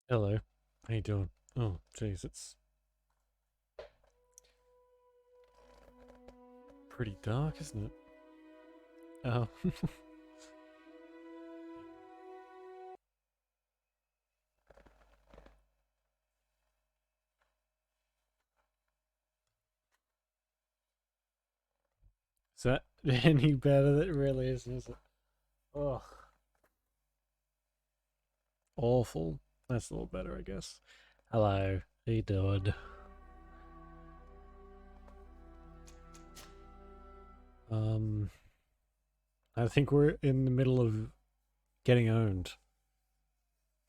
Hello. How you doing? Oh, jeez, it's pretty dark, isn't it? Oh. Is that any better? That really isn't, is it? Oh, awful. That's a little better, I guess. Hello. How you doing? Um, I think we're in the middle of getting owned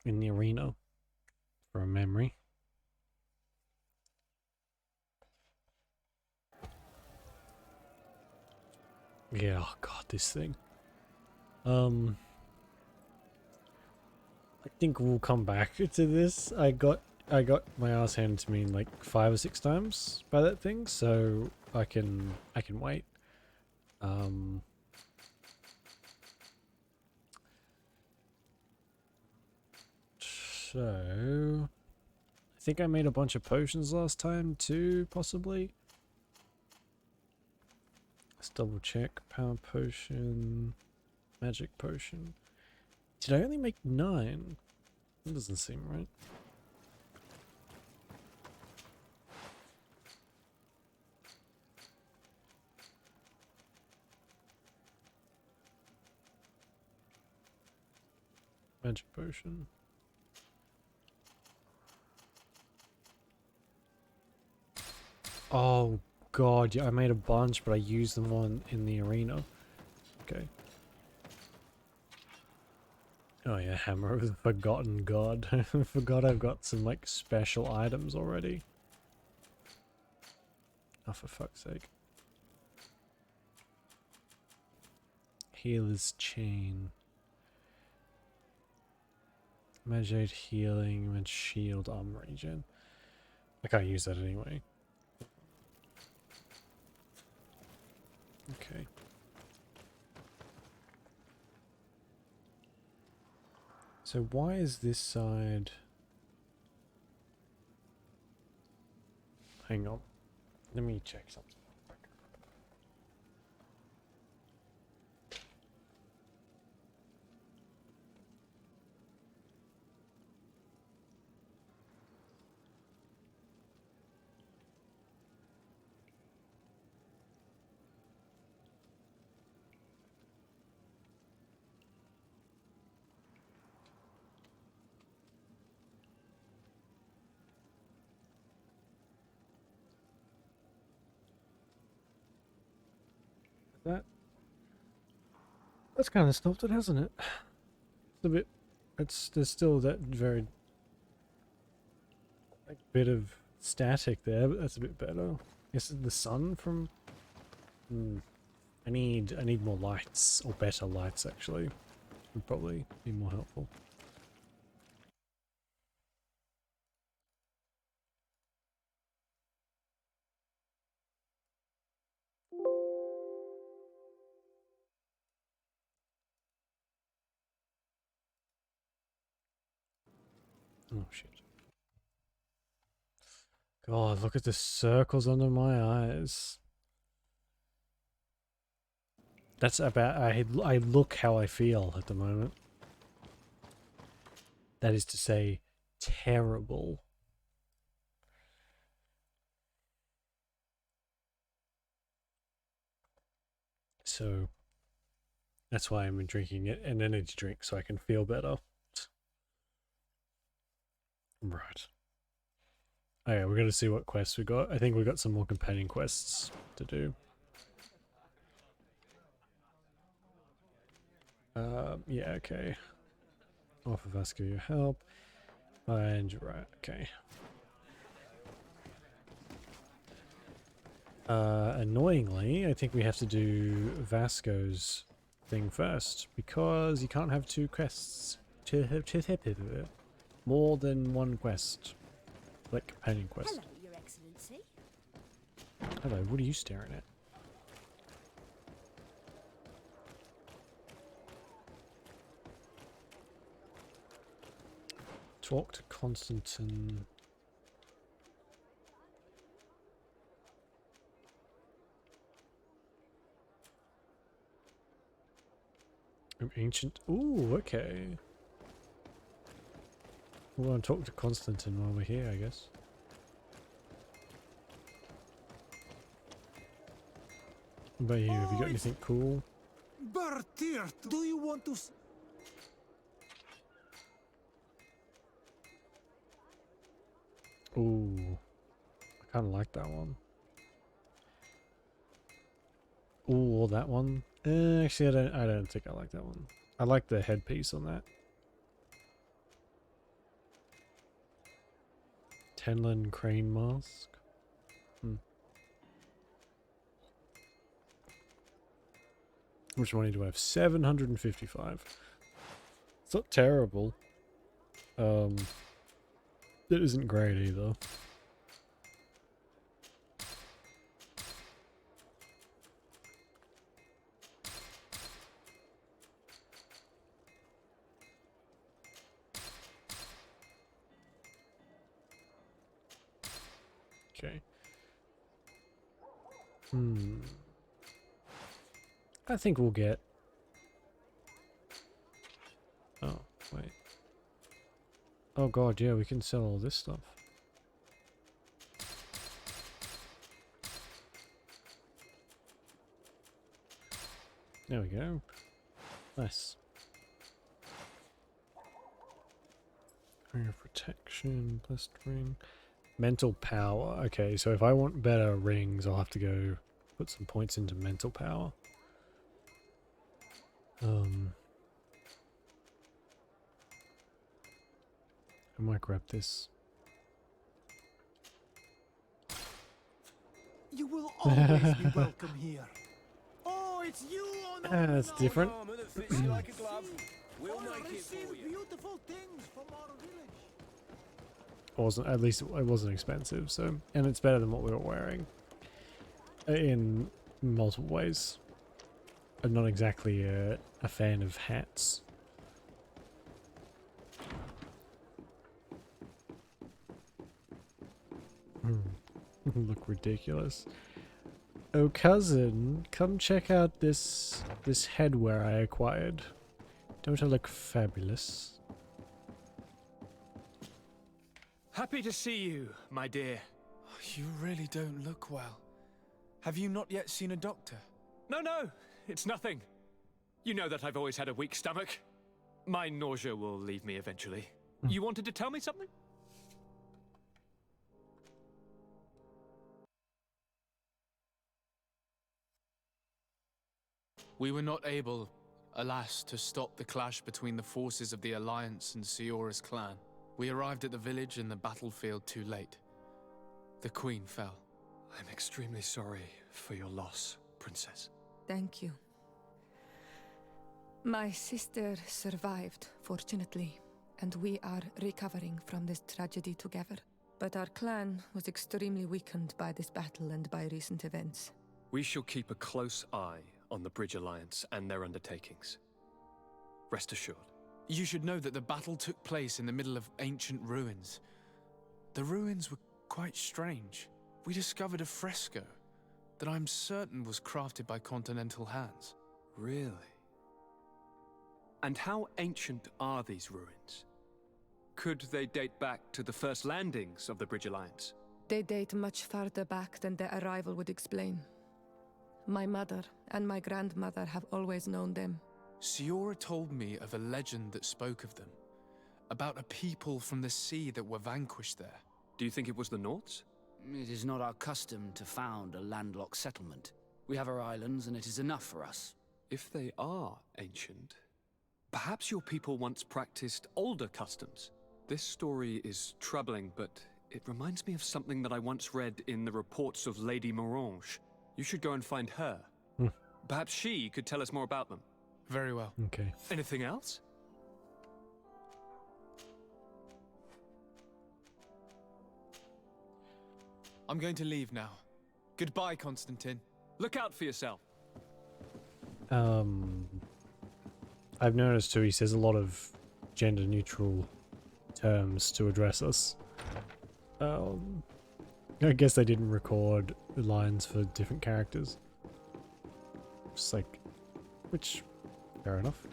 in the arena, from memory. Yeah, oh god, this thing. Um, I think we'll come back to this. I got my ass handed to me like 5 or 6 times by that thing, so I can wait. Um, so I think I made a bunch of potions last time too, possibly. Let's double check. Power potion, magic potion. Did I only make 9? That doesn't seem right. Magic potion. Oh god, yeah, I made a bunch, but I used them on in the arena. Okay. Oh yeah, Hammer of the Forgotten God. I forgot I've got some like special items already. Oh, for fuck's sake. Healer's Chain. Magic Healing, Magic Shield, Armor Regen. I can't use that anyway. Okay. So why is this side... Hang on. Let me check something. That... That's kind of stopped it, hasn't it? It's a bit... There's still that very... like, bit of static there, but that's a bit better. Is it the sun from... Hmm. I need more lights, or better lights actually. Would probably be more helpful. Oh shit. God, look at the circles under my eyes. That's about... I look how I feel at the moment. That is to say, terrible. So, that's why I'm drinking it, an energy drink, so I can feel better. Right. Okay, we're gonna see what quests we got. I think we got some more companion quests to do. Yeah, okay. Offer Vasco your help. And you're right, okay. Annoyingly, I think we have to do Vasco's thing first, because you can't have 2 quests. More than 1 quest. Like companion quest. Hello, Your Excellency. Hello, what are you staring at? Talk to Constantine. Ancient. Ooh, okay. We want to talk to Constantine while we're here, I guess. What about you? Have you got anything cool? Bertirt, do you want to? Ooh, I kind of like that one. Ooh, or that one. Actually, I don't think I like that one. I like the headpiece on that. Tenlin crane mask. Which one do I have? 755. It's not terrible. It isn't great either. Okay. I think we'll get... Oh, wait. Oh god, yeah, we can sell all this stuff. There we go. Nice. Ring of protection, blistering. Mental power. Okay, so if I want better rings, I'll have to go put some points into mental power. I might grab this. You will always be welcome here. Oh, it's you on the That's different. that fits you like a glove. We'll make it for you. Beautiful things from our village. Wasn't, at least it wasn't expensive, so, and it's better than what we were wearing in multiple ways. I'm not exactly a fan of hats. Look ridiculous. Oh cousin, come check out this headwear I acquired. Don't I look fabulous? Happy to see you, my dear. You really don't look well. Have you not yet seen a doctor? No, it's nothing. You know that I've always had a weak stomach. My nausea will leave me eventually. You wanted to tell me something? We were not able, alas, to stop the clash between the forces of the Alliance and Siora's clan. We arrived at the village and the battlefield too late. The Queen fell. I'm extremely sorry for your loss, Princess. Thank you. My sister survived, fortunately, and we are recovering from this tragedy together. But our clan was extremely weakened by this battle and by recent events. We shall keep a close eye on the Bridge Alliance and their undertakings. Rest assured. You should know that the battle took place in the middle of ancient ruins. The ruins were quite strange. We discovered a fresco that I'm certain was crafted by continental hands. Really? And how ancient are these ruins? Could they date back to the first landings of the Bridge Alliance? They date much farther back than their arrival would explain. My mother and my grandmother have always known them. Siora told me of a legend that spoke of them, about a people from the sea that were vanquished there. Do you think it was the Nords? It is not our custom to found a landlocked settlement. We have our islands, and it is enough for us. If they are ancient, perhaps your people once practiced older customs. This story is troubling, but it reminds me of something that I once read in the reports of Lady Morange. You should go and find her. Perhaps she could tell us more about them. Very well. Okay. Anything else? I'm going to leave now. Goodbye, Constantine. Look out for yourself. I've noticed too, he says a lot of gender neutral terms to address us. I guess they didn't record the lines for different characters. Just like, which, fair enough.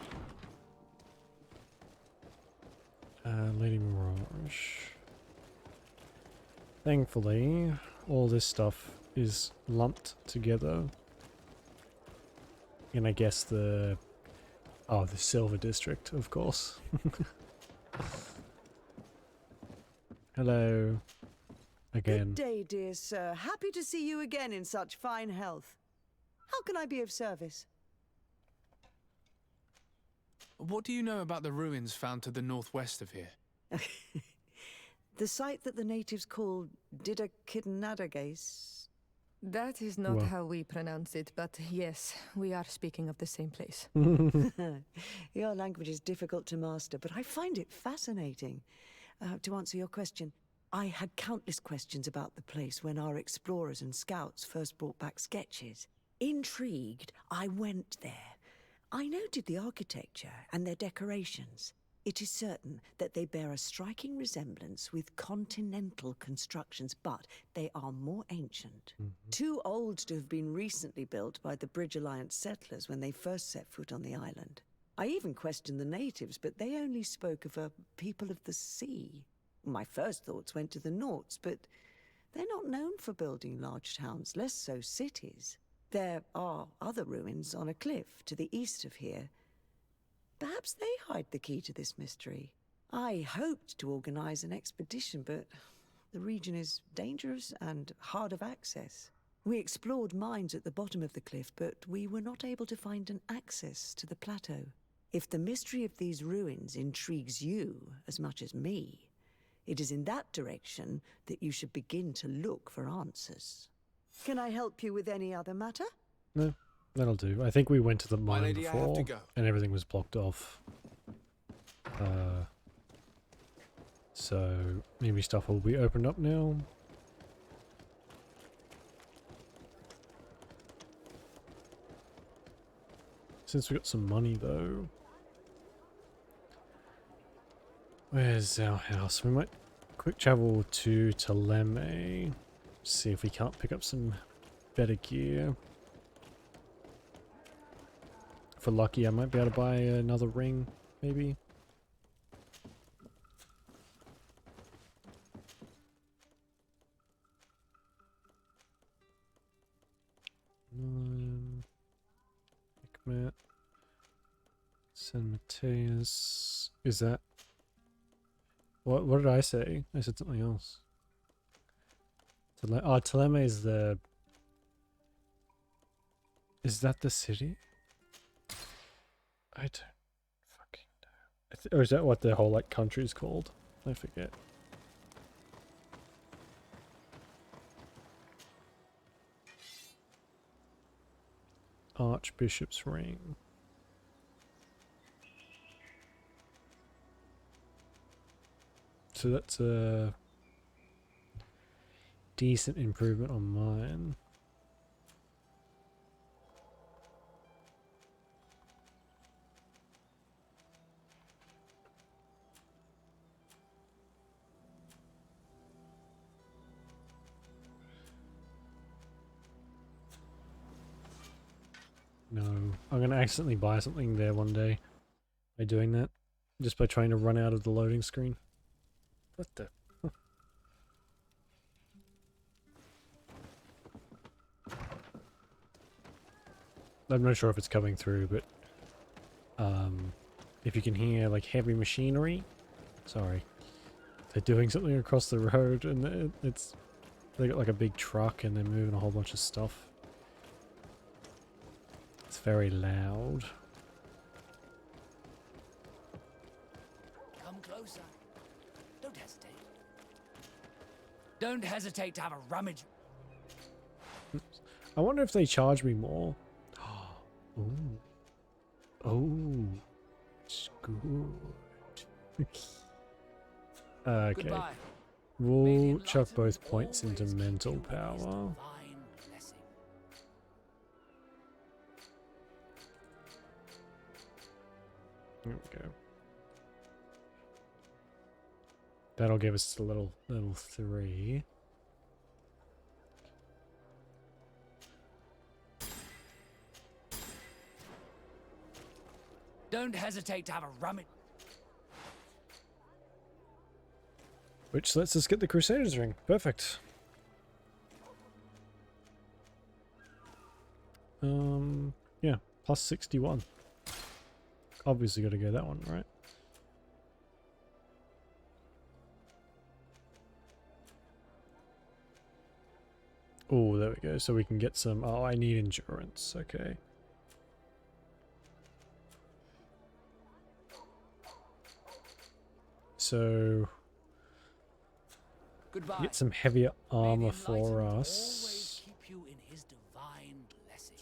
Lady Mirage. Thankfully, all this stuff is lumped together. And I guess the Silver District, of course. Hello. Again. Good day, dear sir. Happy to see you again in such fine health. How can I be of service? What do you know about the ruins found to the northwest of here? The site that the natives call Didakidnadagase. That is not Well. how we pronounce it, but yes, we are speaking of the same place. Your language is difficult to master, but I find it fascinating. To answer your question, I had countless questions about the place when our explorers and scouts first brought back sketches. Intrigued, I went there. I noted the architecture and their decorations. It is certain that they bear a striking resemblance with continental constructions, but they are more ancient. Too old to have been recently built by the Bridge Alliance settlers when they first set foot on the island. I even questioned the natives, but they only spoke of a people of the sea. My first thoughts went to the Nauts, but they're not known for building large towns, less so cities. There are other ruins on a cliff to the east of here. Perhaps they hide the key to this mystery. I hoped to organize an expedition, but the region is dangerous and hard of access. We explored mines at the bottom of the cliff, but we were not able to find an access to the plateau. If the mystery of these ruins intrigues you as much as me, it is in that direction that you should begin to look for answers. Can I help you with any other matter? No, that'll do. I think we went to the My mine lady, I have to before, go. and everything was blocked off. So maybe stuff will be opened up now. Since we got some money though. Where's our house? We might quick travel to Teleme. See if we can't pick up some better gear. If we're lucky, I might be able to buy another ring, maybe. Hikmet. San Mateus. Is that... What did I say? I said something else. Teleme is the... Is that the city? I don't fucking know. Or is that what the whole like country is called? I forget. Archbishop's ring. So that's a decent improvement on mine. No, I'm gonna accidentally buy something there one day by doing that. Just by trying to run out of the loading screen. What the? I'm not sure if it's coming through, but if you can hear like heavy machinery, sorry, they're doing something across the road, and they got like a big truck and they're moving a whole bunch of stuff. It's very loud. Come closer. Don't hesitate. Don't hesitate to have a rummage. I wonder if they charge me more. Ooh. Oh. It's good. Okay. Goodbye. We'll chuck both points into mental power. Divine blessing. There we go. That'll give us a level 3. Don't hesitate to have a rummage. Which lets us get the Crusader's ring. Perfect. Yeah, plus 61. Obviously got to go that one, right? Oh, there we go. So we can get some... Oh, I need endurance. Okay. So... Goodbye. Get some heavier May the armor for Enlightened us. always keep you in his divine blessing.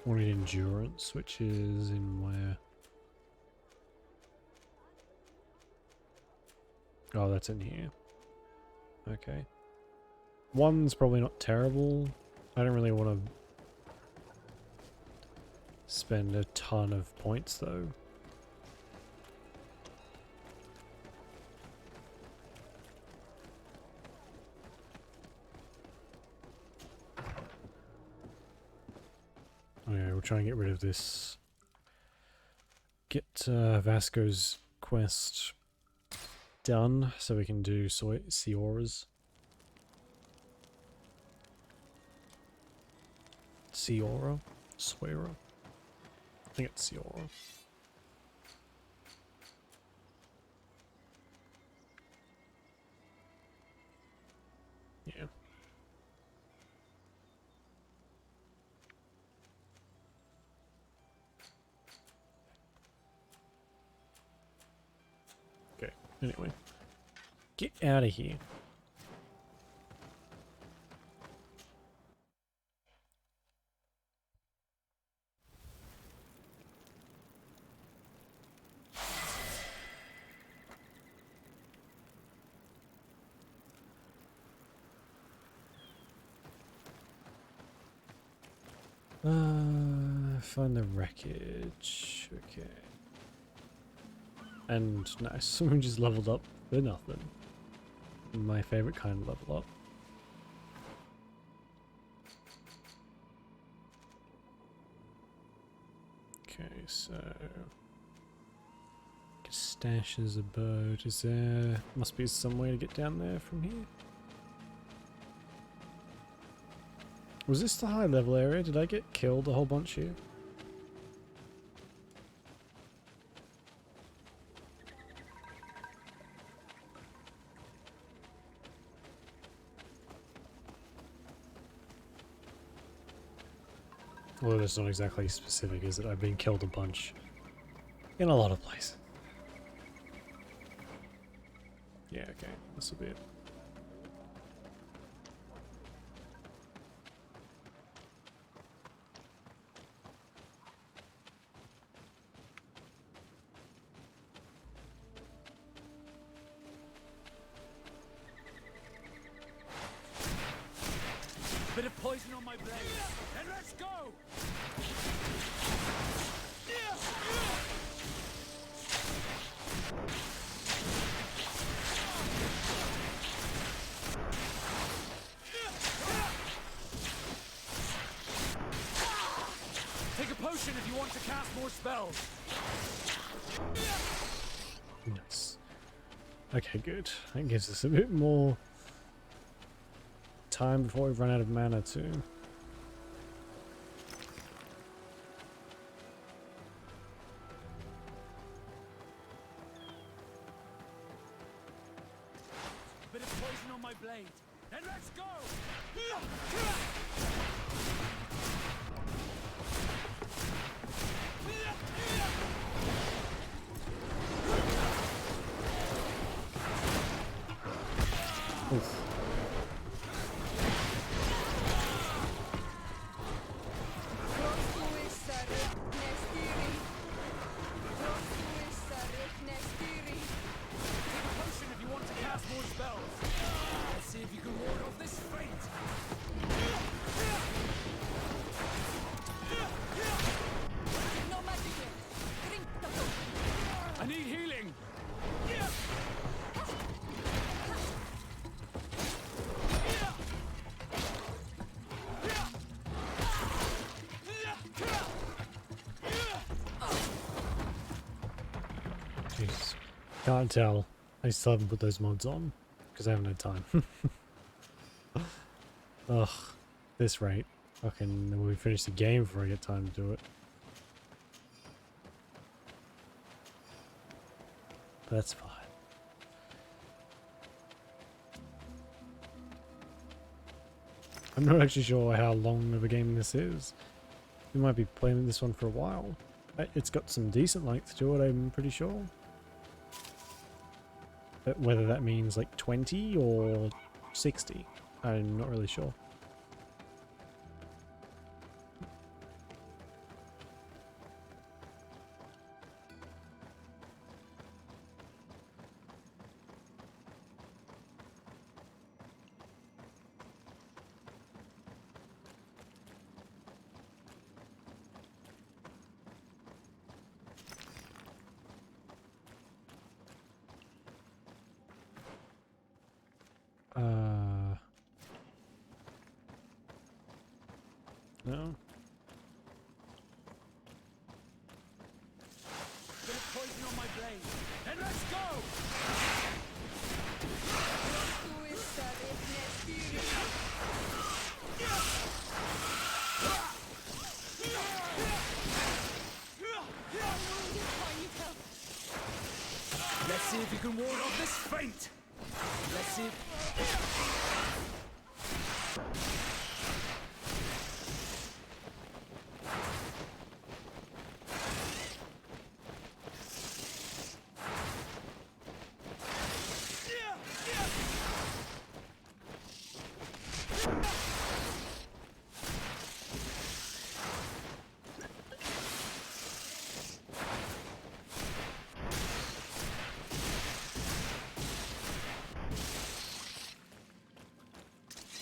We need endurance, which is in where? Oh, that's in here. Okay. One's probably not terrible. I don't really want to spend a ton of points though. Okay, we'll try and get rid of this. Get Vasco's quest done so we can do Siora's. Siora? Suera? I think it's Siora. Yeah. Okay, anyway. Get out of here. Find the wreckage. Okay. And nice, someone just leveled up for nothing. My favorite kind of level up. Okay, so stashes a boat. Is there? Must be some way to get down there from here. Was this the high level area? Did I get killed a whole bunch here? Well, that's not exactly specific, is it? I've been killed a bunch. In a lot of places. Yeah, okay. This will be it. Bit of poison on my blade. Then let's go! Take a potion if you want to cast more spells. Nice. Okay, good. That gives us a bit more time before we run out of mana too. Bit of poison on my blade. Then let's go! Oof. Potion if you want to cast more spells. Let's see if you can ward off this fate. can't tell, I still haven't put those mods on because I haven't had time. Ugh, this rate. Fucking, we finish the game before I get time to do it. That's fine. I'm not actually sure how long of a game this is. We might be playing this one for a while. It's got some decent length to it, I'm pretty sure. But whether that means like 20 or 60, I'm not really sure. No. Bit of poison on my blade. Then let's go! Let's see if you can ward off this feint. Let's see if...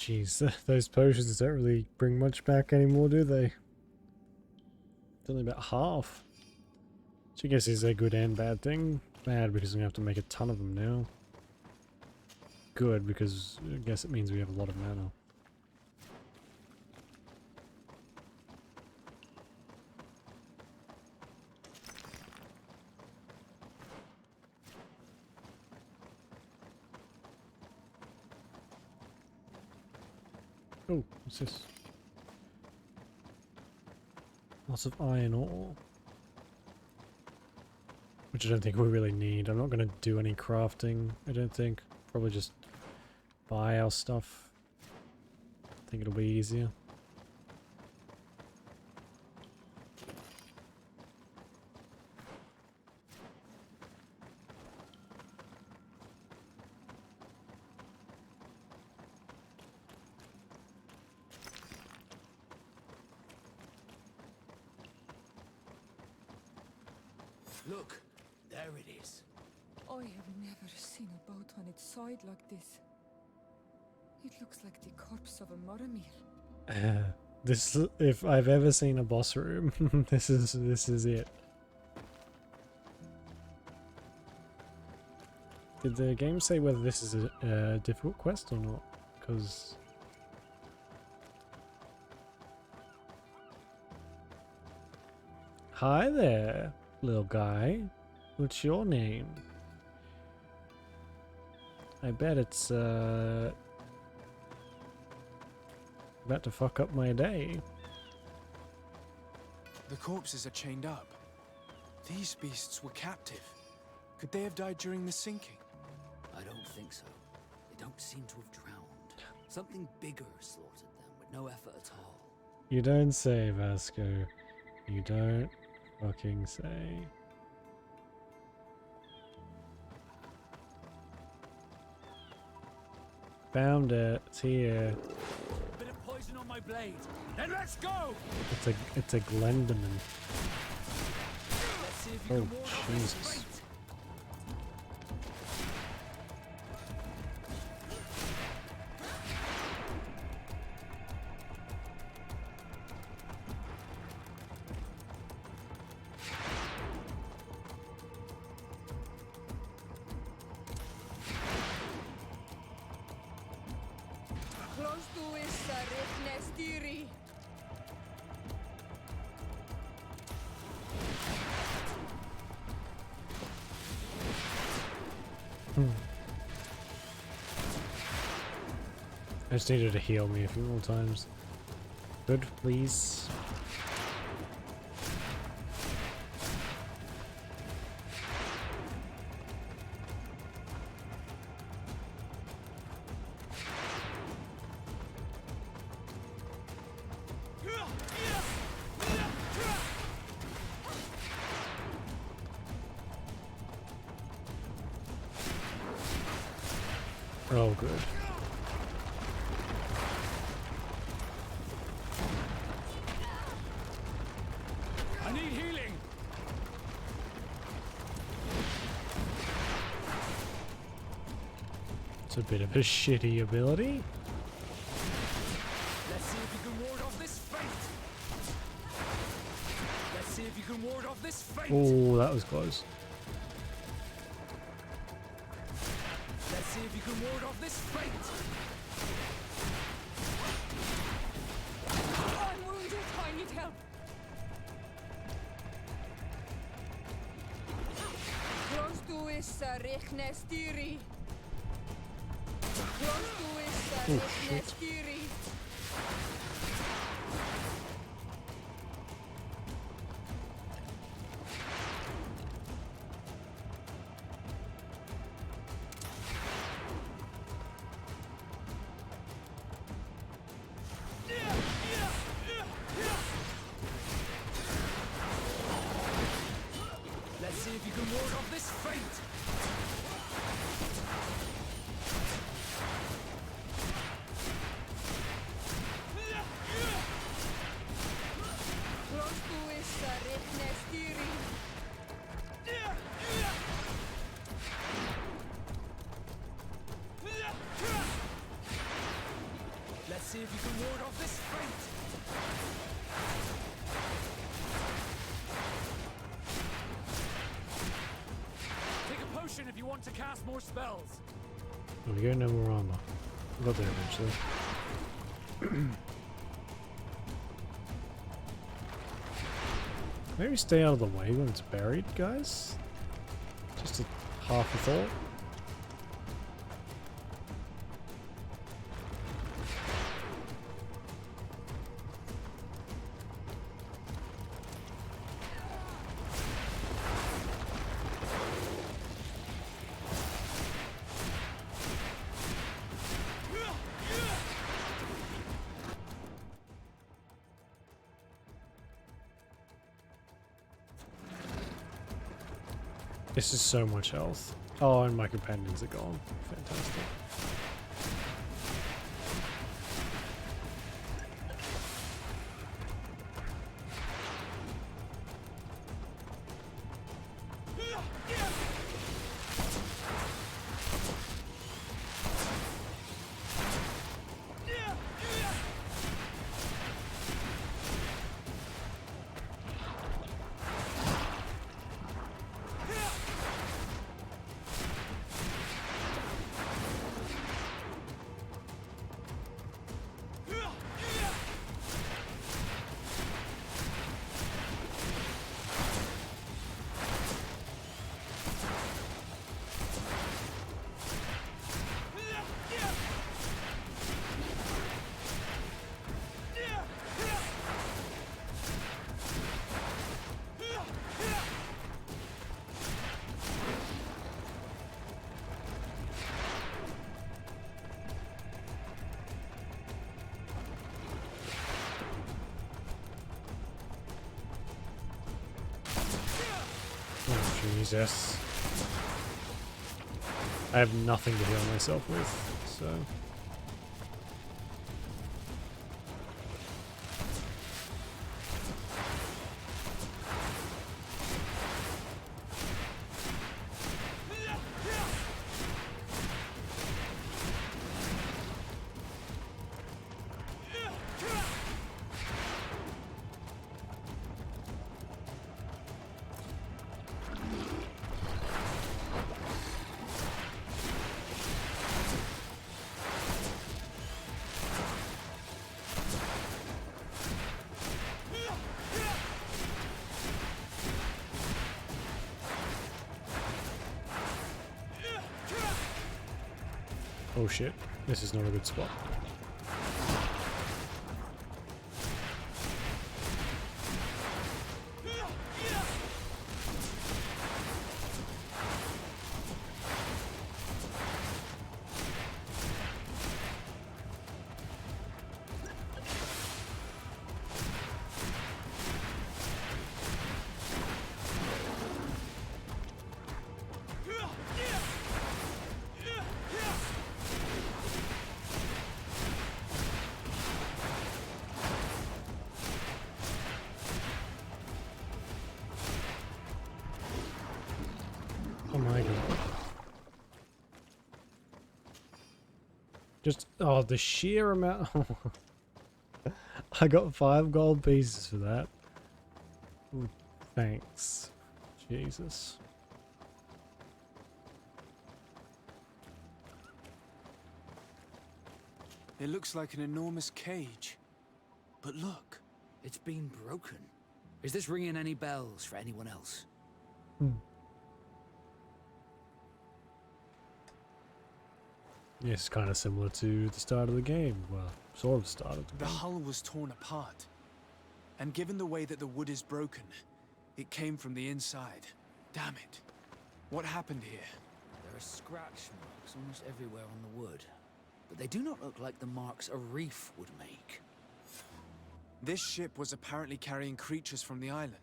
Jeez, those potions don't really bring much back anymore, do they? It's only about half. Which I guess is a good and bad thing. Bad because we have to make a ton of them now. Good because I guess it means we have a lot of mana. Oh, what's this? Lots of iron ore. Which I don't think we really need. I'm not going to do any crafting, I don't think. Probably just buy our stuff. I think it'll be easier. Look, there it is. I have never seen a boat on its side like this. It looks like the corpse of a Moramir. This, if I've ever seen a boss room, this is it. Did the game say whether this is a difficult quest or not? Because hi there, little guy. What's your name? I bet it's about to fuck up my day. The corpses are chained up. These beasts were captive. Could they have died during the sinking? I don't think so. They don't seem to have drowned. Something bigger slaughtered them with no effort at all. You don't say, Vasco. You don't fucking say. Found it. It's here. Bit of poison on my blade. Then let's go! It's a Glenderman. Let's see if you Oh, can ward off this Jesus. feint. Close to is Nestiri. I just needed to heal me a few more times. Good, please. Oh, good. I need healing. It's a bit of a shitty ability. Let's see if you can ward off this fate. Let's see if you can ward off this fate. Oh, that was close. Let's see if you can ward off this fate. I'm wounded. I need help. Prostuissa Rechnestiri. Prostuissa Rechnestiri. Let's see if you can ward off this fate. Prostuissa Rechnestiri. Let's see if you can ward off this fate. Take a potion if you want to cast more spells. There we go, no more armor. We'll get there eventually. Maybe stay out of the way when it's buried, guys? Just a half a thought. This is so much health. Oh, and my companions are gone. Fantastic. Oh, Jesus. I have nothing to heal myself with, so... Oh shit, this is not a good spot. Oh my god. Just, oh, the sheer amount. I got 5 gold pieces for that. Ooh, thanks. Jesus. It looks like an enormous cage. But look. It's been broken. Is this ringing any bells for anyone else? Yes, kind of similar to the start of the game. Well, sort of start of the The game. hull was torn apart. And given the way that the wood is broken, it came from the inside. Damn it. What happened here? There are scratch marks almost everywhere on the wood. But they do not look like the marks a reef would make. This ship was apparently carrying creatures from the island.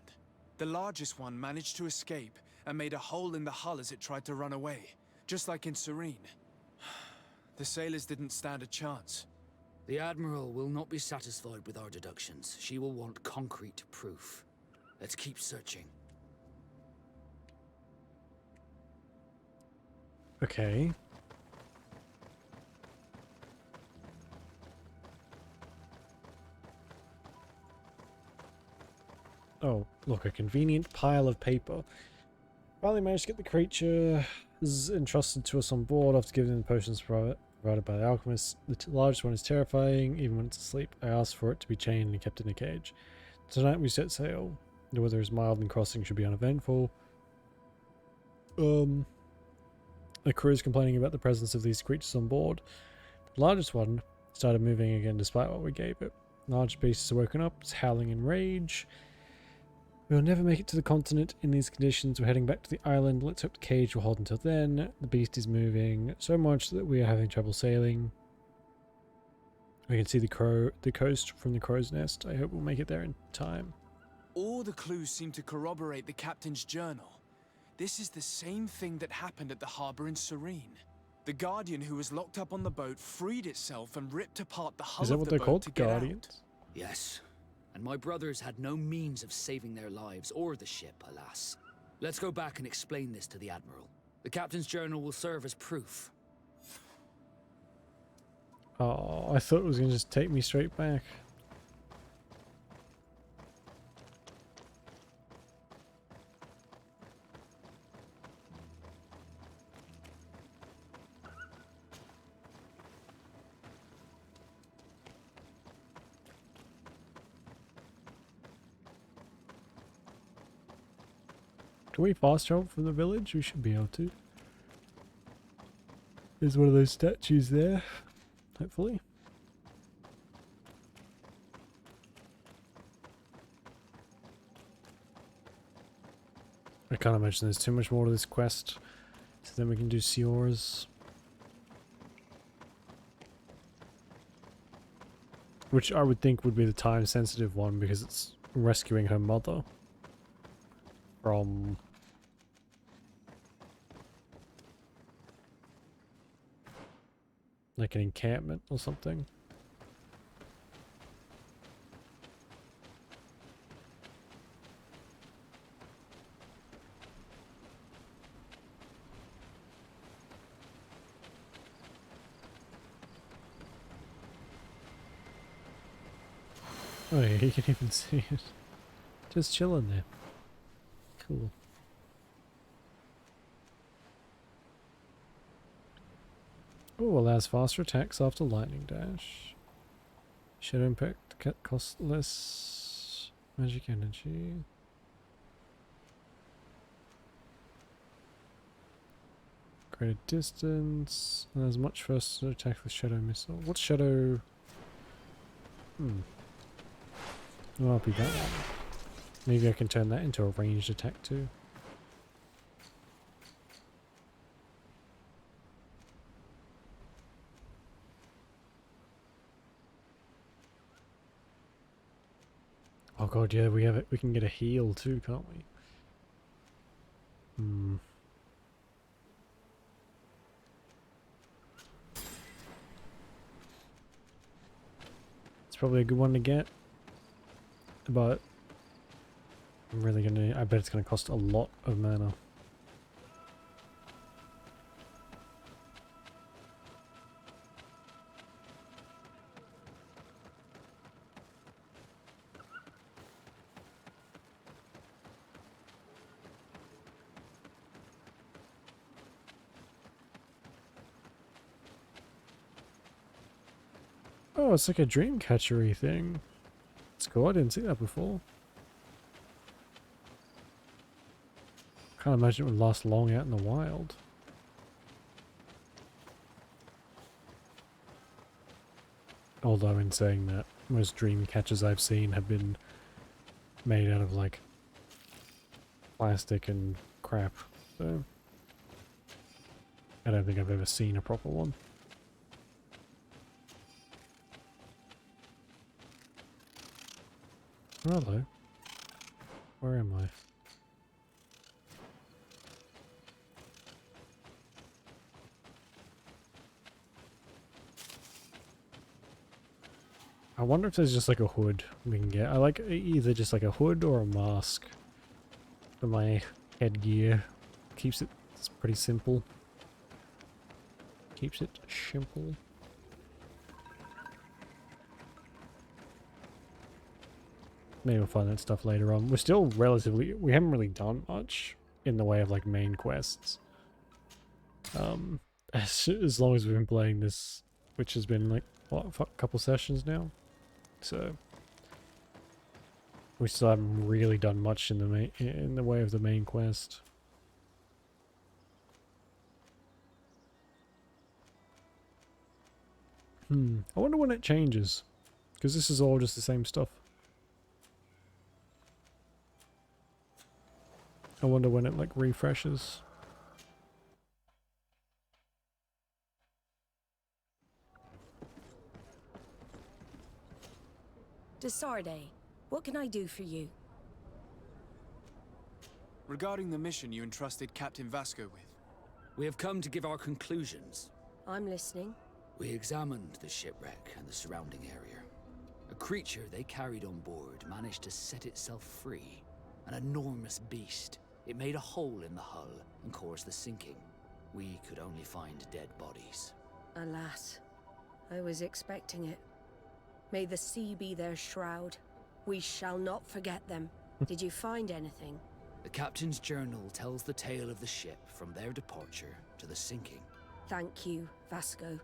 The largest one managed to escape and made a hole in the hull as it tried to run away, just like in Serene. The sailors didn't stand a chance. The Admiral will not be satisfied with our deductions. She will want concrete proof. Let's keep searching. Okay. Oh, look, a convenient pile of paper. Finally managed to get the creatures entrusted to us on board after giving them the potions provided by the alchemist. The largest one is terrifying, even when it's asleep. I asked for it to be chained and kept in a cage. Tonight we set sail. The weather is mild and crossing should be uneventful. The crew is complaining about the presence of these creatures on board. The largest one started moving again despite what we gave it. The large beast has woken up, it's howling in rage. We'll never make it to the continent in these conditions. We're heading back to the island. Let's hope the cage will hold until then. The beast is moving so much that we are having trouble sailing. We can see the coast from the crow's nest. I hope we'll make it there in time. All the clues seem to corroborate the captain's journal. This is the same thing that happened at the harbor in Serene. The Guardian who was locked up on the boat freed itself and ripped apart the hull Is that of what the they're boat called? to get out. Guardians? Yes. And my brothers had no means of saving their lives or the ship, alas. Let's go back and explain this to the Admiral. The captain's journal will serve as proof. Oh, I thought it was going to just take me straight back. Can we fast travel from the village? We should be able to. There's one of those statues there, hopefully. I can't imagine there's too much more to this quest. So then we can do Siora's. Which I would think would be the time sensitive one because it's rescuing her mother from like an encampment or something. Oh yeah, you can even see it. Just chilling there. Cool. Oh, allows faster attacks after lightning dash. Shadow impact, cost less magic energy. Greater distance. And as much first attack with shadow missile. What's shadow? Well, I'll be that one. Maybe I can turn that into a ranged attack too. Oh god, yeah, we have it. We can get a heal too, can't we? It's probably a good one to get, but I'm really gonna. I bet it's gonna cost a lot of mana. Oh, it's like a dream catchery thing. It's cool, I didn't see that before. Can't imagine it would last long out in the wild. Although in saying that, most dream catchers I've seen have been made out of like plastic and crap, so I don't think I've ever seen a proper one. Hello. Where am I? I wonder if there's just like a hood we can get. I like either just like a hood or a mask for my headgear. Keeps it pretty simple. Keeps it simple. Maybe we'll find that stuff later on. We're still relatively... We haven't really done much in the way of like main quests. As long as we've been playing this, which has been like, what, a couple sessions now? So... we still haven't really done much in the way of the main quest. I wonder when it changes. Because this is all just the same stuff. I wonder when it like refreshes. Desarde, what can I do for you? Regarding the mission you entrusted Captain Vasco with. We have come to give our conclusions. I'm listening. We examined the shipwreck and the surrounding area. A creature they carried on board managed to set itself free. An enormous beast. It made a hole in the hull and caused the sinking. We could only find dead bodies. Alas, I was expecting it. May the sea be their shroud. We shall not forget them. Did you find anything? The captain's journal tells the tale of the ship from their departure to the sinking. Thank you, Vasco.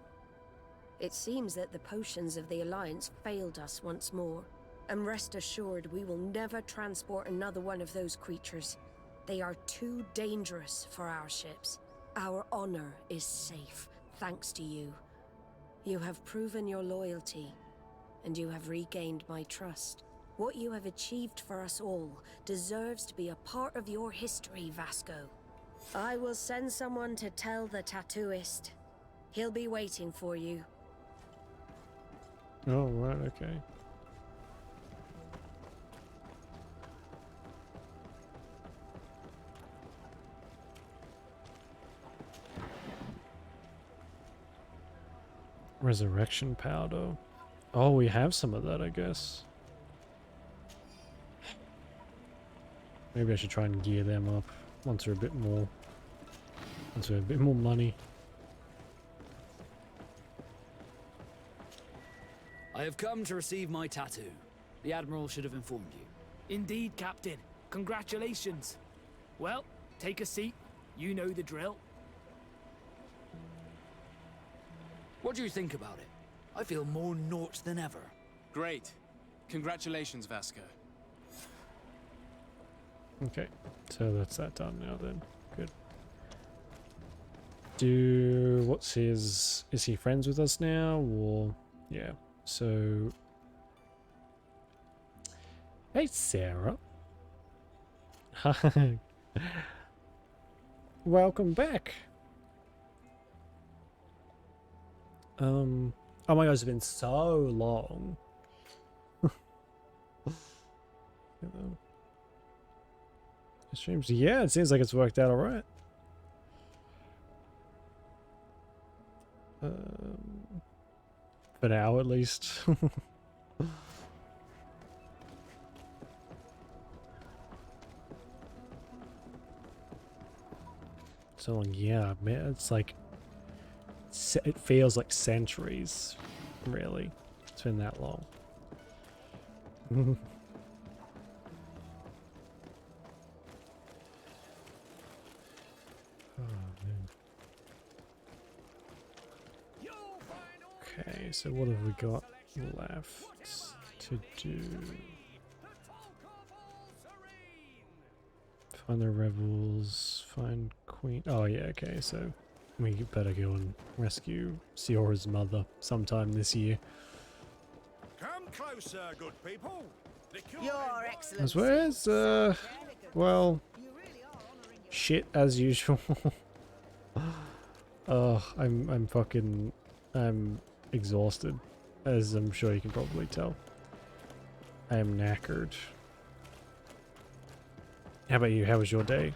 It seems that the potions of the Alliance failed us once more. And rest assured, we will never transport another one of those creatures. They are too dangerous for our ships. Our honor is safe, thanks to you. You have proven your loyalty, and you have regained my trust. What you have achieved for us all deserves to be a part of your history, Vasco. I will send someone to tell the tattooist. He'll be waiting for you. Oh, right, okay. Resurrection powder. Oh, we have some of that, I guess. Maybe I should try and gear them up once we're a bit more... once we have a bit more money. I have come to receive my tattoo. The Admiral should have informed you. Indeed, Captain. Congratulations. Well, take a seat. You know the drill. What do you think about it? I feel more Nort than ever. Great. Congratulations, Vasco. Okay, so that's that done now then. Good. What's his, is he friends with us now, or, yeah, so, hey Sarah. Welcome back. Oh my god, it's been so long. Streams, yeah, it seems like it's worked out alright. For now, at least. So long, yeah, man, it's like, it feels like centuries, really. It's been that long. Okay, so what have we got left to do? Find the rebels, find Queen. Oh yeah, okay, so we better go and rescue Siora's mother sometime this year. Come closer, good people. Your Excellency. As well as, well, shit as usual. Oh, I'm fucking, I'm exhausted, as I'm sure you can probably tell. I am knackered. How about you? How was your day?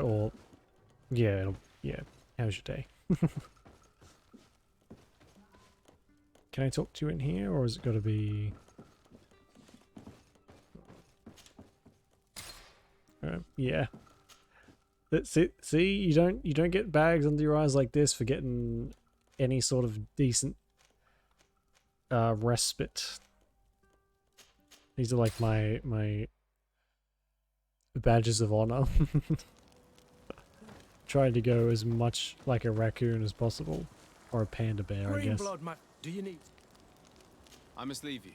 Or, yeah, yeah. How was your day? Can I talk to you in here, or is it got to be? Yeah. That's it. See, you don't get bags under your eyes like this for getting any sort of decent respite. These are like my badges of honor. Trying to go as much like a raccoon as possible, or a panda bear, I guess. Blood, do you need? I must leave you.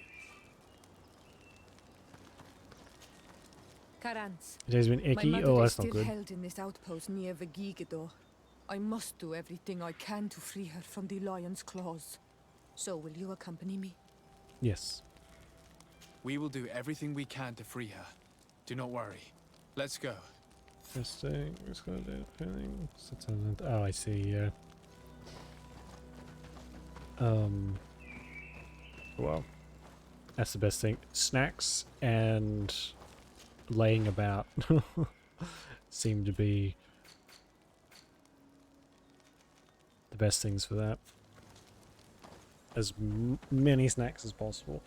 Karans. It has been My icky. mother Oh, is that's still not good. held in this outpost near Vegigedor. I must do everything I can to free her from the lion's claws. So will you accompany me? Yes. We will do everything we can to free her. Do not worry. Let's go. Interesting. It's gonna do feeling. Oh, I see. Yeah. Well, that's the best thing. Snacks and laying about seem to be the best things for that. As many snacks as possible.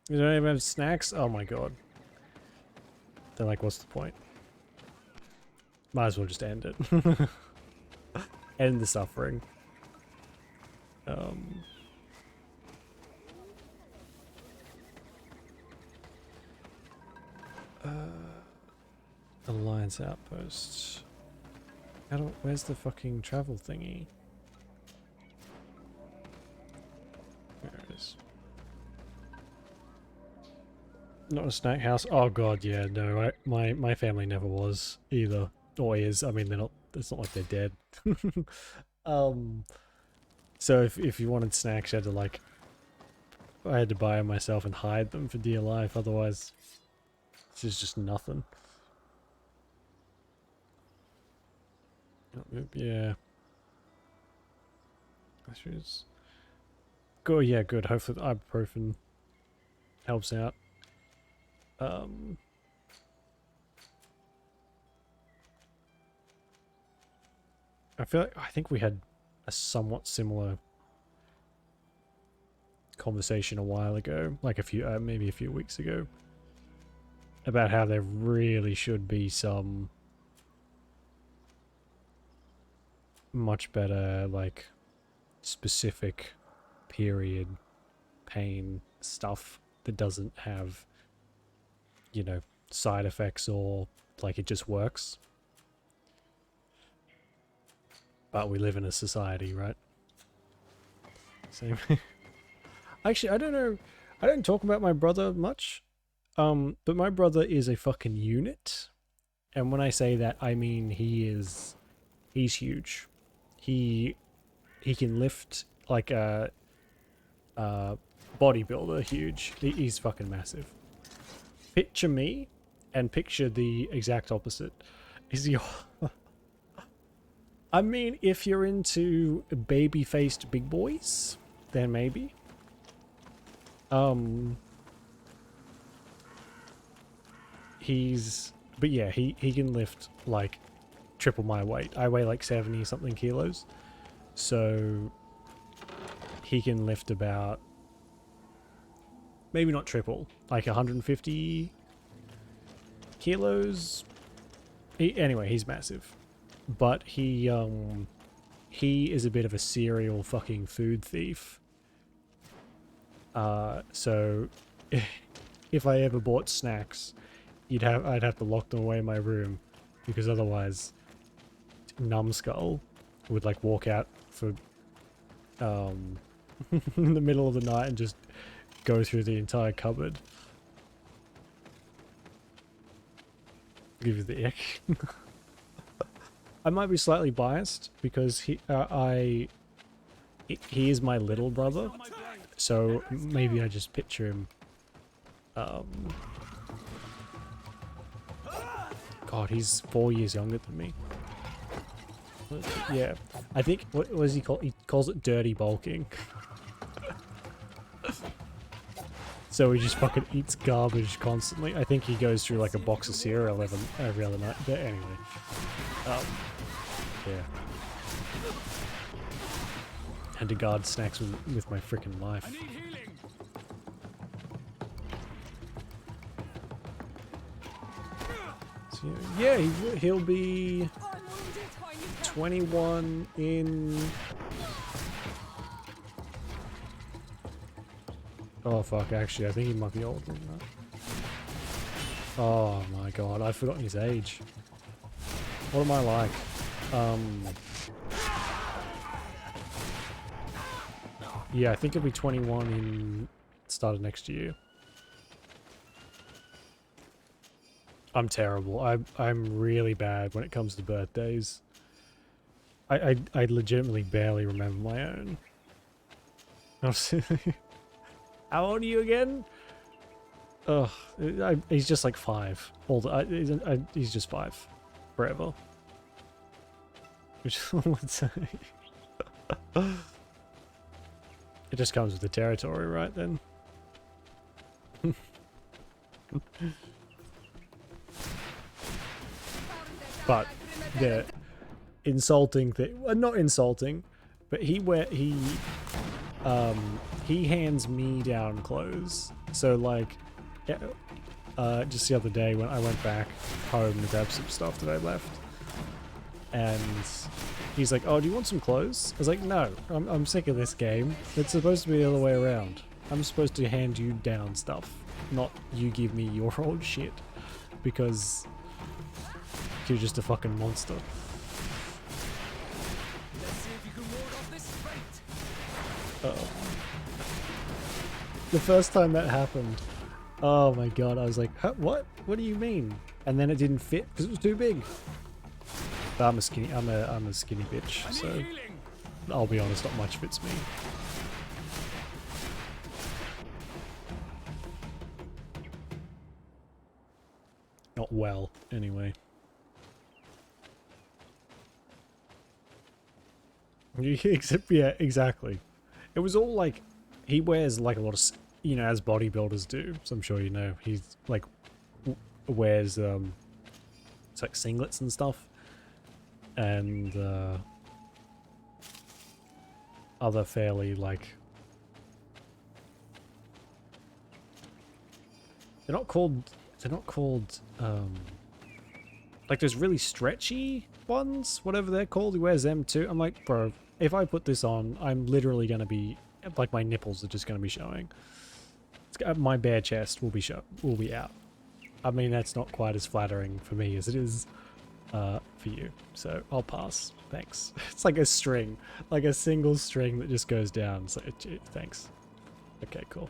You don't even have snacks? Oh my god. Then like, what's the point? Might as well just end it. End the suffering. Alliance outpost. Where's the fucking travel thingy? There it is. Not a snack house. Oh god, yeah, no. My family never was either, or is. I mean, they're not. It's not like they're dead. So if you wanted snacks, you had to like. I had to buy them myself and hide them for dear life. Otherwise, this is just nothing. Yeah. Issues. Good. Yeah, good. Hopefully, the ibuprofen helps out. I think we had a somewhat similar conversation a while ago, like maybe a few weeks ago, about how there really should be some much better, like, specific period pain stuff that doesn't have, you know, side effects, or like it just works. But we live in a society, right? Same. Actually, I don't know. I don't talk about my brother much, but my brother is a fucking unit. And when I say that, I mean he's huge. He can lift like a bodybuilder huge. He's fucking massive. Picture me and picture the exact opposite. Is your I mean, if you're into baby-faced big boys, then maybe. But yeah, he can lift like triple my weight. I weigh like 70 something kilos. So he can lift about, maybe not triple, like 150 kilos. Anyway, he's massive. But he is a bit of a serial fucking food thief. So if I ever bought snacks, I'd have to lock them away in my room, because otherwise Numbskull would like walk out for in the middle of the night and just go through the entire cupboard. Give you the ick. I might be slightly biased because he is my little brother, so maybe I just picture him. God, he's 4 years younger than me. Yeah, I think, what does he call? He calls it dirty bulking. So he just fucking eats garbage constantly. I think he goes through like a box of cereal every other night. But anyway, yeah. Had to guard snacks with my freaking life. So, yeah, he'll be 21 in... Oh fuck, actually, I think he might be older than that. Oh my god, I've forgotten his age. What am I like? Yeah, I think he'll be 21 in start of next year. I'm terrible. I'm really bad when it comes to birthdays. I legitimately barely remember my own. How old are you again? Ugh, he's just like 5. He's just 5. Forever. Which I would say. It just comes with the territory, right then? But the insulting thing, well, not insulting, but he hands me down clothes. So like, just the other day when I went back home to grab some stuff that I left, and he's like, "Oh, do you want some clothes?" I was like, "No, I'm sick of this game. It's supposed to be the other way around. I'm supposed to hand you down stuff, not you give me your old shit, because you're just a fucking monster." Uh-oh. The first time that happened, oh my god, I was like, huh, what? What do you mean? And then it didn't fit because it was too big. But I'm a skinny bitch, so I'll be honest, not much fits me. Not well, anyway. Except, yeah, exactly. It was all like, he wears like a lot of, you know, as bodybuilders do, so I'm sure you know, he's like, wears, it's like singlets and stuff, and, other fairly, like, they're not called, like those really stretchy ones, whatever they're called, he wears them too. I'm like, bro, if I put this on, I'm literally gonna be, like, my nipples are just gonna be showing. My bare chest will be out. I mean, that's not quite as flattering for me as it is for you, so I'll pass. Thanks. It's like a string, like a single string that just goes down. So thanks. Okay, cool.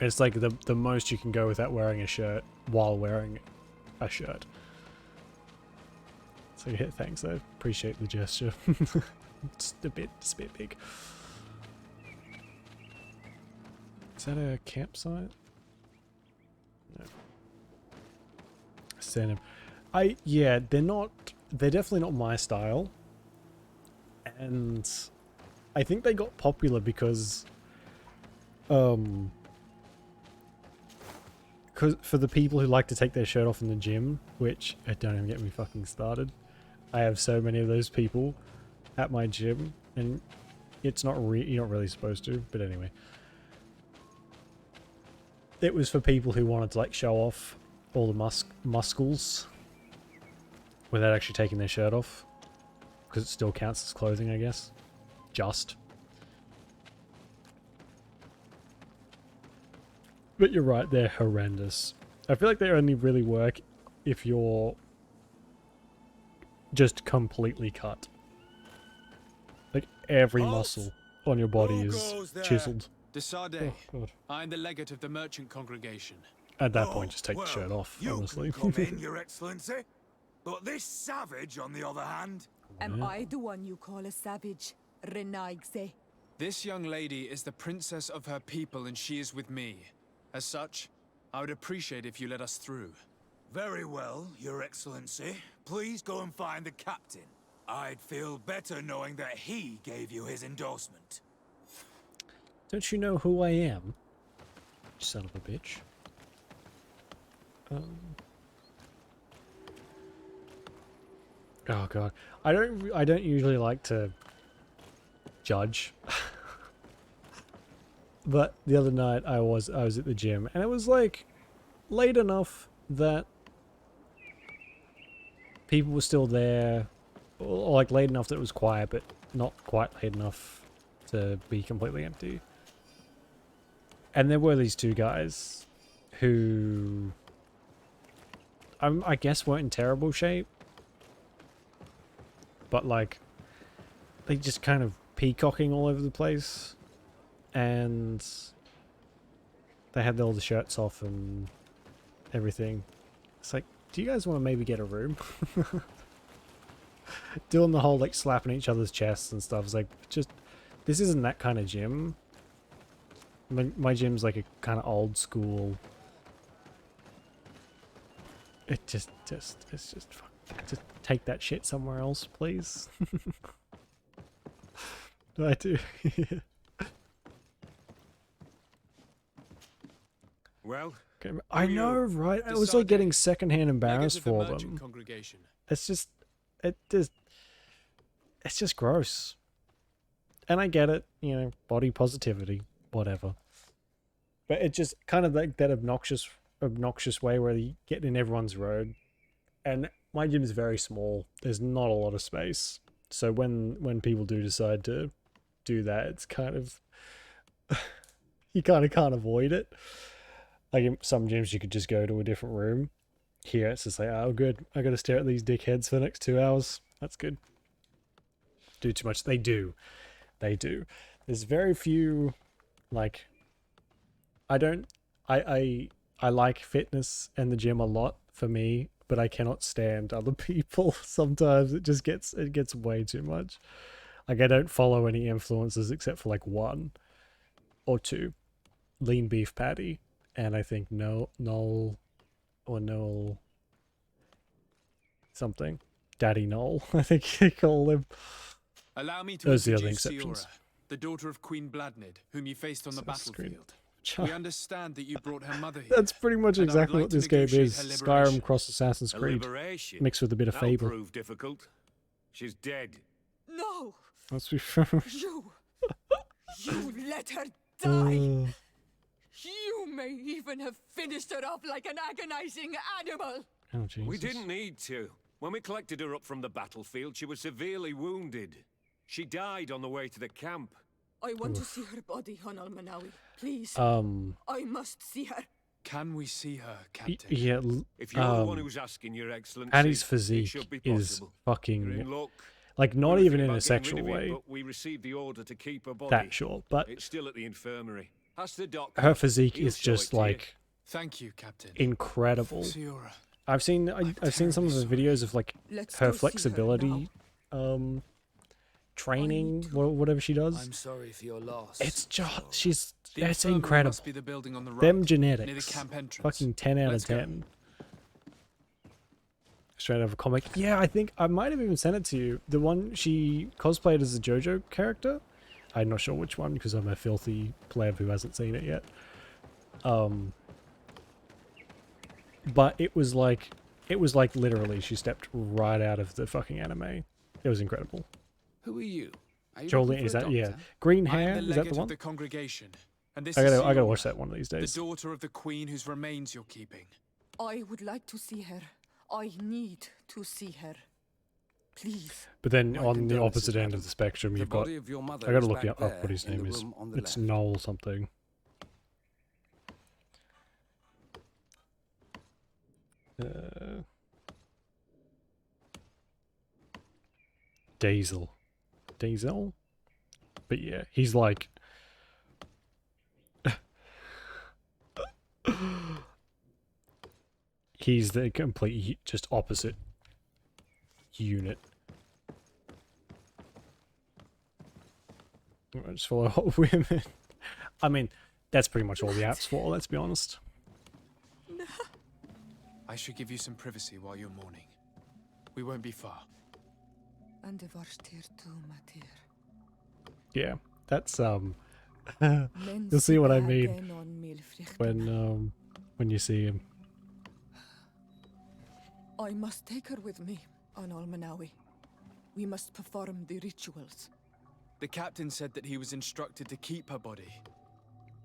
It's like the most you can go without wearing a shirt while wearing a shirt. So yeah, thanks. I appreciate the gesture. It's a bit big. Is that a campsite? No. Send him. Yeah, they're definitely not my style. And I think they got popular because for the people who like to take their shirt off in the gym, which don't even get me fucking started. I have so many of those people at my gym, and it's not you're not really supposed to, but anyway. It was for people who wanted to like show off all the muscles without actually taking their shirt off, because it still counts as clothing, I guess. But you're right, they're horrendous. I feel like they only really work if you're just completely cut. Like every muscle on your body is chiseled. Desade, Oh, God. I'm the legate of the merchant congregation. At that point, just take the shirt off, honestly. You can come in, Your Excellency. But this savage, on the other hand... Am I the one you call a savage, Renaigse? This young lady is the princess of her people and she is with me. As such, I would appreciate if you let us through. Very well, Your Excellency. Please go and find the captain. I'd feel better knowing that he gave you his endorsement. Don't you know who I am? Son of a bitch. Oh god, I don't usually like to judge, but the other night I was at the gym and it was like late enough that people were still there, or like late enough that it was quiet, but not quite late enough to be completely empty. And there were these two guys who I guess weren't in terrible shape, but like they just kind of peacocking all over the place, and they had all the shirts off and everything. It's like, do you guys want to maybe get a room? Doing the whole like slapping each other's chests and stuff. It's like, just, this isn't that kind of gym. My gym's like a kind of old school. It's just fuck. Just take that shit somewhere else, please. I do. Well, okay, I know, right? I was like getting secondhand embarrassed for them. It's just gross. And I get it, you know, body positivity, whatever. But it just kind of like that obnoxious way where you get in everyone's road. And my gym is very small. There's not a lot of space. So when people do decide to do that, it's kind of you kind of can't avoid it. Like in some gyms you could just go to a different room. Here it's just like, oh good, I gotta stare at these dickheads for the next 2 hours. That's good. Do too much. They do. There's very few, like, I like fitness and the gym a lot for me, but I cannot stand other people. Sometimes it gets way too much. Like, I don't follow any influencers except for like one or two. Lean Beef Patty, and I think Noel something. Daddy Noel, I think you call him. Allow me to Those are the other introduce exceptions. Siora, the daughter of Queen Bladnid, whom you faced on the battlefield. We understand that you brought her mother here. That's pretty much and I would exactly like what to this game negotiate is. her Skyrim liberation. cross Assassin's Creed, liberation. mixed with a bit of That'll Fable. prove difficult. She's dead. No! Let's be You let her die! You may even have finished her off like an agonizing animal! Oh, Jesus. We didn't need to. When we collected her up from the battlefield, she was severely wounded. She died on the way to the camp. I want to see her body, Honal Manawi. Please. I must see her. Can we see her, Captain? Yeah, If you're the one who's asking, Your Excellency, Patty's it physique should be is possible. fucking, You're in luck. like, not We were even thinking in a about getting rid sexual of it, way. but we received the order to keep her body. That sure, but It's still at the infirmary. Ask the doc. her physique He'll is show it just to you. like Thank you, Captain. incredible. Siora, I've seen some of the videos of like Let's her go see flexibility training, whatever she does. I'm sorry for your loss. It's just Siora. the it's infirmary incredible. Must be the building on the right, Them near the genetics, camp entrance. fucking 10 out Let's of go. 10. Straight out of a comic. Yeah, I think I might have even sent it to you. The one she cosplayed as a JoJo character. I'm not sure which one because I'm a filthy pleb who hasn't seen it yet. But it was like literally she stepped right out of the fucking anime. It was incredible. Who are you? Are you Jolene, looking is for a that yeah? doctor? Green I hair, am the is that legate the of one? the congregation, and this I is gotta Siora, watch that one of these the days. daughter of the queen whose remains you're keeping. I would like to see her. I need to see her. Please. But then My on the condolences, opposite end madam. of the spectrum, The you've got. body of your mother I gotta is look back up there what his in name the is. room on the It's left. Noel something. Diesel? But yeah, he's like... he's the complete, just opposite unit. Just follow hot women. I mean, that's pretty much all the app's for, let's be honest. I should give you some privacy while you're mourning. We won't be far. And the Varstir too, Matir. Yeah, that's you'll see what I mean when you see him. I must take her with me on Almanawi. We must perform the rituals. The captain said that he was instructed to keep her body.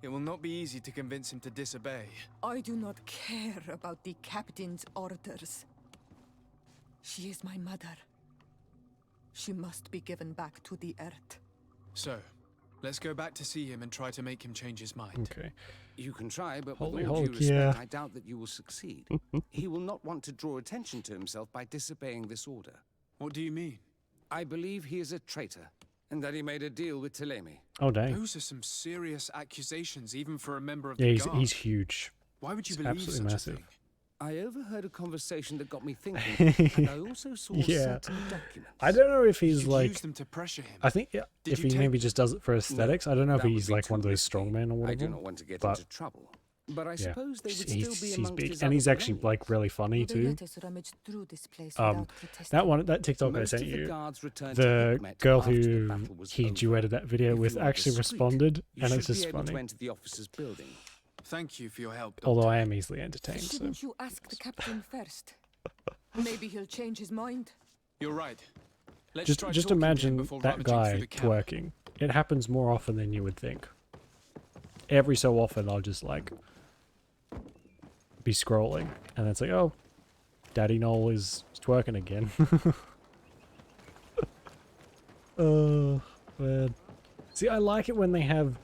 It will not be easy to convince him to disobey. I do not care about the captain's orders. She is my mother. She must be given back to the earth. So, let's go back to see him and try to make him change his mind. Okay. You can try, but Holy with all due Hulk, respect, yeah. I doubt that you will succeed. He will not want to draw attention to himself by disobeying this order. What do you mean? I believe he is a traitor, and that he made a deal with Telemi. Oh dang. Those are some serious accusations, even for a member of Yeah, the guard. he's huge. Why would you He's believe absolutely such massive. a thing? I overheard a conversation that got me thinking, and I also saw Yeah. certain documents. I don't know if he's You like. used them to pressure him. I think Did if you he take maybe them? just does it for aesthetics. I don't know if That would he's be like too one of those risky. strongmen or I whatever. do not want to get but into trouble. But I yeah, suppose they would he's still be amongst big his and other he's actually belongings. like really funny Will they too. let us rummage through this place without protesting? That TikTok I Most sent of the you, guards returned to the Hikmet girl after the who battle was he over. duetted that video If with you are actually discreet, responded, you and should it's be just able to funny. enter the officer's building. Thank you for your help, Although Doctor. I am easily entertained. So. Shouldn't you ask the captain first? Maybe he'll change his mind. You're right. Let's Just try just talking to him imagine before that rummaging through guy the camp. twerking. It happens more often than you would think. Every so often I'll just like be scrolling and it's like, oh, Daddy Noel is twerking again. Oh man. See, I like it when they have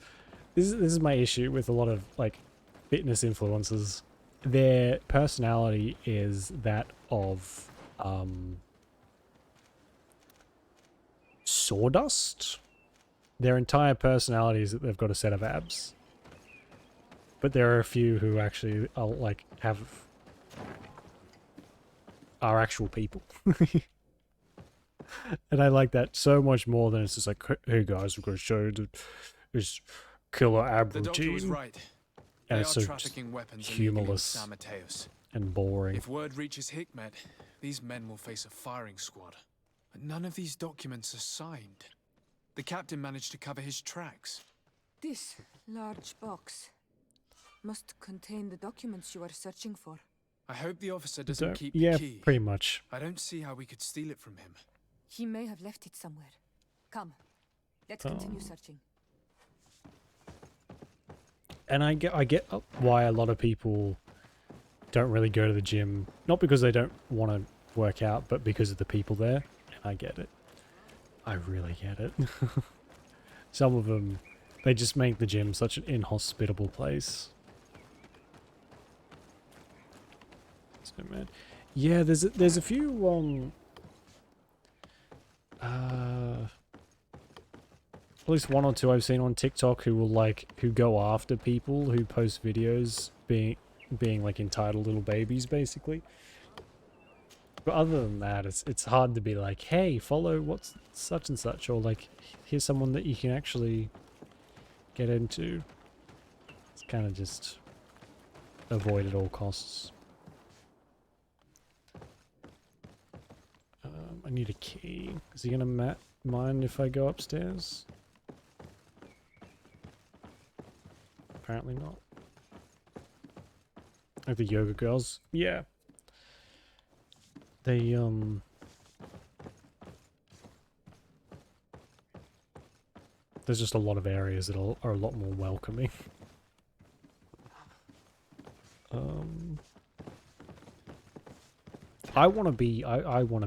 this is my issue with a lot of like fitness influencers. Their personality is that of sawdust. Their entire personality is that they've got a set of abs. But there are a few who actually are like are actual people. And I like that so much more than it's just like, hey guys, we're going to show this killer ab The doctor was routine. right. And They it's are so trafficking weapons illegally in humorless San Mateos. and boring. If word reaches Hikmet, these men will face a firing squad. But none of these documents are signed. The captain managed to cover his tracks. This large box must contain the documents you are searching for. I hope the officer doesn't keep yeah, the key. pretty much. I don't see how we could steal it from him. He may have left it somewhere. Come, let's continue searching. And I get why a lot of people don't really go to the gym, not because they don't want to work out, but because of the people there. And I get it. I really get it. Some of them, they just make the gym such an inhospitable place. So man, yeah, there's a few at least one or two I've seen on TikTok who will who go after people who post videos being like entitled little babies, basically. But other than that, it's hard to be like, hey, follow what's such and such, or like, here's someone that you can actually get into. It's kind of just avoid at all costs. I need a key. Is he gonna mind if I go upstairs? Apparently not. Like the yoga girls? Yeah. They, there's just a lot of areas that are a lot more welcoming. I want to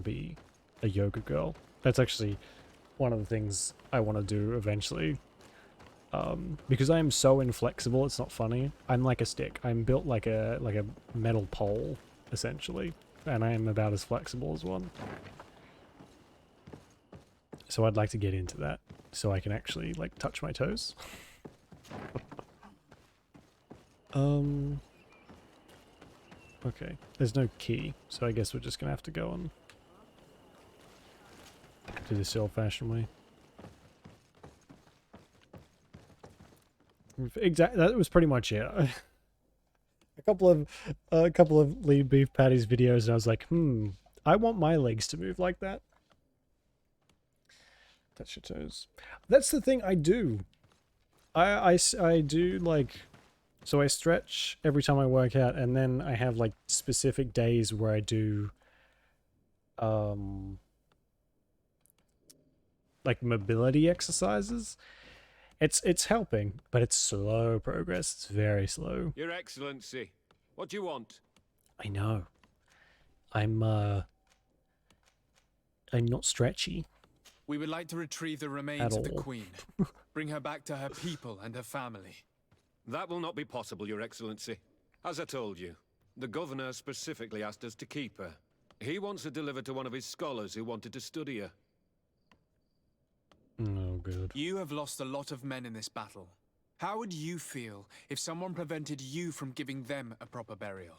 be a yoga girl. That's actually one of the things I want to do eventually. Because I am so inflexible, it's not funny. I'm like a stick. I'm built like a metal pole, essentially. And I am about as flexible as one. So I'd like to get into that, so I can actually, like, touch my toes. Okay, there's no key, so I guess we're just gonna have to go and do this the old-fashioned way. Exactly, that was pretty much it. A couple of lean beef patties videos, and I was like, I want my legs to move like that. Touch your toes. That's the thing I do. I do, like, so I stretch every time I work out, and then I have like specific days where I do like mobility exercises. It's helping, but it's slow progress. It's very slow. Your Excellency, what do you want? I know. I'm not stretchy. We would like to retrieve the remains of the Queen. Bring her back to her people and her family. That will not be possible, Your Excellency. As I told you, the Governor specifically asked us to keep her. He wants her delivered to one of his scholars who wanted to study her. Oh, good. You have lost a lot of men in this battle. How would you feel if someone prevented you from giving them a proper burial?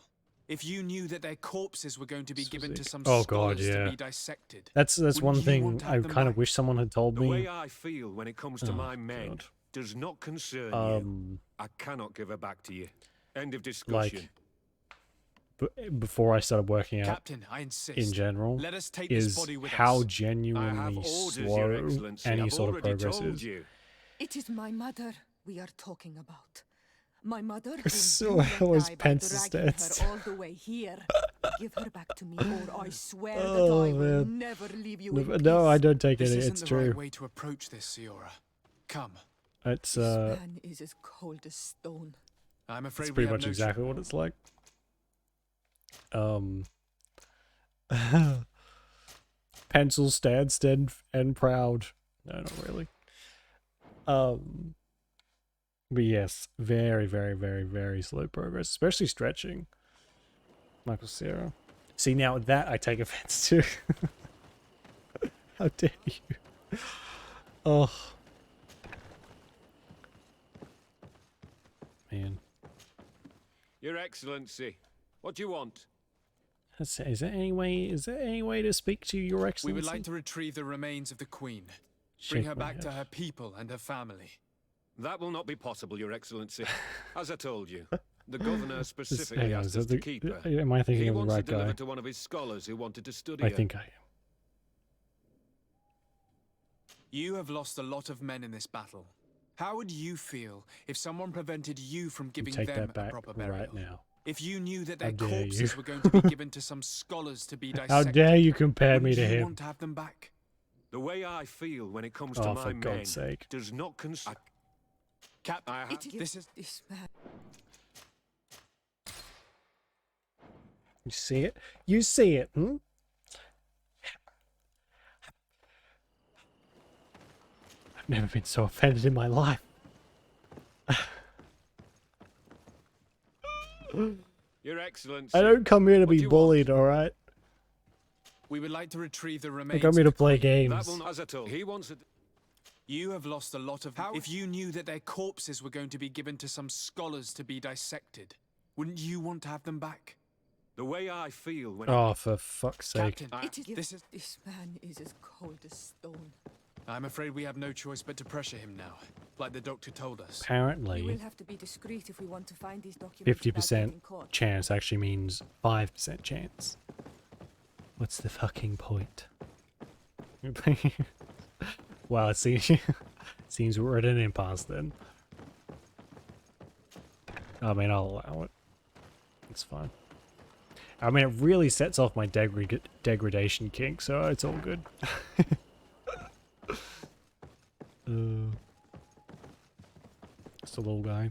If you knew that their corpses were going to be given to some scholars to be dissected? That's one thing I kind of wish someone had told me. The way I feel when it comes to my men does not concern you. I cannot give her back to you. End of discussion. Like, before I started working out, Captain, I insist. In general, let us take is this body with how us. genuinely slow any sort of progress is. It is my mother we are talking about. My mother So I was pencil stats. her all the way here. Give her back to me, or I swear that I will never leave you in peace. No, I don't take This any. isn't It's the true. right way to approach this, Siora. Come. It's This man is as cold as stone. I'm afraid it's pretty we have much no exactly what it's like. Pencil stanced and proud. No, not really. But yes, very, very, very, very slow progress, especially stretching. Michael Cera. See, now that I take offense to. How dare you? Oh. Man. Your Excellency, what do you want? Is there any way to speak to Your Excellency? We would like to retrieve the remains of the Queen. Bring her back to her people and her family. That will not be possible, Your Excellency. As I told you, the Governor specifically asked us to keep her. Am I thinking he of the wants right to deliver guy? to one of his scholars who wanted to study I her. think I am. You have lost a lot of men in this battle. How would you feel if someone prevented you from giving Take them that a back proper burial? right now. If you knew that How their dare corpses you. were going to be given to some scholars to be dissected, How dare you compare me to wouldn't you him? want to have them back? The way I feel when it comes Oh, to for my men God's sake. does not concern. Cap, This man. You see it? You see it, I've never been so offended in my life. Your Excellency. I don't come here to what do be you bullied, alright? We would like to retrieve the I remains. come here to of the play Queen. That games. will not, as I told he wants it. You have lost a lot of... If you knew that their corpses were going to be given to some scholars to be dissected, wouldn't you want to have them back? The way I feel when... Oh, for fuck's sake. Captain, This man is as cold as stone. I'm afraid we have no choice but to pressure him now, like the doctor told us. We Apparently, will have to be discreet if we want to find these documents. 50% chance actually means 5% chance. What's the fucking point? Well, it seems we're at an impasse then. I mean, I'll allow it. It's fine. I mean, it really sets off my degradation kink, so it's all good. Just a little guy.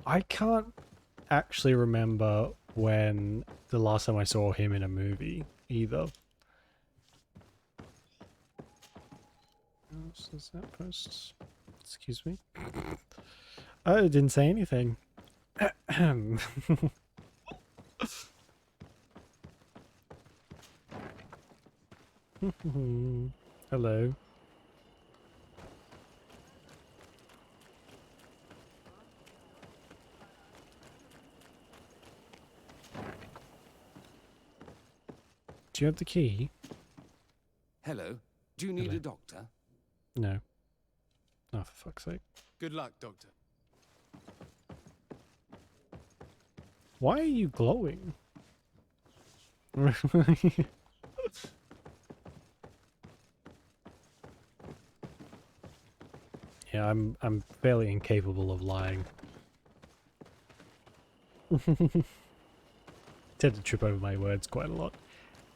I can't actually remember when the last time I saw him in a movie either. What does that post? Excuse me. Oh, it didn't say anything. Hello. Do you have the key? Hello. Do you need a doctor? No. Oh, for fuck's sake. Good luck, Doctor. Why are you glowing? Yeah, I'm fairly incapable of lying. Tend to trip over my words quite a lot.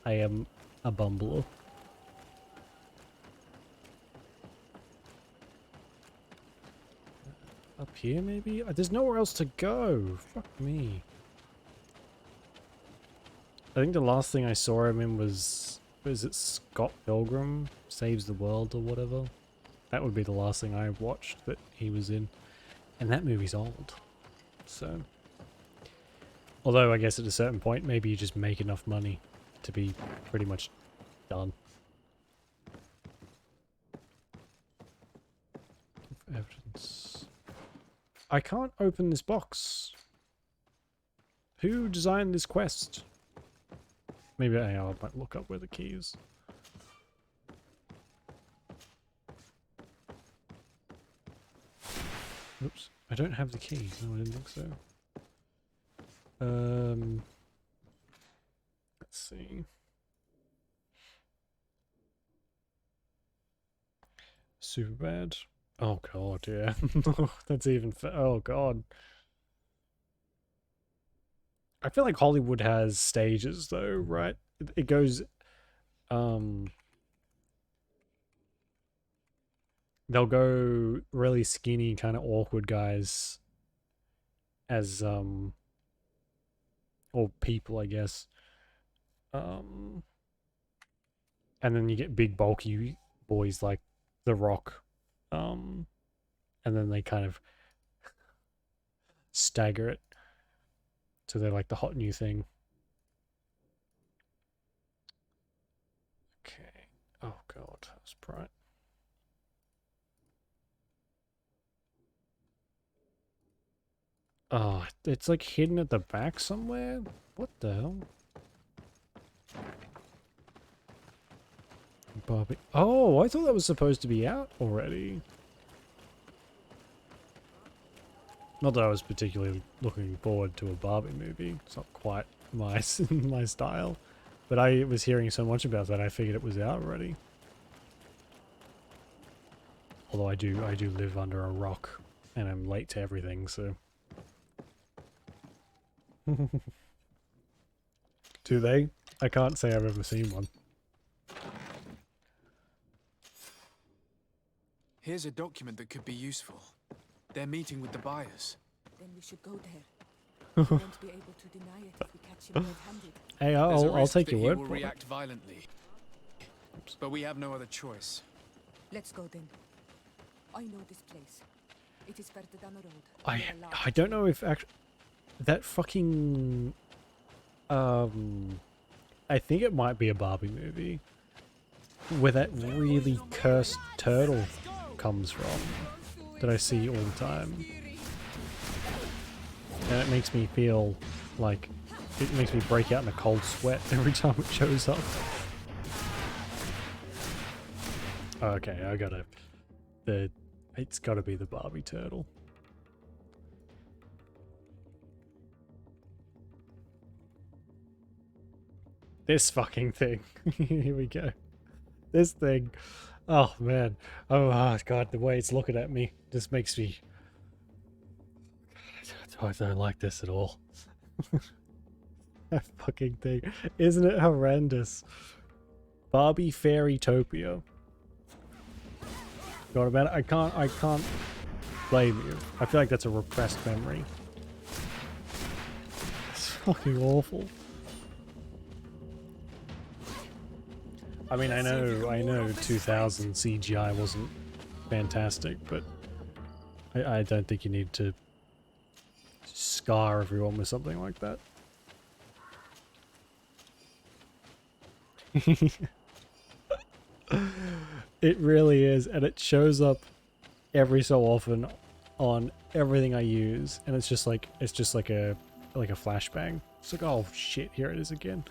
I am a bumbler. Up here, maybe? There's nowhere else to go. Fuck me. I think the last thing I saw him in was it Scott Pilgrim Saves the World or whatever? That would be the last thing I watched that he was in. And that movie's old. So... although I guess at a certain point, maybe you just make enough money to be pretty much done. Evidence. I can't open this box. Who designed this quest? Maybe I might look up where the key is. Oops, I don't have the key. No, I didn't think so. Let's see. Super bad. Oh god, yeah. That's even oh god. I feel like Hollywood has stages though, right? It goes they'll go really skinny, kind of awkward guys as or people, I guess. And then you get big bulky boys like The Rock. And then they kind of stagger it. So they're like the hot new thing. Okay. Oh god, that was bright. Oh, it's like hidden at the back somewhere? What the hell? Barbie. Oh, I thought that was supposed to be out already. Not that I was particularly looking forward to a Barbie movie. It's not quite my my style. But I was hearing so much about that, I figured it was out already. Although I do live under a rock, and I'm late to everything, so... Do they? I can't say I've ever seen one. Here's a document that could be useful. They're meeting with the buyers. Then we should go there. We won't be able to deny it if we catch him red-handed. Hey, There's a I'll risk take that your he word will for it. react violently. But we have no other choice. Let's go then. I know this place. It is further down the road. I don't know if actually that fucking I think it might be a Barbie movie where that really cursed turtle comes from that I see all the time. And it makes me feel like it makes me break out in a cold sweat every time it shows up. Okay, I gotta... It's gotta be the Barbie turtle. This fucking thing. Here we go. This thing. Oh man. Oh god, the way it's looking at me just makes me... I don't like this at all. That fucking thing. Isn't it horrendous? Barbie Fairytopia. God, about it. I can't blame you. I feel like that's a repressed memory. It's fucking awful. I mean, I know 2000 CGI wasn't fantastic, but I don't think you need to scar everyone with something like that. It really is, and it shows up every so often on everything I use, and it's just like a flashbang. It's like, oh shit, here it is again.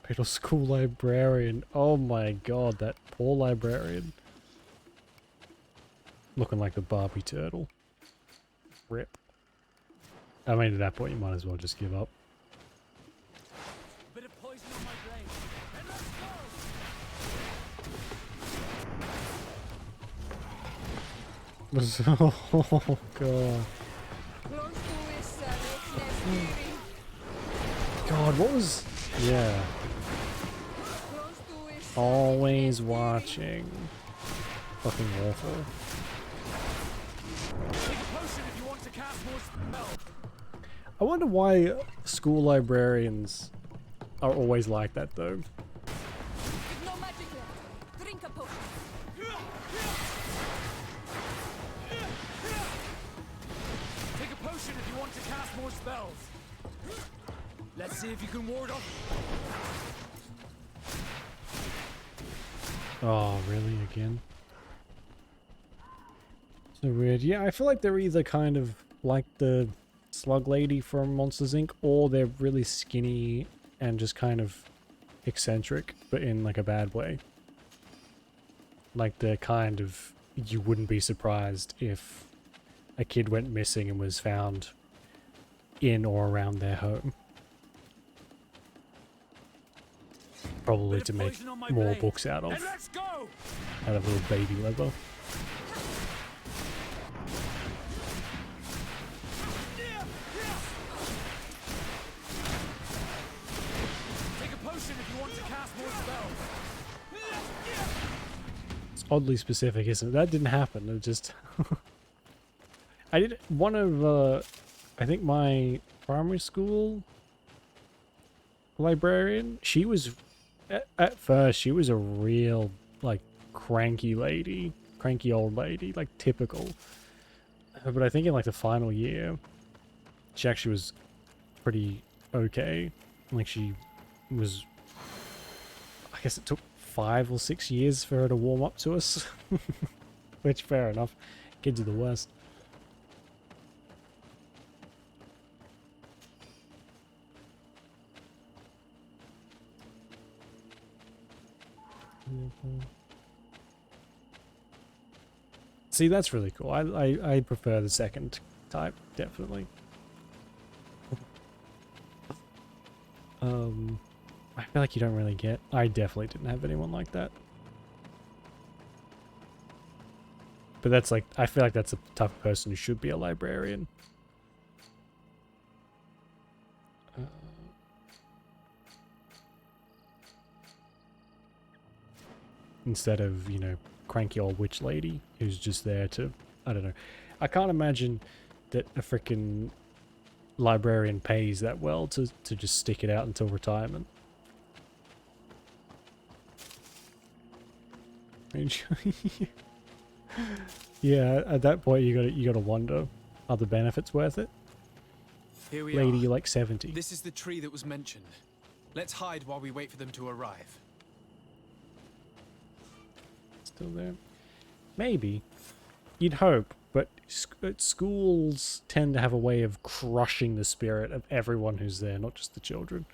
Middle school librarian. Oh my god, that poor librarian. Looking like the Barbie turtle. Rip. I mean, at that point, you might as well just give up. Bit of poison on my blade. And let's go! Oh god. God, what was... Yeah. Always watching. Fucking awful. Take a potion if you want to cast more spells. I wonder why school librarians are always like that, though. No magic left. Drink a potion. Take a potion if you want to cast more spells. Let's see if you can ward off. Oh, really? Again? So weird. Yeah, I feel like they're either kind of like the slug lady from Monsters Inc. or they're really skinny and just kind of eccentric, but in like a bad way. Like they're kind of... You wouldn't be surprised if a kid went missing and was found in or around their home. Probably to make more books out of. Out of little baby leather. Take a potion if you want to cast more spells. It's oddly specific, isn't it? That didn't happen. It just... I did... One of, I think my primary school librarian, she was... At first, she was a real, like, cranky lady. Cranky old lady. Like, typical. But I think in, like, the final year, she actually was pretty okay. Like, she was... I guess it took 5 or 6 years for her to warm up to us. Which, fair enough. Kids are the worst. See, that's really cool. I prefer the second type, definitely. I feel like you don't really get... I definitely didn't have anyone like that. But that's like... I feel like that's a type of person who should be a librarian. Instead of, you know, cranky old witch lady who's just there to... I don't know. I can't imagine that a freaking librarian pays that well to just stick it out until retirement. Yeah, at that point you gotta wonder, are the benefits worth it? Here we Lady, are. you're like 70. This is the tree that was mentioned. Let's hide while we wait for them to arrive. still there. Maybe. You'd hope, but schools tend to have a way of crushing the spirit of everyone who's there, not just the children.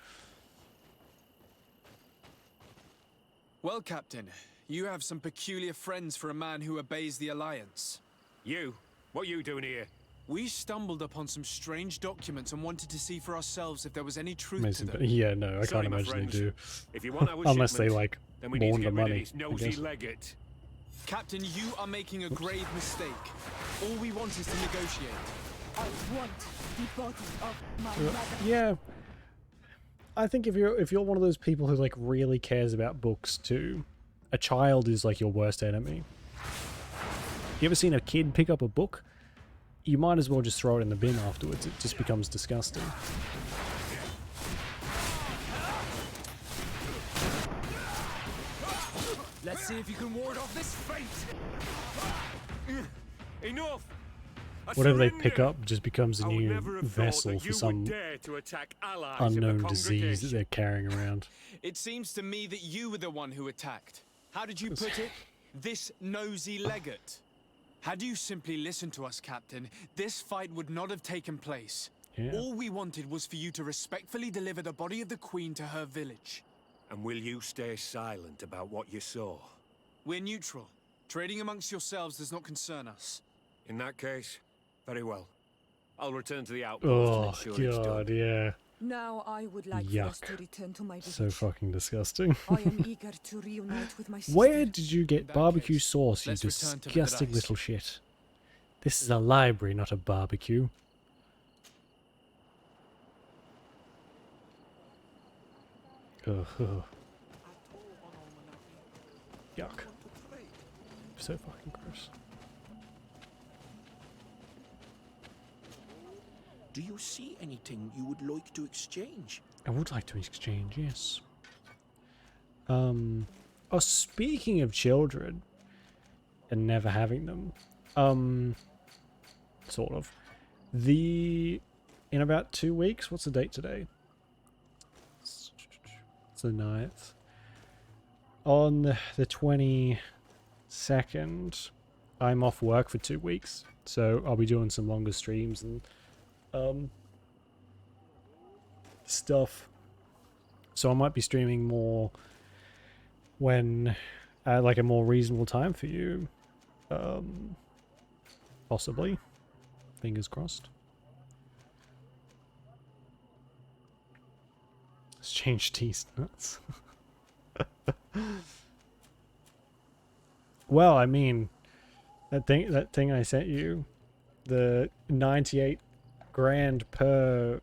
Well, Captain, you have some peculiar friends for a man who obeys the Alliance. You? What are you doing here? We stumbled upon some strange documents and wanted to see for ourselves if there was any truth Amazing, to but them. yeah, no, I Sorry, can't my imagine friends. they do. If you want our Unless they, shipment, like, then we need to launder get rid of money, this I nosy guess. legate. Captain, you are making a grave mistake. All we want is to negotiate. I want the body of my mother. Yeah. I think if you're one of those people who like really cares about books too, a child is like your worst enemy. You ever seen a kid pick up a book? You might as well just throw it in the bin afterwards. It just becomes disgusting. Let's see if you can ward off this fate. Enough! I Whatever they surrender. pick up just becomes a I would new never have thought vessel that for you some would dare to attack allies of the unknown disease that congregation. they're carrying around. It seems to me that you were the one who attacked. How did you put it? This nosy legate. Had you simply listened to us, Captain, this fight would not have taken place. Yeah. All we wanted was for you to respectfully deliver the body of the Queen to her village. And will you stay silent about what you saw? We're neutral. Trading amongst yourselves does not concern us. In that case, very well. I'll return to the outpost Oh and ensure it's done. god, yeah. Now I would like for us Yuck. to return to my village. So fucking disgusting. I am eager to reunite with my sister. Where did you get that barbecue case, sauce, you let's return to the disgusting dice. little shit? This is a library, not a barbecue. Ugh. Yuck. So fucking gross. Do you see anything you would like to exchange? I would like to exchange, yes. Oh, speaking of children and never having them, sort of. In about 2 weeks, what's the date today? It's the 9th. On the 22nd, I'm off work for 2 weeks, so I'll be doing some longer streams and stuff. So I might be streaming more when like a more reasonable time for you. Possibly. Fingers crossed. Let's change these nuts. Well, I mean, that thing I sent you, the 98 grand per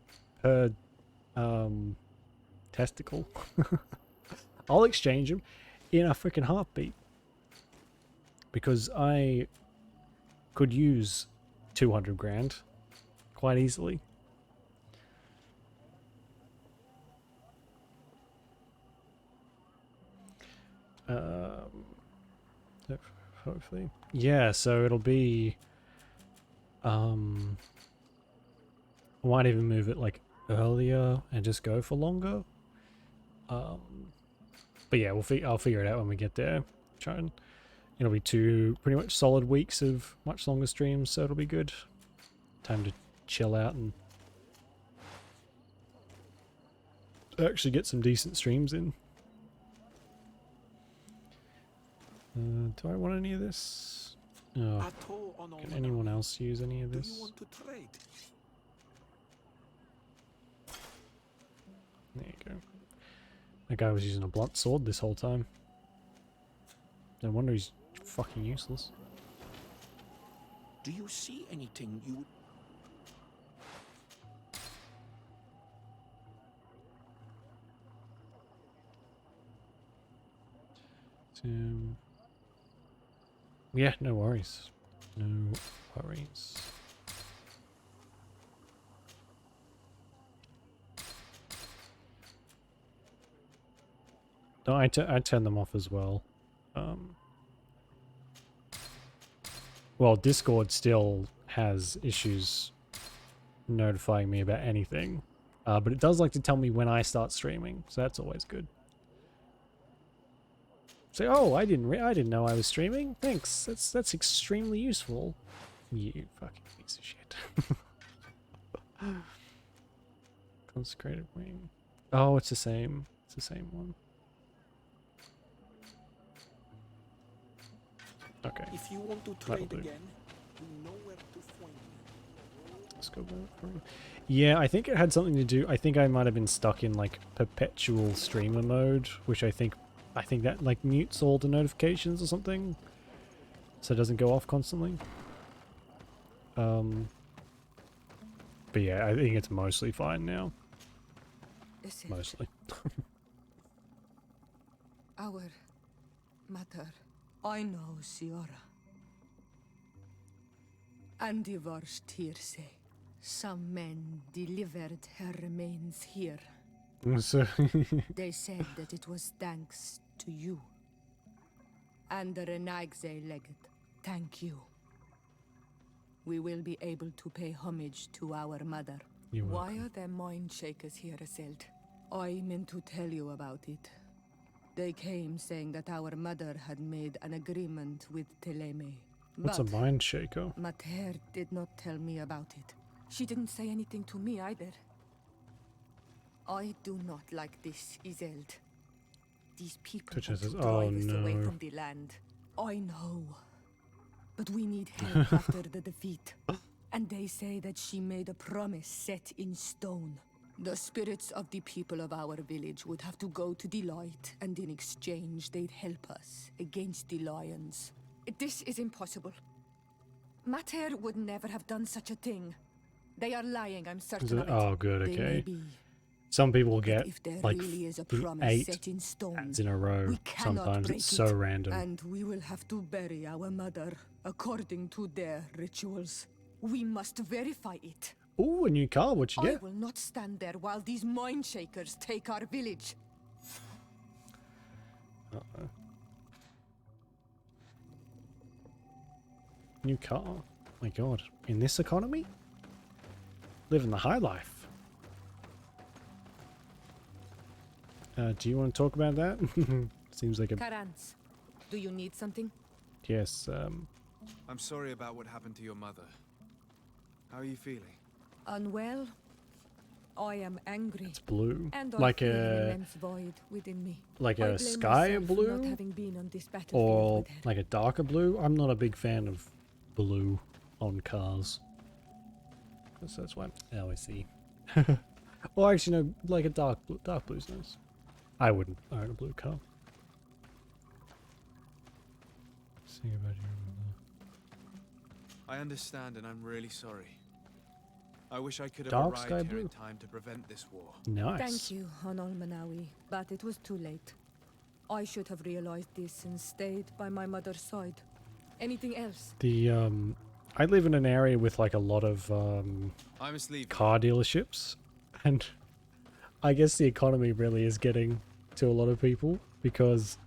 testicle. I'll exchange them in a freaking heartbeat, because I could use 200 grand quite easily. Hopefully, yeah. So it'll be. I might even move it like earlier and just go for longer. But yeah, I'll figure it out when we get there. It'll be 2 pretty much solid weeks of much longer streams, so it'll be good. Time to chill out and actually get some decent streams in. Do I want any of this? Oh, can anyone else use any of this? Do you want to trade? There you go. That guy was using a blunt sword this whole time. No wonder he's fucking useless. Do you see anything you would... Yeah, no worries. No worries. No, I turn them off as well. Well, Discord still has issues notifying me about anything. But it does like to tell me when I start streaming, so that's always good. Say, oh, I didn't know I was streaming. Thanks. That's extremely useful. You fucking piece of shit. Consecrated wing. Oh, it's the same. It's the same one. Okay. If you want to trade again, you know where to find me. Let's go back. Yeah, I think it had something to do. I think I might have been stuck in like perpetual streamer mode, which I think that like mutes all the notifications or something, so it doesn't go off constantly. But yeah, I think it's mostly fine now. Mostly. Our mother. I know, Siora. And divorced Tirse. Some men delivered her remains here. They said that it was thanks to you. And the Renagse Legate, thank you. We will be able to pay homage to our mother. Why are there mind shakers here, Iselt? I meant to tell you about it. They came saying that our mother had made an agreement with Teleme. What's a mind shaker? Mater did not tell me about it. She didn't say anything to me either. I do not like this, Iselt. These people want to drive us away from the land. I know. But we need help after the defeat. And they say that she made a promise set in stone. The spirits of the people of our village would have to go to the light, and in exchange they'd help us against the lions. This is impossible. Mater would never have done such a thing. They are lying, I'm certain of it. Oh, good, okay. Some people get like really is a 8 set in stone, ads in a row. Sometimes it's so random. And we will have to bury our mother according to their rituals. We must verify it. Ooh, a new car, what you get? I will not stand there while these mind shakers take our village. Uh-oh. New car? My god. In this economy? Living the high life. Do you want to talk about that? Seems like a... Karans, do you need something? Yes, I'm sorry about what happened to your mother. How are you feeling? Unwell. I am angry. It's blue. And like an immense void within me. Like a sky blue? Or like a darker blue? I'm not a big fan of blue on cars. So that's why. Oh, I see. Well, actually, no, like a dark blue's nice. I wouldn't own a blue car. Sing about your mother. I understand, and I'm really sorry. I wish I could have Dark arrived sky here blue. in time to prevent this war. Nice. Thank you, Honol Manawi, but it was too late. I should have realized this and stayed by my mother's side. Anything else? I live in an area with like a lot of I must leave. car dealerships, and I guess the economy really is getting to a lot of people because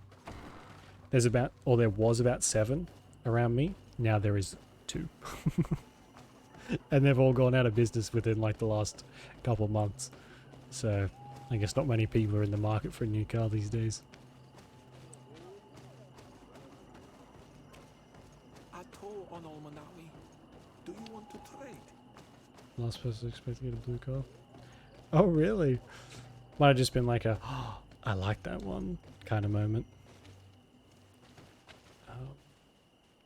there was about 7 around me. Now there is 2. And they've all gone out of business within like the last couple of months. So I guess not many people are in the market for a new car these days. Ato on Olmanawi, do you want to trade? Last person expecting to get a blue car. Oh really? Might have just been like a, oh, I like that one kind of moment.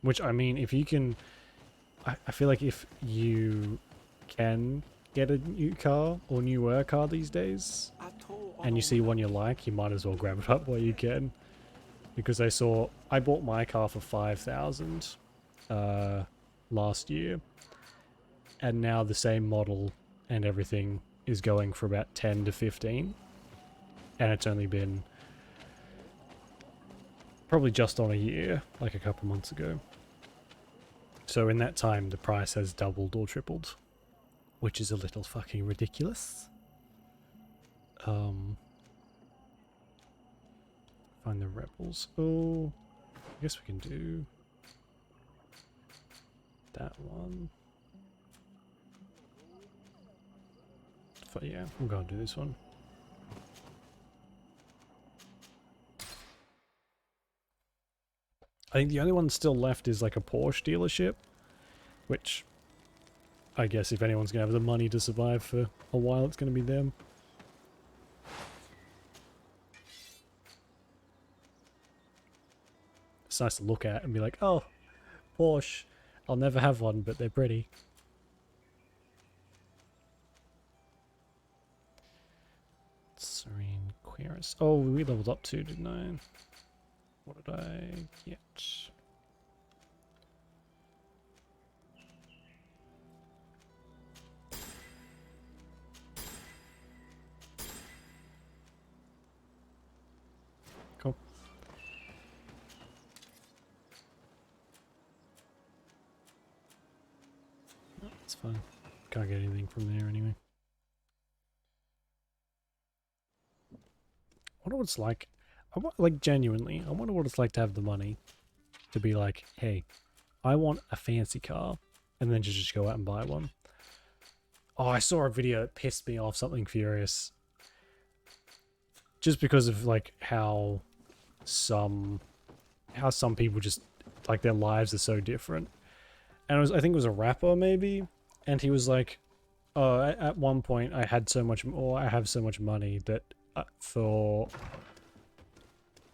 Which, I mean, if you can... I feel like if you can get a new car or newer car these days, and you see one you like, you might as well grab it up while you can. Because I bought my car for 5,000 last year, and now the same model and everything is going for about 10 to 15, and it's only been probably just on a year, like a couple months ago. So in that time, the price has doubled or tripled, which is a little fucking ridiculous. Find the rebels. Oh, I guess we can do that one. But yeah, we'll go and do this one. I think the only one still left is like a Porsche dealership, which I guess if anyone's going to have the money to survive for a while, it's going to be them. It's nice to look at and be like, oh, Porsche. I'll never have one, but they're pretty. Serene Queerest. Oh, we leveled up too, didn't I? What did I get? Cool. No, it's fine. Can't get anything from there anyway. I wonder what it's like. Like, genuinely, I wonder what it's like to have the money to be like, hey, I want a fancy car, and then just go out and buy one. Oh, I saw a video that pissed me off, something furious. Just because of, like, how some people just, like, their lives are so different. And I think it was a rapper, maybe, and he was like, oh, at one point I had so much, or I have so much money that for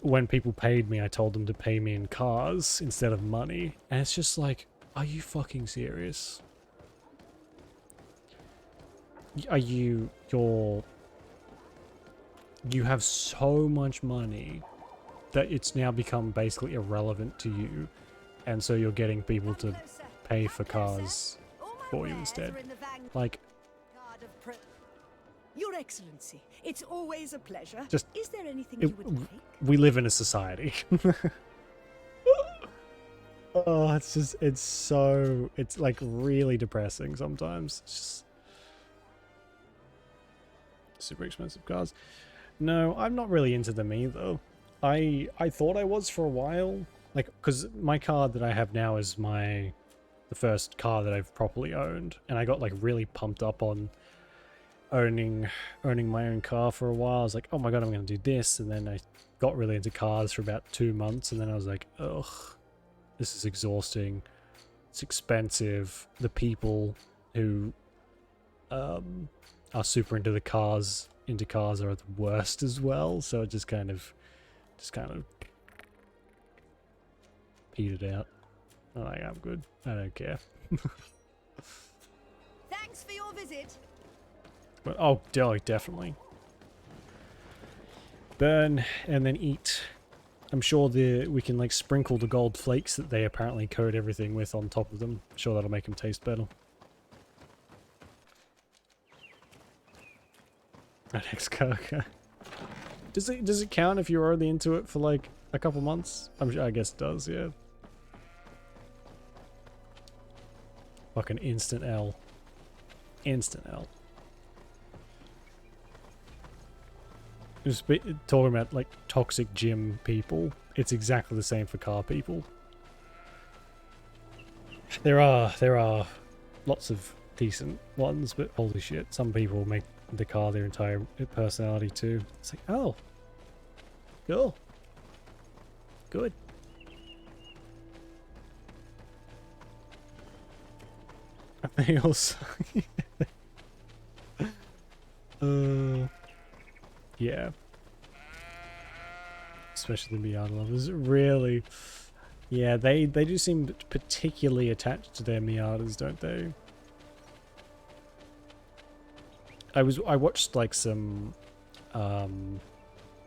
when people paid me, I told them to pay me in cars instead of money. And it's just like, are you fucking serious? You have so much money that it's now become basically irrelevant to you. And so you're getting people to pay for cars for you instead. Like, Your Excellency, it's always a pleasure. Just, is there anything you would like? We live in a society. Oh, it's like really depressing sometimes. It's just super expensive cars. No, I'm not really into them either. I thought I was for a while. Like, because my car that I have now is the first car that I've properly owned. And I got like really pumped up on owning my own car for a while. I was like, oh my god, I'm going to do this. And then I got really into cars for about 2 months. And then I was like, ugh, this is exhausting. It's expensive. The people who are super into cars are the worst as well. So it just kind of petered out. I'm like, I'm good. I don't care. Thanks for your visit. But, oh, definitely. Burn and then eat. I'm sure we can like sprinkle the gold flakes that they apparently coat everything with on top of them. I'm sure that'll make them taste better. That next car, okay. Does it count if you're only into it for like a couple months? I guess it does, yeah. Fucking instant L. Instant L. Just talking about like toxic gym people. It's exactly the same for car people. There are lots of decent ones, but holy shit, some people make the car their entire personality too. It's like, oh, cool, good. They also, yeah. Especially the Miata lovers, really. Yeah, they do seem particularly attached to their Miatas, don't they? I watched like some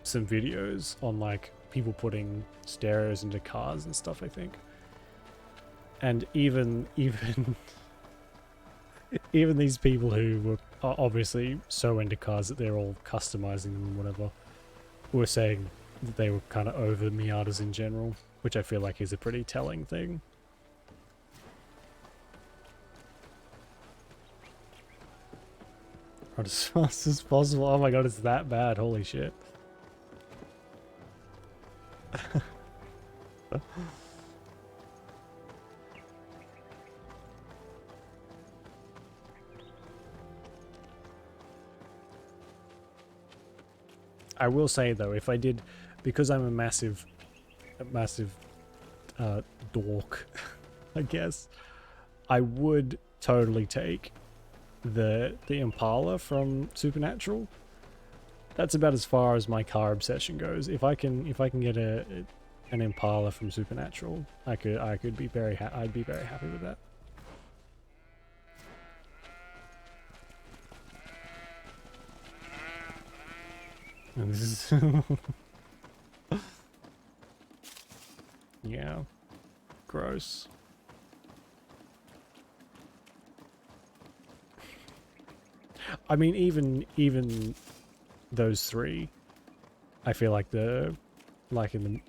videos on like people putting stereos into cars and stuff, I think. And even even these people who are obviously so into cars that they're all customizing them and whatever, were saying that they were kind of over Miatas in general, which I feel like is a pretty telling thing. Run as fast as possible. Oh my god, it's that bad. Holy shit. I will say though, if I did, because I'm a massive dork, I guess, I would totally take the Impala from Supernatural. That's about as far as my car obsession goes. If I can get an Impala from Supernatural, I could be very I'd be very happy with that. And this is yeah, gross. I mean, even those three, I feel like in the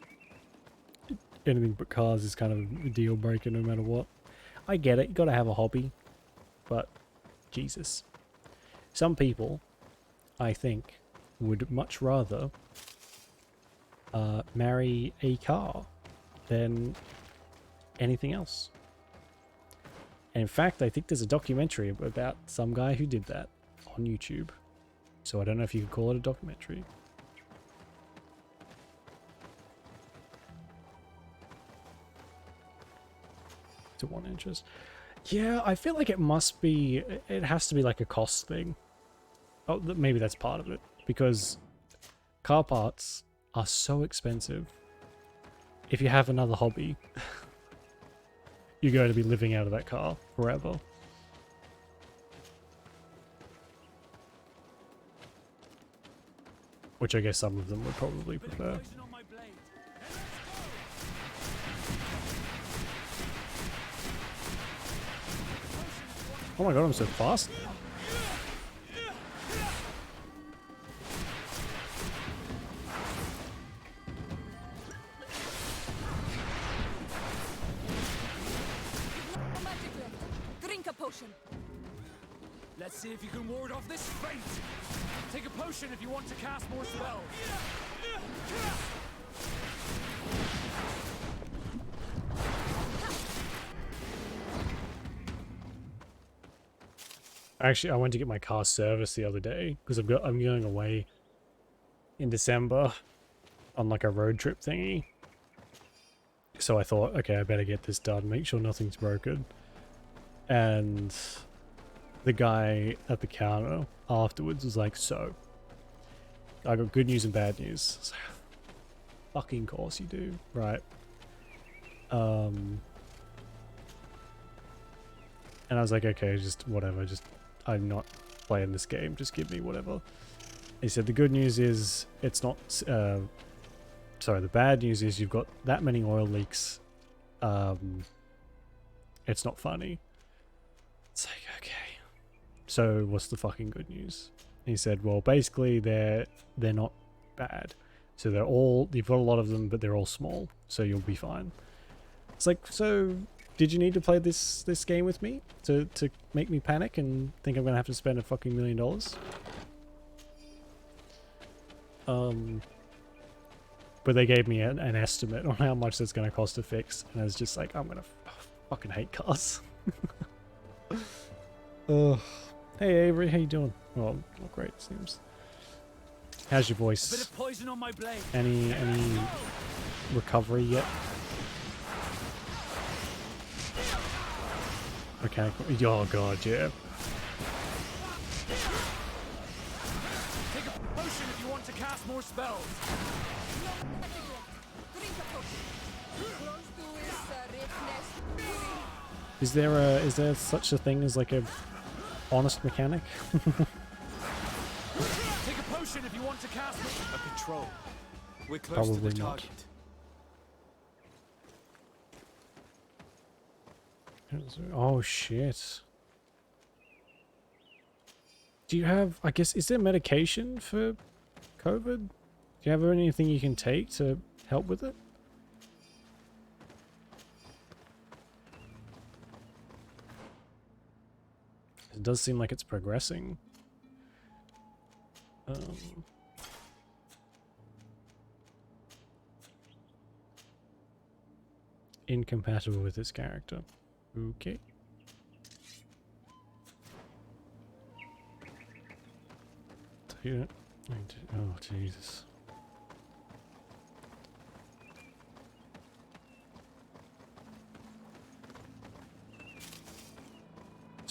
anything but cars is kind of a deal breaker no matter what. I get it, you gotta have a hobby, but Jesus. Some people, I think, would much rather marry a car than anything else. And in fact, I think there's a documentary about some guy who did that on YouTube. So I don't know if you could call it a documentary. To 1 inches. Yeah, I feel like it must be, it has to be like a cost thing. Oh, maybe that's part of it. Because car parts are so expensive. If you have another hobby, you're going to be living out of that car forever. Which I guess some of them would probably prefer. Oh my god, I'm so fast. Drink a potion. Let's see if you can ward off this fate. Take a potion if you want to cast more spells. Actually, I went to get my car serviced the other day because I'm going away in December on like a road trip thingy. So I thought, okay, I better get this done, make sure nothing's broken. And the guy at the counter afterwards was like, so, I got good news and bad news. So, fucking course you do, right? And I was like, okay, just whatever, just, I'm not playing this game, just give me whatever. He said the good news is it's not, sorry, the bad news is you've got that many oil leaks, it's not funny. It's like, okay. So what's the fucking good news? He said, well, basically they're not bad. So you've got a lot of them, but they're all small, so you'll be fine. It's like, so did you need to play this game with me to make me panic and think I'm gonna have to spend a fucking $1 million? But they gave me an estimate on how much that's gonna cost to fix, and I was just like, I'm gonna fucking hate cars. Ugh. Hey Avery, how you doing? Well, not great, it seems. How's your voice? A bit of poison on my blade. Any recovery yet? Okay. Oh god, yeah. Take a potion if you want to cast more spells. Is there such a thing as like a honest mechanic? Take a potion if you want to cast a patrol. We're close Probably to the not. target. Oh shit. Do you have, I guess, is there medication for COVID? Do you have anything you can take to help with it? It does seem like it's progressing. Incompatible with this character. Okay. Oh, Jesus.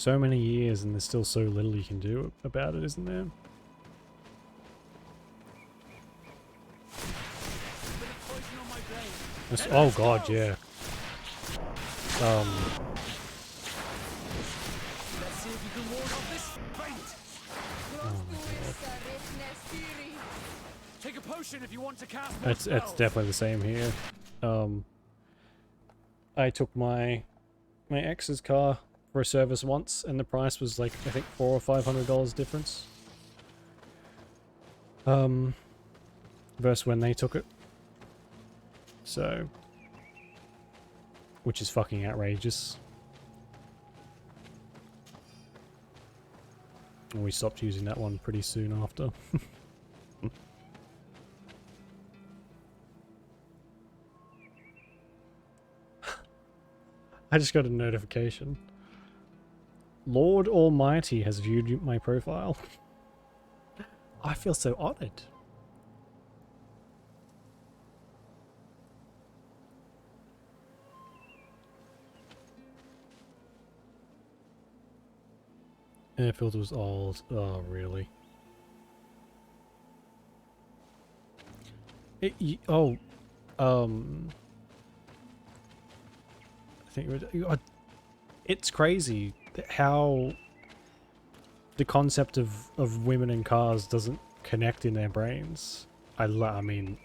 so many years and there's still so little you can do about it, isn't there? Oh god, yeah. Let's see if you can ward off this fate. Take a potion if you want to cast more It's definitely the same here. I took my ex's car for a service once, and the price was like I think $400 or $500 difference. Versus when they took it. So, which is fucking outrageous. And we stopped using that one pretty soon after. I just got a notification. Lord Almighty has viewed my profile. I feel so honored. Air filter was old. Oh, really? I think it's crazy how the concept of women in cars doesn't connect in their brains. I mean,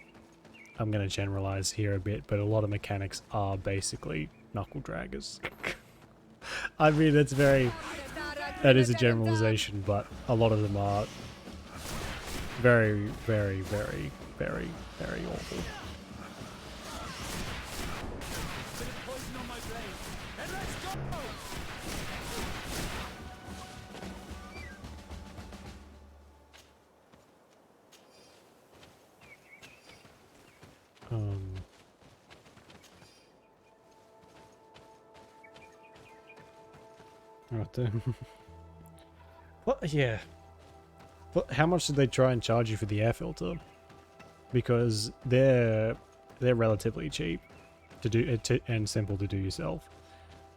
I'm going to generalize here a bit, but a lot of mechanics are basically knuckle draggers. I mean, that is a generalization, but a lot of them are very, very, very, very, very awful. Right there. What? Yeah. But how much did they try and charge you for the air filter? Because they're relatively cheap to do and simple to do yourself.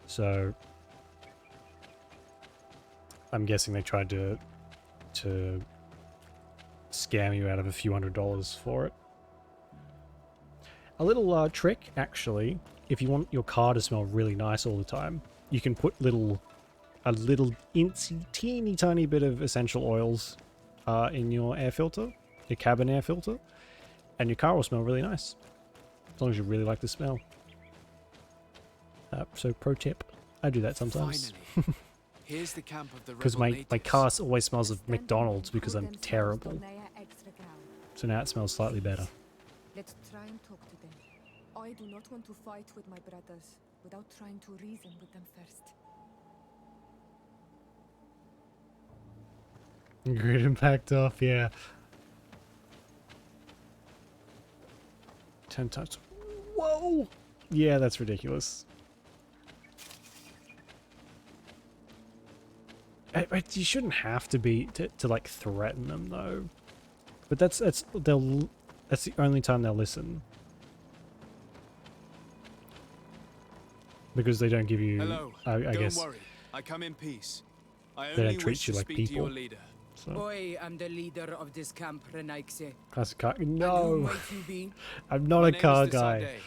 So I'm guessing they tried to scam you out of a few $100s for it. A little trick, actually, if you want your car to smell really nice all the time, you can put a little teeny tiny bit of essential oils in your air filter, your cabin air filter, and your car will smell really nice, as long as you really like the smell. So pro tip, I do that sometimes. Here's the camp of the because my car always smells of McDonald's because I'm terrible. So now it smells slightly better. Let's try and talk to them. I do not want to fight with my brothers without trying to reason with them first. Great impact off, yeah. 10 times. Whoa! Yeah, that's ridiculous. You shouldn't have to be to like threaten them though. But that's the only time they'll listen. Because they don't give you. Hello. I guess. Don't worry. I come in peace. I They only don't treat wish you to like speak to people. your leader. So. I am the leader of this camp, Renaikse. Classic car. And who No, might you be? I'm not My a name car is guy. Desade.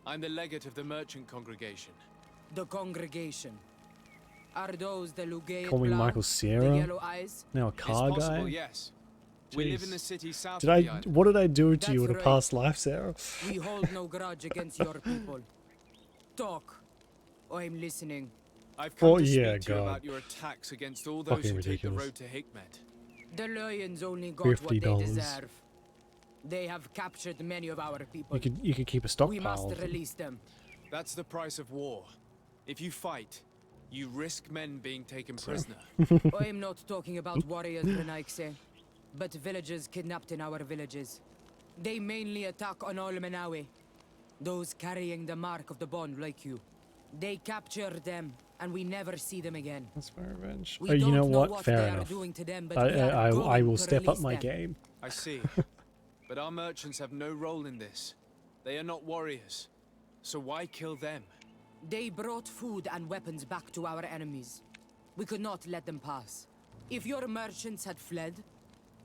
I'm the legate of the merchant congregation. The congregation. Are those the Legate Call me Blau, Michael the Sierra. yellow eyes? Now a car it's possible, guy. yes. We live in Jeez. the city south Did of I? the island. What did I do to you in That's a right. past life, Sarah? We hold no grudge against your people. Talk. I'm listening. I've come Oh, to yeah, speak to you God. about your attacks against all those Fucking who take the ridiculous. road to Hikmet. The Lions only got what they $50. deserve. They have captured many of our people. You could keep a We stockpile. must of them. release them. That's the price of war. If you fight, you risk men being taken prisoner. I'm not talking about warriors, Renaikse, but villagers kidnapped in our villages. They mainly attack on Olmenawe, those carrying the mark of the bond like you. They capture them, and we never see them again. That's my revenge. We Oh, you don't know know what? what Fair they are enough. doing to them, but we are I going will to step up release my them. game. I see. But our merchants have no role in this. They are not warriors. So why kill them? They brought food and weapons back to our enemies. We could not let them pass. If your merchants had fled,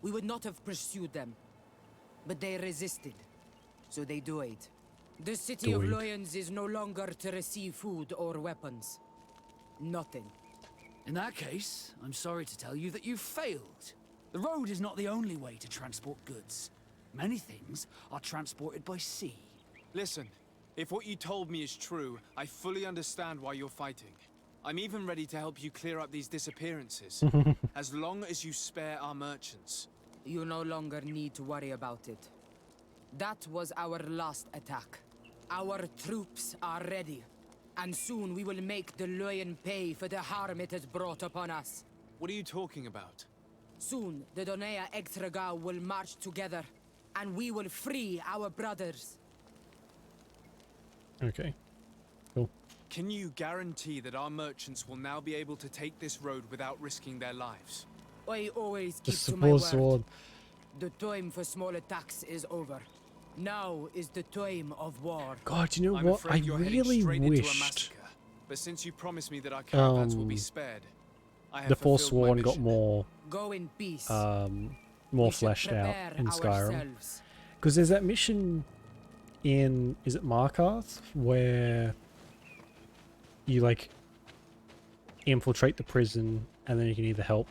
we would not have pursued them. But they resisted, so they died. The city of Loyans is no longer to receive food or weapons. Nothing. In that case, I'm sorry to tell you that you've failed. The road is not the only way to transport goods. Many things are transported by sea. Listen, if what you told me is true, I fully understand why you're fighting. I'm even ready to help you clear up these disappearances, as long as you spare our merchants. You no longer need to worry about it. That was our last attack. Our troops are ready, and soon we will make the Loyan pay for the harm it has brought upon us. What are you talking about? Soon, the Donea Extragal will march together, and we will free our brothers. Okay. Cool. Can you guarantee that our merchants will now be able to take this road without risking their lives? I always keep The to my word. sword. The time for small attacks is over. Now is the time of war. God, you know I'm what? I afraid you're heading really straight into a wished massacre. But since you promised me that our caravans will be spared, I have the fulfilled my Forsworn got mission. more Go in peace. more fleshed out in Skyrim. Because there's that mission in, is it Markarth, where you like infiltrate the prison and then you can either help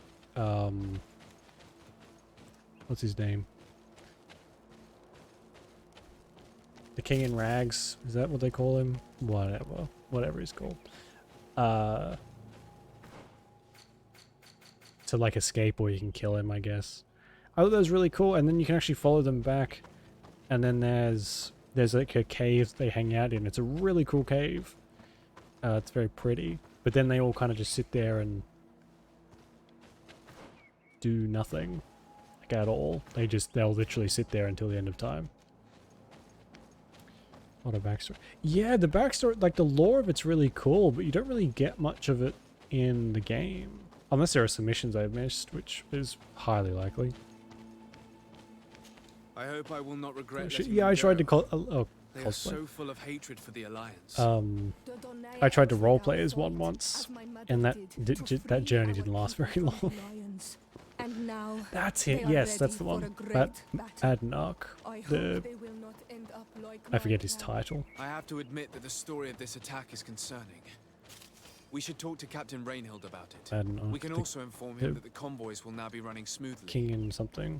what's his name? The King in Rags, is that what they call him? Whatever he's called. To like escape, or you can kill him, I guess. I thought that was really cool, and then you can actually follow them back, and then there's like a cave they hang out in. It's a really cool cave. It's very pretty, but then they all kind of just sit there and do nothing, like at all. They'll literally sit there until the end of time. What a backstory. Yeah, the backstory, like the lore of it's really cool, but you don't really get much of it in the game. Unless there are some missions I've missed, which is highly likely. I hope I will not regret. Yeah, I tried to call. They are cosplay. so full of hatred for the Alliance. I tried to roleplay as one once, and that journey didn't last very long. And now That's it. Yes, that's the one. Adnark. I forget his title. I have to admit that the story of this attack is concerning. We should talk to Captain Rainhild about it. Adnark, We can also inform him that the convoys will now be running smoothly. King in something.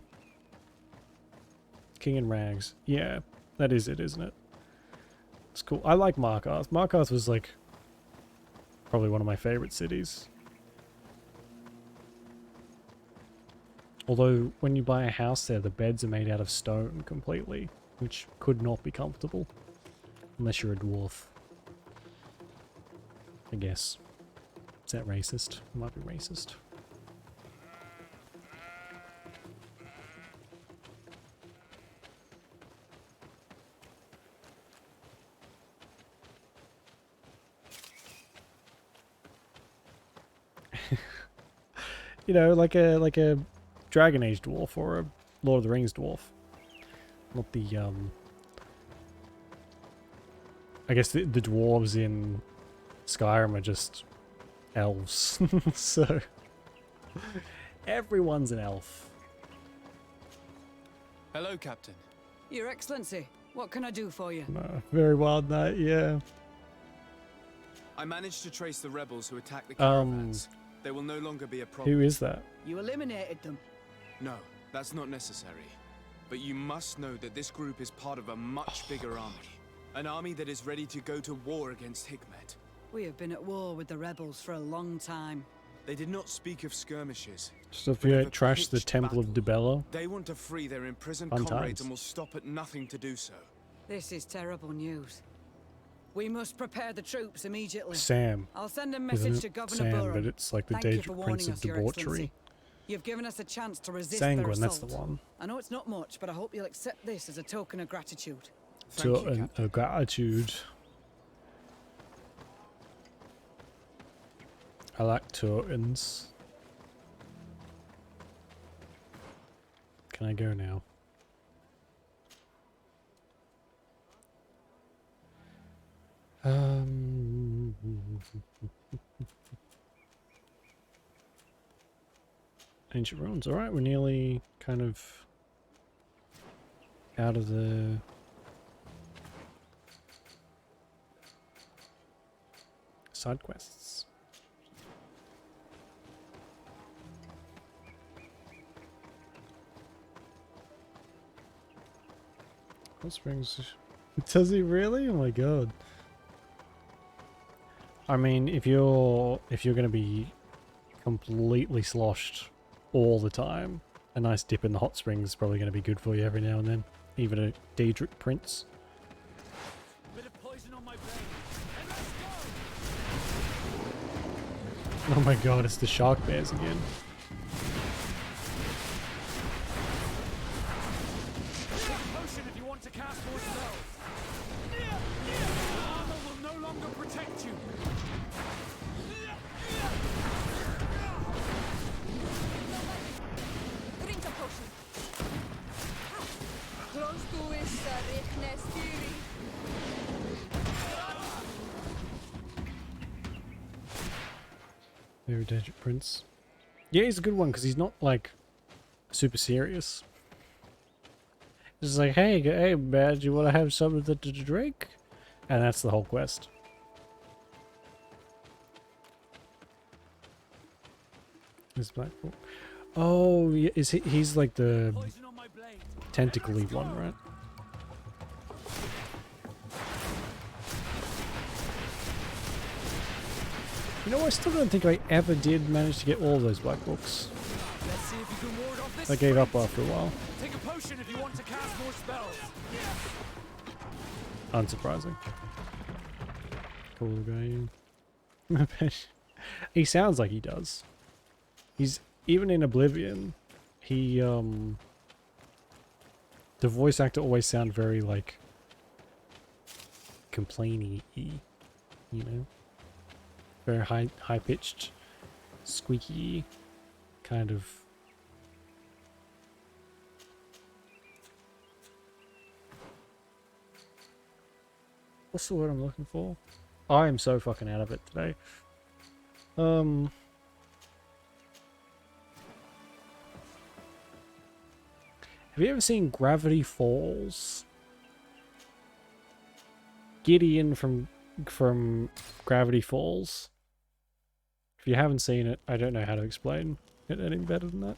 King in Rags. Yeah, that is it, isn't it? It's cool. I like Markarth. Markarth was like probably one of my favorite cities. Although when you buy a house there, the beds are made out of stone completely, which could not be comfortable unless you're a dwarf. I guess. Is that racist? It might be racist. You know, like a Dragon Age dwarf or a Lord of the Rings dwarf. Not the I guess the dwarves in Skyrim are just elves. So everyone's an elf. Hello, Captain. Your Excellency, what can I do for you? Very wild night, yeah. I managed to trace the rebels who attacked the caravans. They will no longer be a problem. Who is that? You eliminated them. No, that's not necessary. But you must know that this group is part of a much bigger army. An army that is ready to go to war against Hikmet. We have been at war with the rebels for a long time. They did not speak of skirmishes. So if you trash the Temple of Dibello. They want to free their imprisoned Fun comrades times. and will stop at nothing to do so. This is terrible news. We must prepare the troops immediately. Sam. I'll send a Isn't message it? to Governor Sam, Burham. but it's like the Thank you for warning Prince of us, Your Debauchery. Excellency. You've given us a chance to resist Sanguine, their that's assault. the one. I know it's not much, but I hope you'll accept this as a token of gratitude. So a gratitude. I like tokens. Can I go now? Ancient ruins. Alright, we're nearly kind of out of the side quests. Hot springs. Does he really? Oh my god. I mean, if you're gonna be completely sloshed all the time, a nice dip in the hot springs is probably gonna be good for you every now and then. Even a Daedric Prince. Bit of poison on my blade. And let's Oh my god, it's the shark bears again. Take a potion if you want to cast more spells. The armor will no longer protect you. Drink a potion. Close to is Ricknestiri. Very Daedric Prince. Yeah, he's a good one because he's not like super serious. It's just like, hey, man, do you want to have something to drink? And that's the whole quest. This Black Bolt. Oh, yeah, he's like the tentacly one, right? You know, I still don't think I ever did manage to get all those black books. Let's see if you can ward off this. I gave up after a while. Take a potion if you want to cast more spells. Unsurprising. Cool guy. He sounds like he does. He's even in Oblivion. He the voice actor always sound very like complainy-y, you know, very high pitched, squeaky kind of. What's the word I'm looking for? I am so fucking out of it today. Have you ever seen Gravity Falls? Gideon from Gravity Falls. If you haven't seen it, I don't know how to explain it any better than that.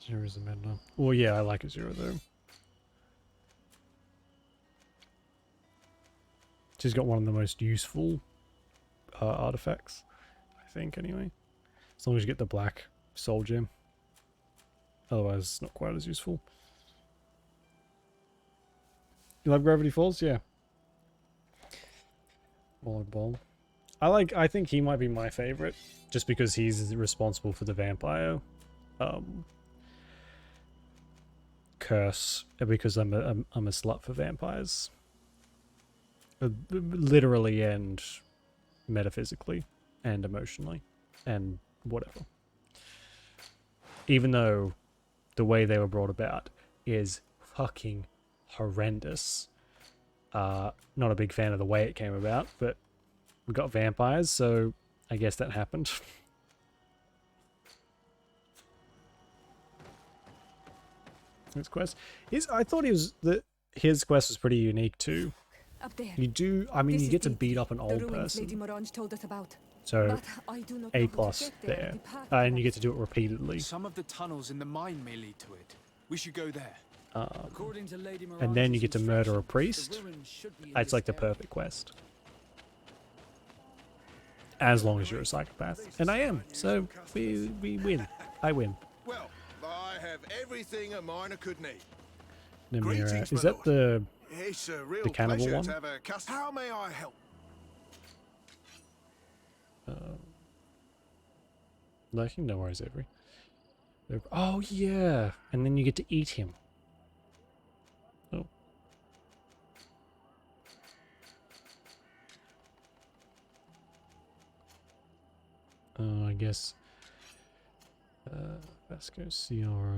Zero's a Medna. Well, yeah, I like a Zero though. She's got one of the most useful artifacts, I think, anyway. As long as you get the black soul gem. Otherwise, it's not quite as useful. You love Gravity Falls? Yeah. Ball. I think he might be my favorite, just because he's responsible for the vampire curse, because I'm a slut for vampires. Literally and metaphysically and emotionally and whatever. Even though the way they were brought about is fucking horrendous. Not a big fan of the way it came about, but we got vampires, so I guess that happened. His quest. I thought his quest was pretty unique too. Up there. You do, I mean, you get to beat up an old person. Lady Morange told us about. So, I do not A+ there. And you get to do it repeatedly. Some of the tunnels in the mine may lead to it. We should go there. According to Lady And then you get to murder a instructions, priest. the ruins should be in It's this like the area. perfect quest. As long as you're a psychopath. And I am. So, we win. I win. Well, I have everything a miner could need. Namira. Greetings, Is my that the It's a real cannibal pleasure one? to have a customer. How may I help? Lurking? No worries, Avery. Oh, yeah. And then you get to eat him. Oh. I guess. Vasco Ciara.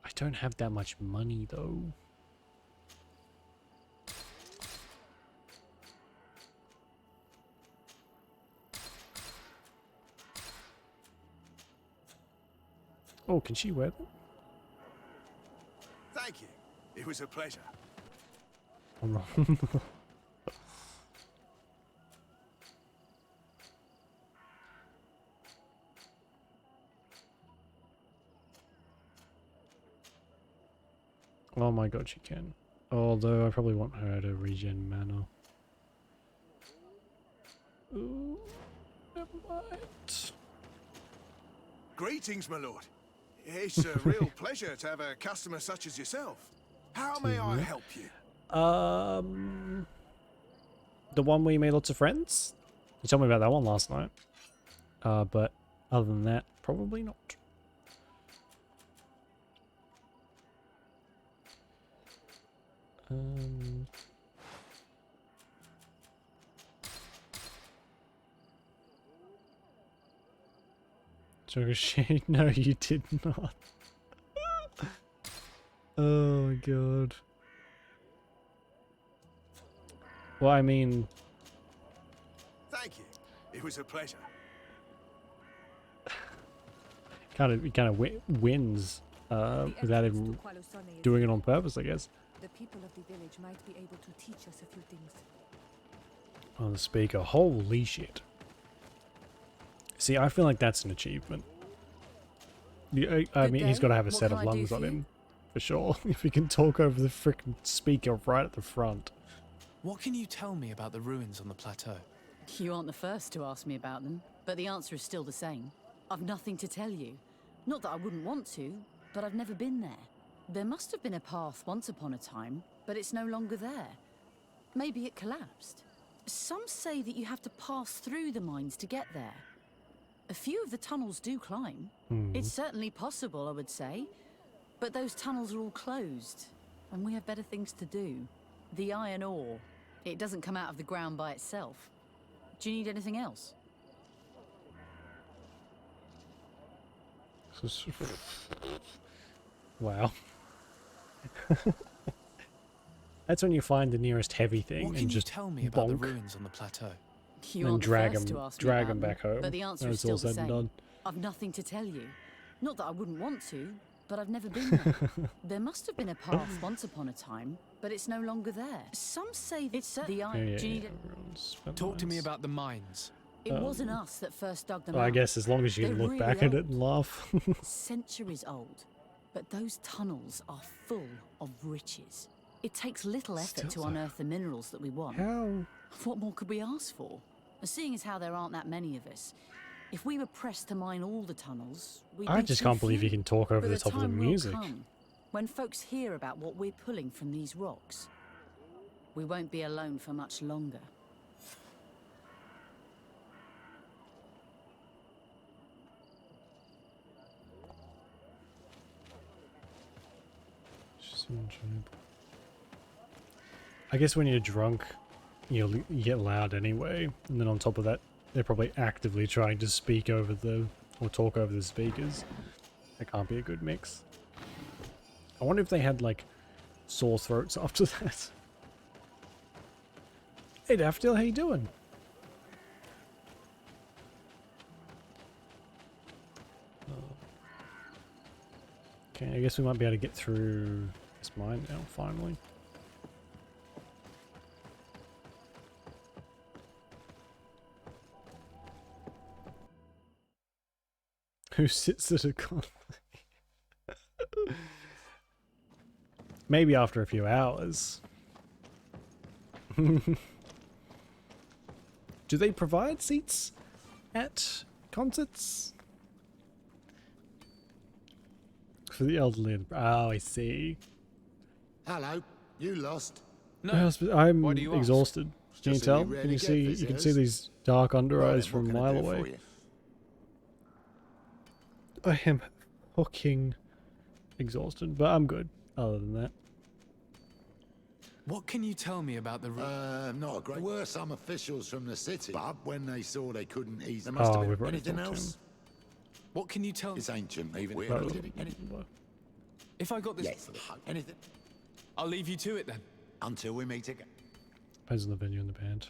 I don't have that much money, though. Oh, can she wear them? Thank you. It was a pleasure. I'm wrong. Oh my god, she can. Although I probably want her to regen mana. Ooh, never mind. Greetings, my lord. It's a real pleasure to have a customer such as yourself. How may I help you? The one where you made lots of friends? You told me about that one last night. But other than that, probably not. Sugar shade? No, you did not. Oh my god. Well, I mean... Thank you. It was a pleasure. He kind of wins without him doing it on purpose, I guess. The people of the village might be able to teach us a few things. On the speaker. Holy shit. See, I feel like that's an achievement. I mean, he's got to have a set of lungs on him. For sure. If he can talk over the frickin' speaker right at the front. What can you tell me about the ruins on the plateau? You aren't the first to ask me about them, but the answer is still the same. I've nothing to tell you. Not that I wouldn't want to, but I've never been there. There must have been a path once upon a time, but it's no longer there. Maybe it collapsed. Some say that you have to pass through the mines to get there. A few of the tunnels do climb. It's certainly possible, I would say. But those tunnels are all closed, and we have better things to do. The iron ore, it doesn't come out of the ground by itself. Do you need anything else? Wow. That's when you find the nearest heavy thing What and can just you tell me about the ruins on the plateau? You and aren't the drag first him, to ask me drag about him them, back home. but the answer when is it's all still the said and same. done. I've nothing to tell you. Not that I wouldn't want to, but I've never been there. There must have been a path once upon a time, but it's no longer there. Some say it's the iron. Do you need it? Talk to me about the mines. It wasn't us that first dug them Well, out. I guess as long as you They're can look really back at it old. and laugh. Centuries old. But those tunnels are full of riches. It takes little effort to unearth the minerals that we want. How? What more could we ask for? Seeing as how there aren't that many of us, if we were pressed to mine all the tunnels, we'd I be just too can't believe few. you can talk over But the top of the time will music. come when folks hear about what we're pulling from these rocks. We won't be alone for much longer. I guess when you're drunk, you get loud anyway, and then on top of that, they're probably actively trying to speak over or talk over the speakers. That can't be a good mix. I wonder if they had like sore throats after that. Hey Daffodil, how you doing? Okay, I guess we might be able to get through this mine now, finally. Who sits at a conflict? Maybe after a few hours. Do they provide seats at concerts? For the elderly and... Oh, I see. Hello, you lost? I'm Why do you ask? exhausted. It's Can you just that we tell? rarely Can you get see? You can see visitors. these dark under Right, eyes what from a can I mile do for away. you? I am fucking exhausted, but I'm good. Other than that, What can you tell me about the not a great. There were some officials from the city, but when they saw they couldn't ease, there must Oh, have we've been already anything talked to else. What can you tell? It's ancient, even. Oh. If I got this, Yes, anything. I'll leave you to it then. Until we meet again. depends on the venue and the band.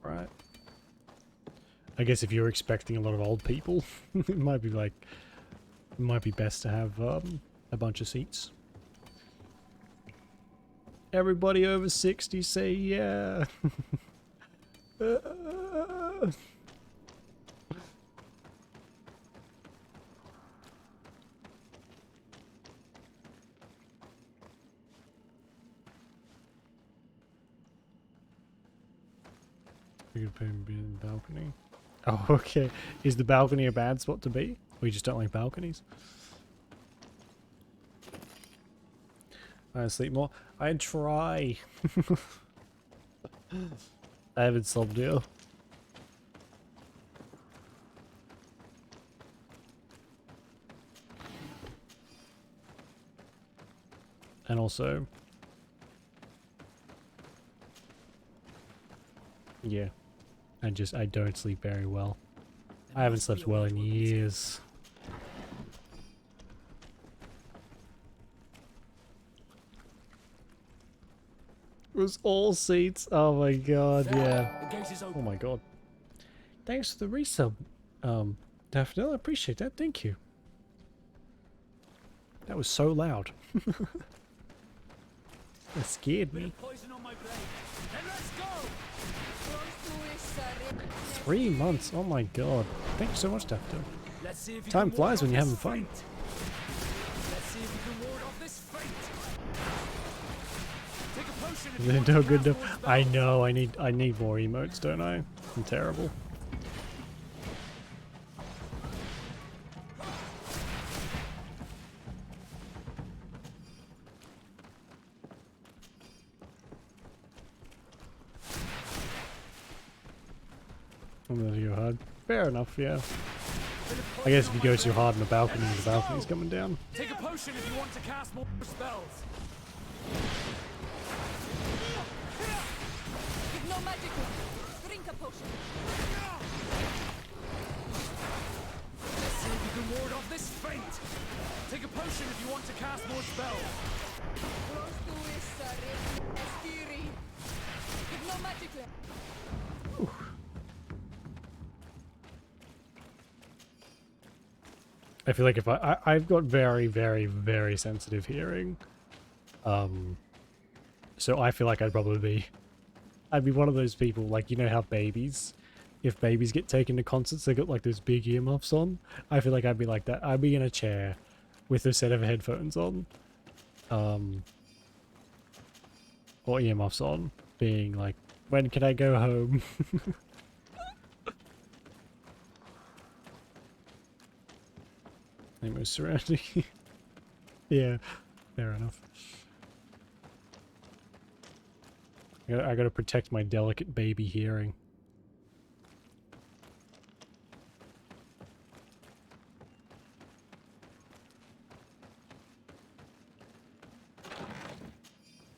Right. I guess if you're expecting a lot of old people, it might be like It might be best to have a bunch of seats. Everybody over 60 say yeah. We could put him in the balcony. Oh, okay. Is the balcony a bad spot to be? We just don't like balconies. I sleep more. I try. I haven't slept yet. And also, yeah, I don't sleep very well. I haven't slept well in years. It was all seats. Oh my god, yeah. Oh my god. Thanks for the resub, Daphne. I appreciate that. Thank you. That was so loud. That scared me. 3 months. Oh my god. Thank you so much, Daphne. Time flies when you're having fun. They're no good enough. I know. I need more emotes, don't I? I'm terrible. I'm gonna go hard. Fair enough, yeah. I guess if you go too hard on the balcony's coming down. Take a potion if you want to cast more spells. No magic. Drink a potion. Let's see if you can ward off this feint. Take a potion if you want to cast more spells. Close to is Estiri. Give no magic. I feel like if I've got very, very, very sensitive hearing. So I feel like I'd be one of those people, like, you know how babies, if babies get taken to concerts, they got like those big earmuffs on. I feel like I'd be like that. I'd be in a chair with a set of headphones on, or earmuffs on, being like, when can I go home? Name was surrounding. Yeah, fair enough. I gotta protect my delicate baby hearing.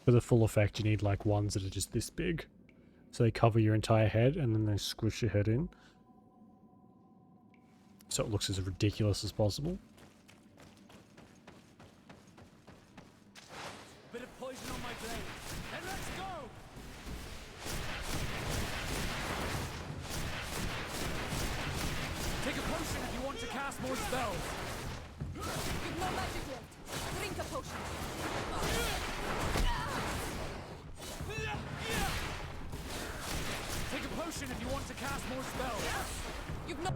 For the full effect, you need like ones that are just this big. So they cover your entire head and then they squish your head in. So it looks as ridiculous as possible. Bit of poison on my blade. And let's go! Take a potion if you want to cast more spells. Give no magic left. Drink a potion. Take a potion if you want to cast more spells. You've no.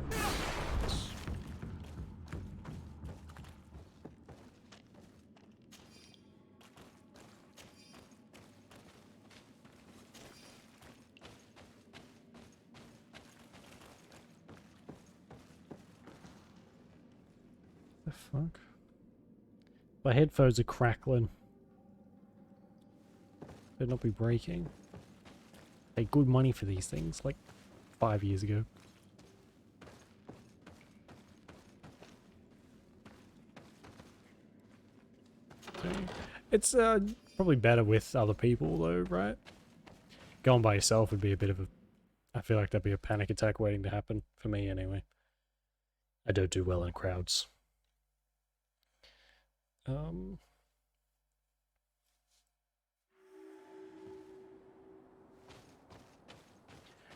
The fuck? My headphones are crackling. Better not be breaking. Paid good money for these things, like 5 years ago. Okay. It's probably better with other people though, right? Going by yourself would be a bit of a... I feel like that'd be a panic attack waiting to happen, for me anyway. I don't do well in crowds.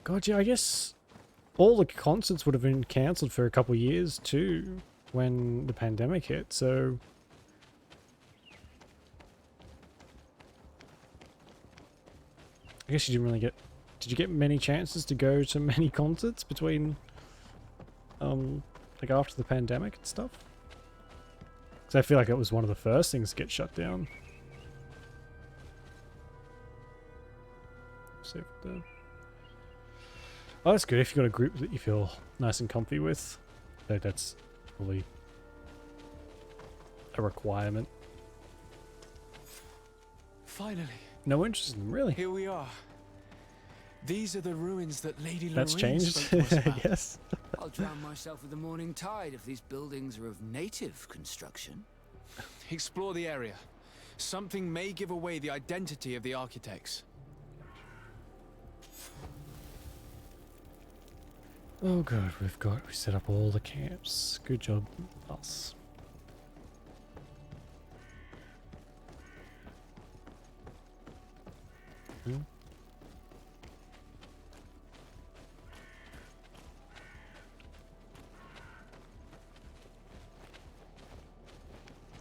God, yeah, I guess all the concerts would have been cancelled for a couple of years too. when the pandemic hit, so I guess you didn't really get. Did you get many chances to go to many concerts between, like after the pandemic and stuff? Because I feel like it was one of the first things to get shut down. Save the. Oh, that's good if you've got a group that you feel nice and comfy with. That's probably a requirement. Finally. No interest in them, really. Here we are. These are the ruins that Lady That's Lorraine changed, spoke to us I about. guess. I'll drown myself with the morning tide if these buildings are of native construction. Explore the area. Something may give away the identity of the architects. Oh good, we set up all the camps. Good job, us.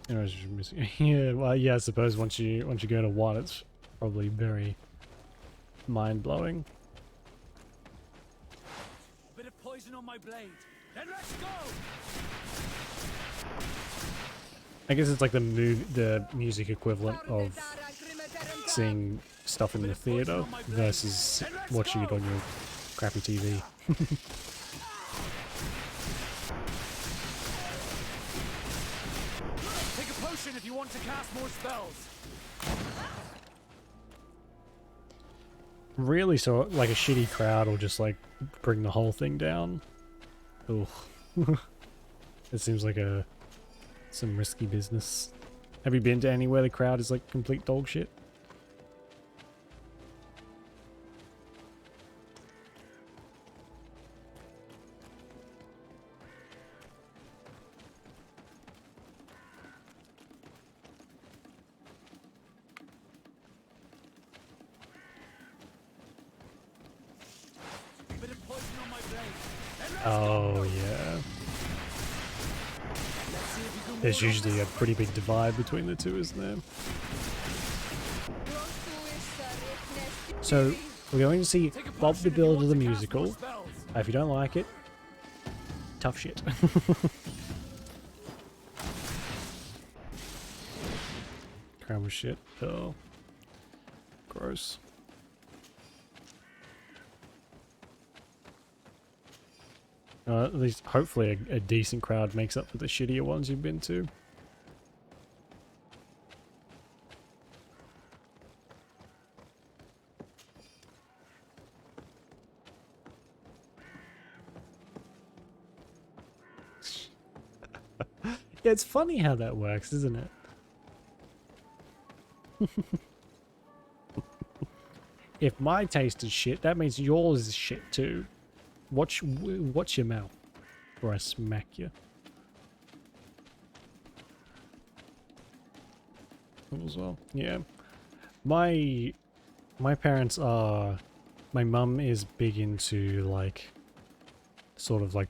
Anyways, you're missing. Yeah, well, yeah. I suppose once you go to one, it's probably very mind blowing. Bit of poison on my blade. Then let's go. I guess it's like the music equivalent of seeing stuff in the theater versus watching it on your crappy TV. Take a potion if you want to cast more spells. Really, so like a shitty crowd will just like bring the whole thing down. Ugh. It seems like some risky business. Have you been to anywhere the crowd is like complete dog shit? Oh yeah. There's usually a pretty big divide between the two, isn't there? So we're going to see Bob the Builder the musical. If you don't like it, tough shit. Crown was shit. Oh, gross. At least, hopefully, a decent crowd makes up for the shittier ones you've been to. Yeah, it's funny how that works, isn't it? If my taste is shit, that means yours is shit too. Watch your mouth, or I smack you. As well, yeah. My parents are. My mum is big into like, sort of like,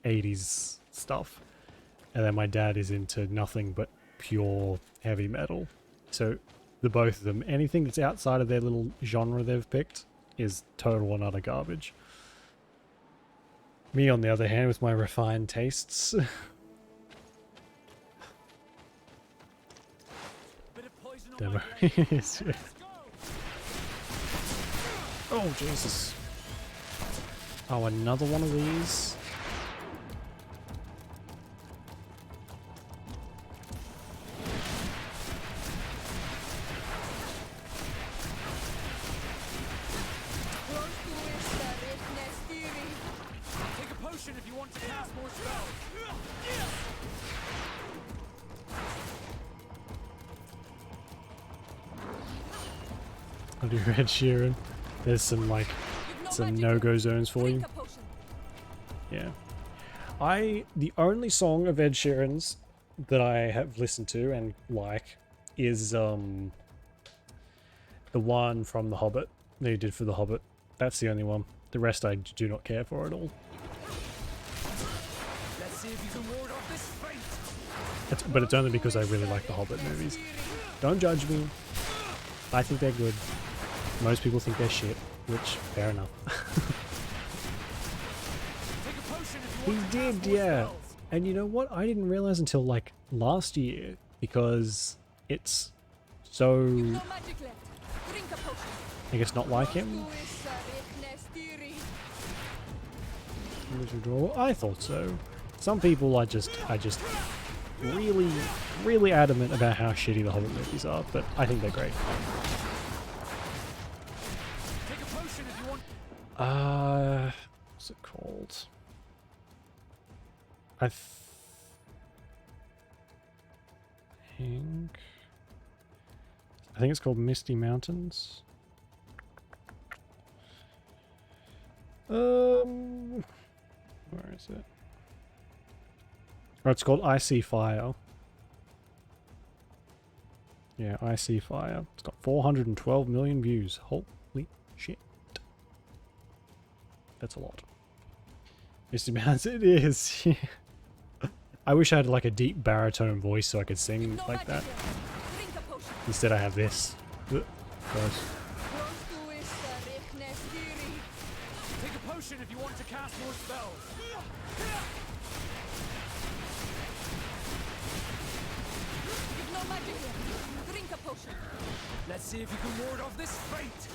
80s stuff, and then my dad is into nothing but pure heavy metal. So the both of them, anything that's outside of their little genre they've picked, is total and utter garbage. Me, on the other hand, with my refined tastes. Demo. Oh, Jesus. Oh, another one of these? If you want to cast more spells. I'll do Ed Sheeran. There's some like some no-go zones for you. Yeah. The only song of Ed Sheeran's that I have listened to and like is the one from The Hobbit that he did for The Hobbit. That's the only one. The rest I do not care for at all. Let's see if you can ward off this But it's only because I really like the Hobbit movies. Don't judge me. I think they're good. Most people think they're shit, which, fair enough. He did, yeah. And you know what? I didn't realize until like last year, because it's so, I guess, not like him. I thought so. Some people are just really, really adamant about how shitty the Hobbit movies are, but I think they're great. What's it called? I think it's called Misty Mountains. Where is it? Oh, it's called Icy Fire. Yeah, Icy Fire. It's got 412 million views. Holy shit. That's a lot. Misty Mountains, it is. I wish I had like a deep baritone voice so I could sing like that. Instead I have this. Gross. Take a potion if you want to cast more spells. You've no magic here. Drink a potion. Let's see if you can ward off this fate.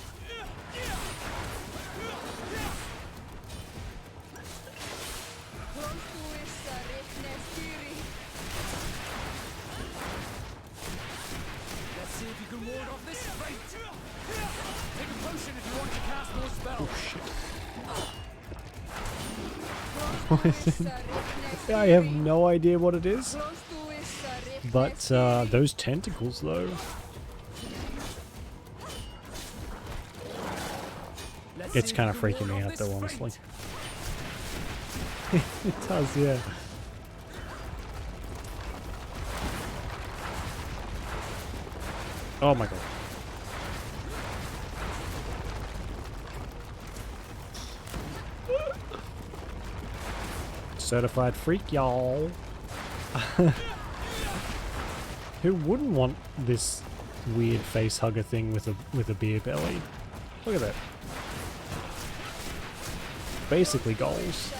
Let's see if you can ward off this fate. Take a potion if you want to cast more spells. I have no idea what it is. But those tentacles though. It's kind of freaking me out though, honestly. It does, yeah. Oh my god. Certified freak, y'all. Who wouldn't want this weird face hugger thing with a beer belly? Look at that. Basically goals.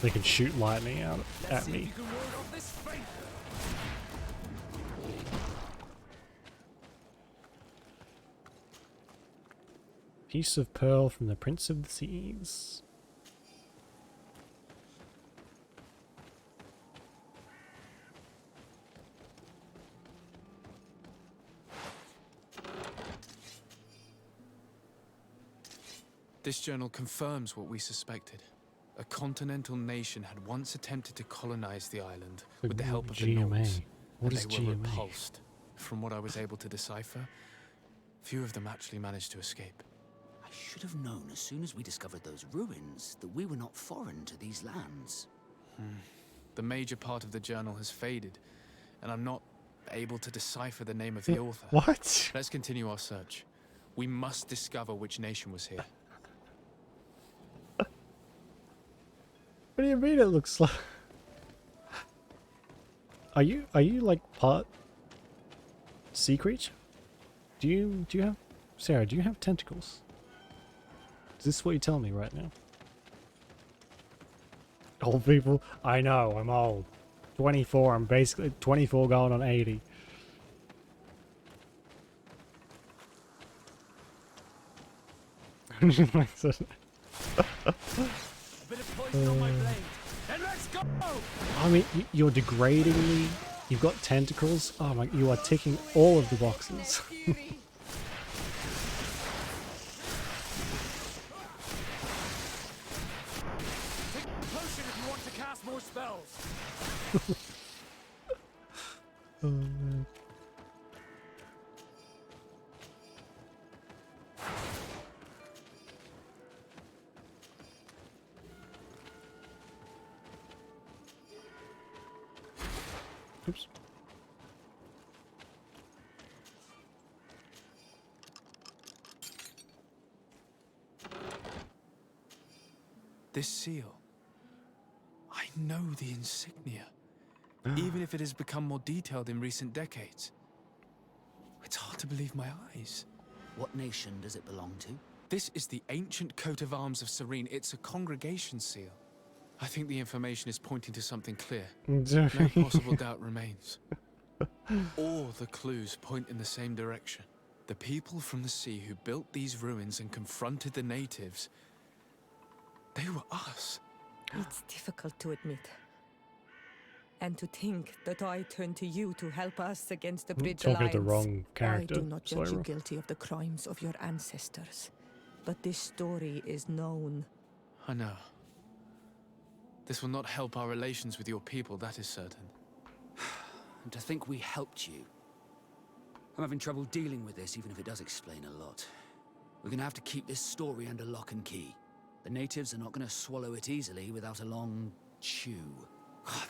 They can shoot lightning out at me. Piece of pearl from the Prince of the Seas. This journal confirms what we suspected. A continental nation had once attempted to colonize the island with the help of the Nords. What is they were GMA? repulsed. From what I was able to decipher, few of them actually managed to escape. I should have known as soon as we discovered those ruins that we were not foreign to these lands. The major part of the journal has faded, and I'm not able to decipher the name of the author. What? Let's continue our search. We must discover which nation was here. What do you mean it looks like? Are you like part sea creature? Do you have, Sarah, do you have tentacles? Is this what you're telling me right now? Old people? I know, I'm old. 24, I'm basically 24 going on 80. I mean, you're degrading me. You've got tentacles. Oh my, you are ticking all of the boxes. Oh, man. Oops. This seal. know the insignia, even if it has become more detailed in recent decades. It's hard to believe my eyes. What nation does it belong to? This is the ancient coat of arms of Serene. It's a congregation seal. I think the information is pointing to something clear. No possible doubt remains. All the clues point in the same direction. The people from the sea who built these ruins and confronted the natives, they were us. It's difficult to admit. And to think that I turn to you to help us against the Bridge Talking Alliance. to the wrong character. I do not judge you Slayer. guilty of the crimes of your ancestors. But this story is known. I know. This will not help our relations with your people, that is certain. And to think we helped you. I'm having trouble dealing with this, even if it does explain a lot. We're gonna have to keep this story under lock and key. The natives are not gonna swallow it easily without a long chew.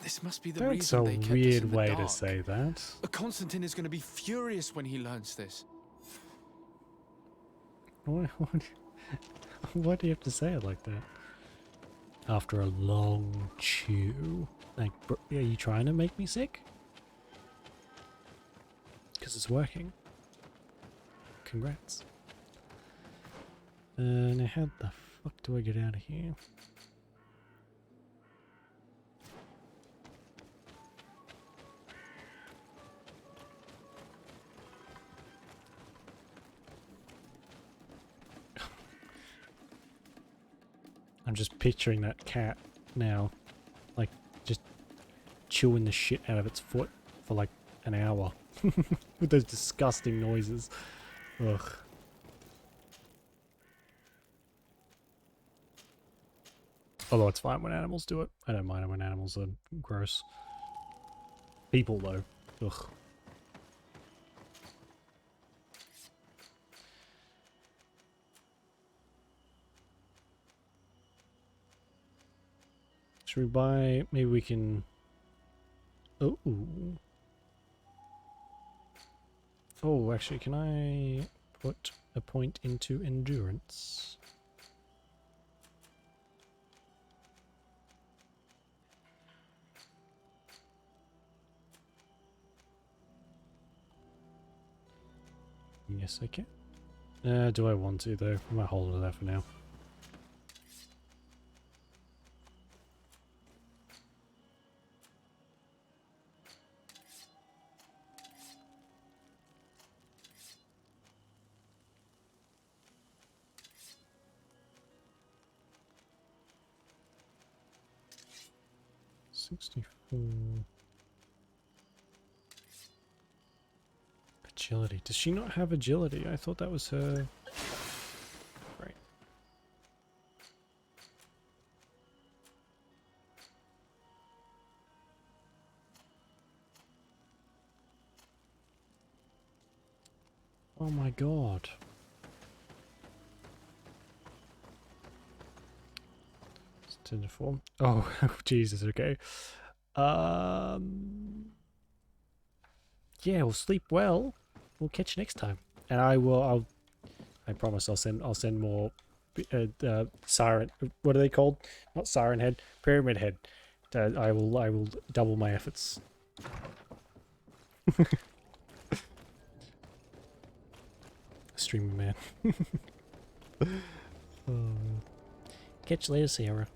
This must be the That's reason a they kept us weird in the way to dark. say that. Constantine is going to be furious when he learns this. Why do you have to say it like that? After a long chew. Like, are you trying to make me sick? Because it's working. Congrats. Now how the fuck do I get out of here? I'm just picturing that cat now, like, just chewing the shit out of its foot for like an hour with those disgusting noises. Ugh. Although it's fine when animals do it. I don't mind when animals are gross. People though. Ugh. Should we buy... maybe we can... Oh. Oh, actually, can I put a point into endurance? Yes, I can. Do I want to, though? I might hold it there for now. Agility. Does she not have agility? I thought that was her. Right. Oh my god. It's 10 to 4. Oh, Jesus, okay. Yeah, we'll sleep well. We'll catch you next time. And I promise I'll send more siren, what are they called? Not siren head, pyramid head. I will double my efforts. Streaming man. Catch you later, Sarah.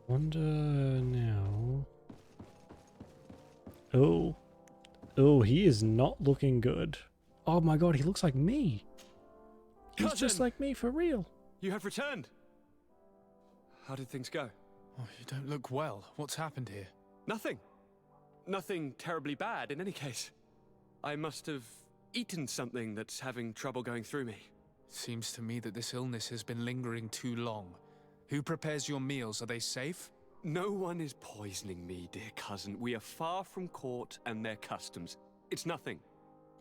Wonder now. Oh, he is not looking good. Oh my god, he looks like me. He's just like me for real. You have returned. How did things go? Oh, you don't look well. What's happened here? Nothing. Nothing terribly bad in any case. I must have eaten something that's having trouble going through me. Seems to me that this illness has been lingering too long. Who prepares your meals? Are they safe? No one is poisoning me, dear cousin. We are far from court and their customs. It's nothing.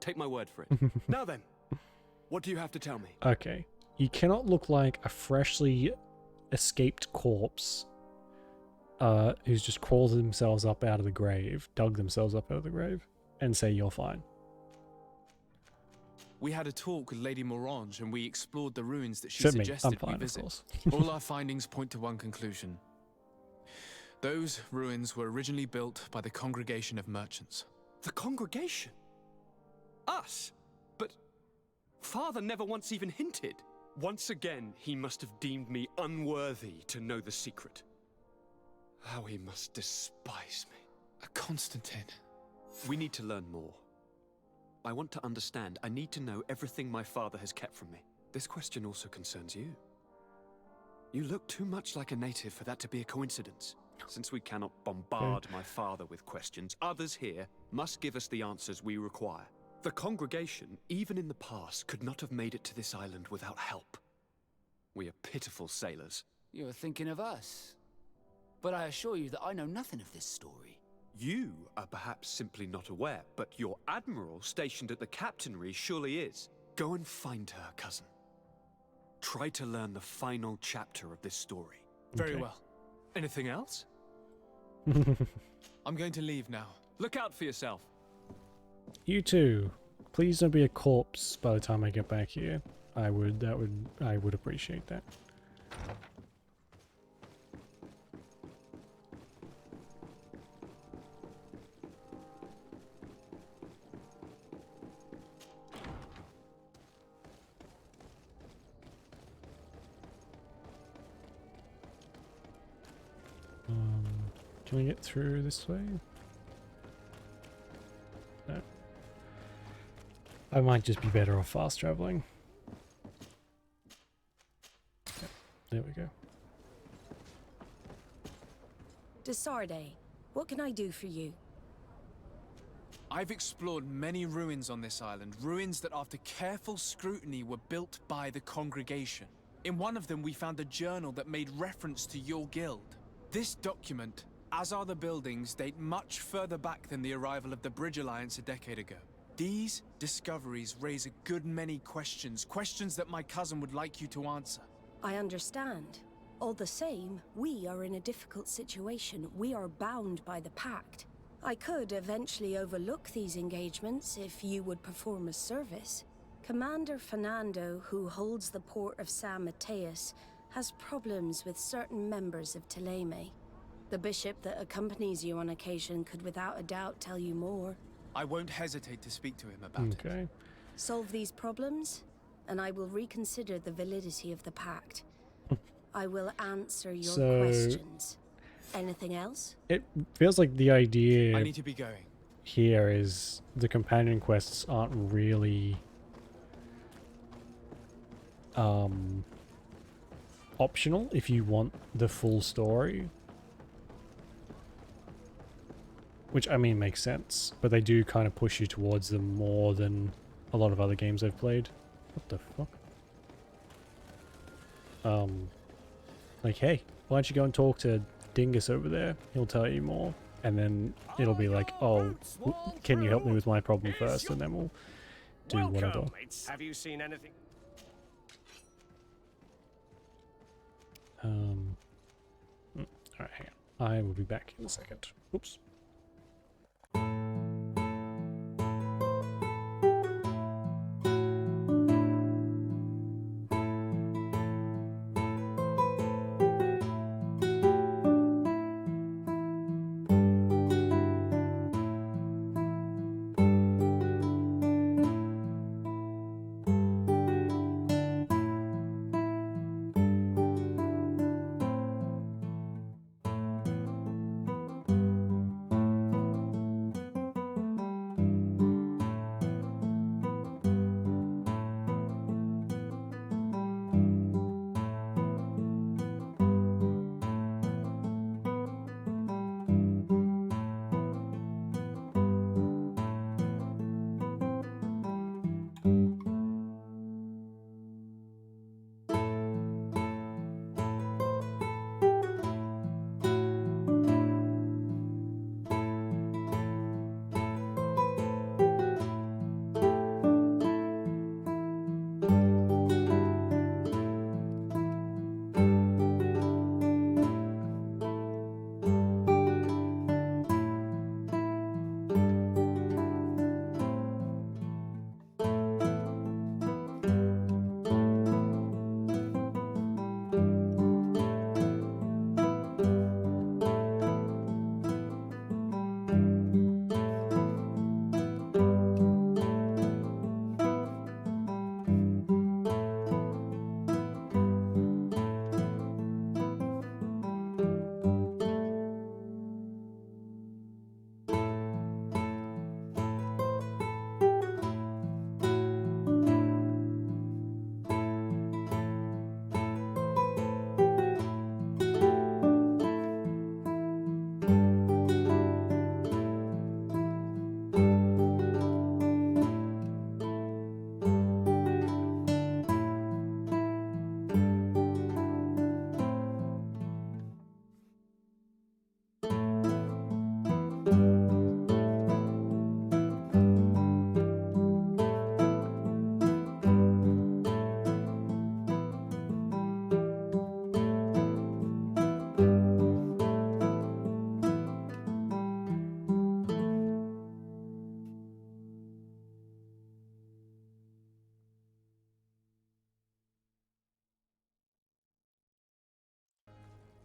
Take my word for it. Now then, what do you have to tell me? Okay. You cannot look like a freshly escaped corpse who's just crawled themselves up out of the grave, dug themselves up out of the grave, and say you're fine. We had a talk with Lady Morange and we explored the ruins that she Except me, I'm suggested fine, we of visit. course. All our findings point to one conclusion. Those ruins were originally built by the Congregation of Merchants. The congregation? Us? But Father never once even hinted. Once again, he must have deemed me unworthy to know the secret. How he must despise me. Constantine. We need to learn more. I want to understand. I need to know everything my father has kept from me. This question also concerns you. You look too much like a native for that to be a coincidence. Since we cannot bombard my father with questions, others here must give us the answers we require. The congregation, even in the past, could not have made it to this island without help. We are pitiful sailors. You're thinking of us. But I assure you that I know nothing of this story. You are perhaps simply not aware, but your admiral stationed at the captainry surely is. Go and find her, cousin. Try to learn the final chapter of this story. Very well. Anything else? I'm going to leave now. Look out for yourself. You too. Please don't be a corpse by the time I get back here. I would appreciate that. Can we get through this way? No. I might just be better off fast traveling. Yep, there we go. Desarde, what can I do for you? I've explored many ruins on this island, ruins that after careful scrutiny were built by the congregation. In one of them we found a journal that made reference to your guild. This document, as are the buildings, date much further back than the arrival of the Bridge Alliance a decade ago. These discoveries raise a good many questions, questions that my cousin would like you to answer. I understand. All the same, we are in a difficult situation. We are bound by the Pact. I could eventually overlook these engagements if you would perform a service. Commander Fernando, who holds the port of San Mateus, has problems with certain members of Teleme. The bishop that accompanies you on occasion could without a doubt tell you more. I won't hesitate to speak to him about it. Solve these problems, and I will reconsider the validity of the pact. I will answer your questions. Anything else? It feels like the idea I need to be going. Here is the companion quests aren't really optional if you want the full story. Which, I mean, makes sense, but they do kind of push you towards them more than a lot of other games I've played. What the fuck? Like, hey, why don't you go and talk to Dingus over there? He'll tell you more. And then it'll be like, oh, can you help me with my problem first? And then we'll do whatever. Have you seen anything? Alright, hang on. I will be back in a second. Oops.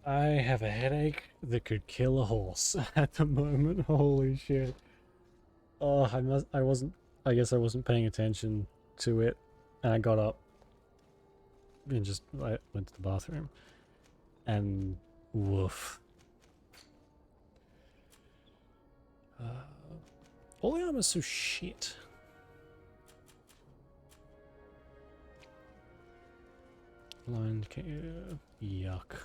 I have a headache that could kill a horse at the moment. Holy shit. Oh, I guess I wasn't paying attention to it, and I got up and I went to the bathroom, and woof. All the armor's so shit. Lined yuck.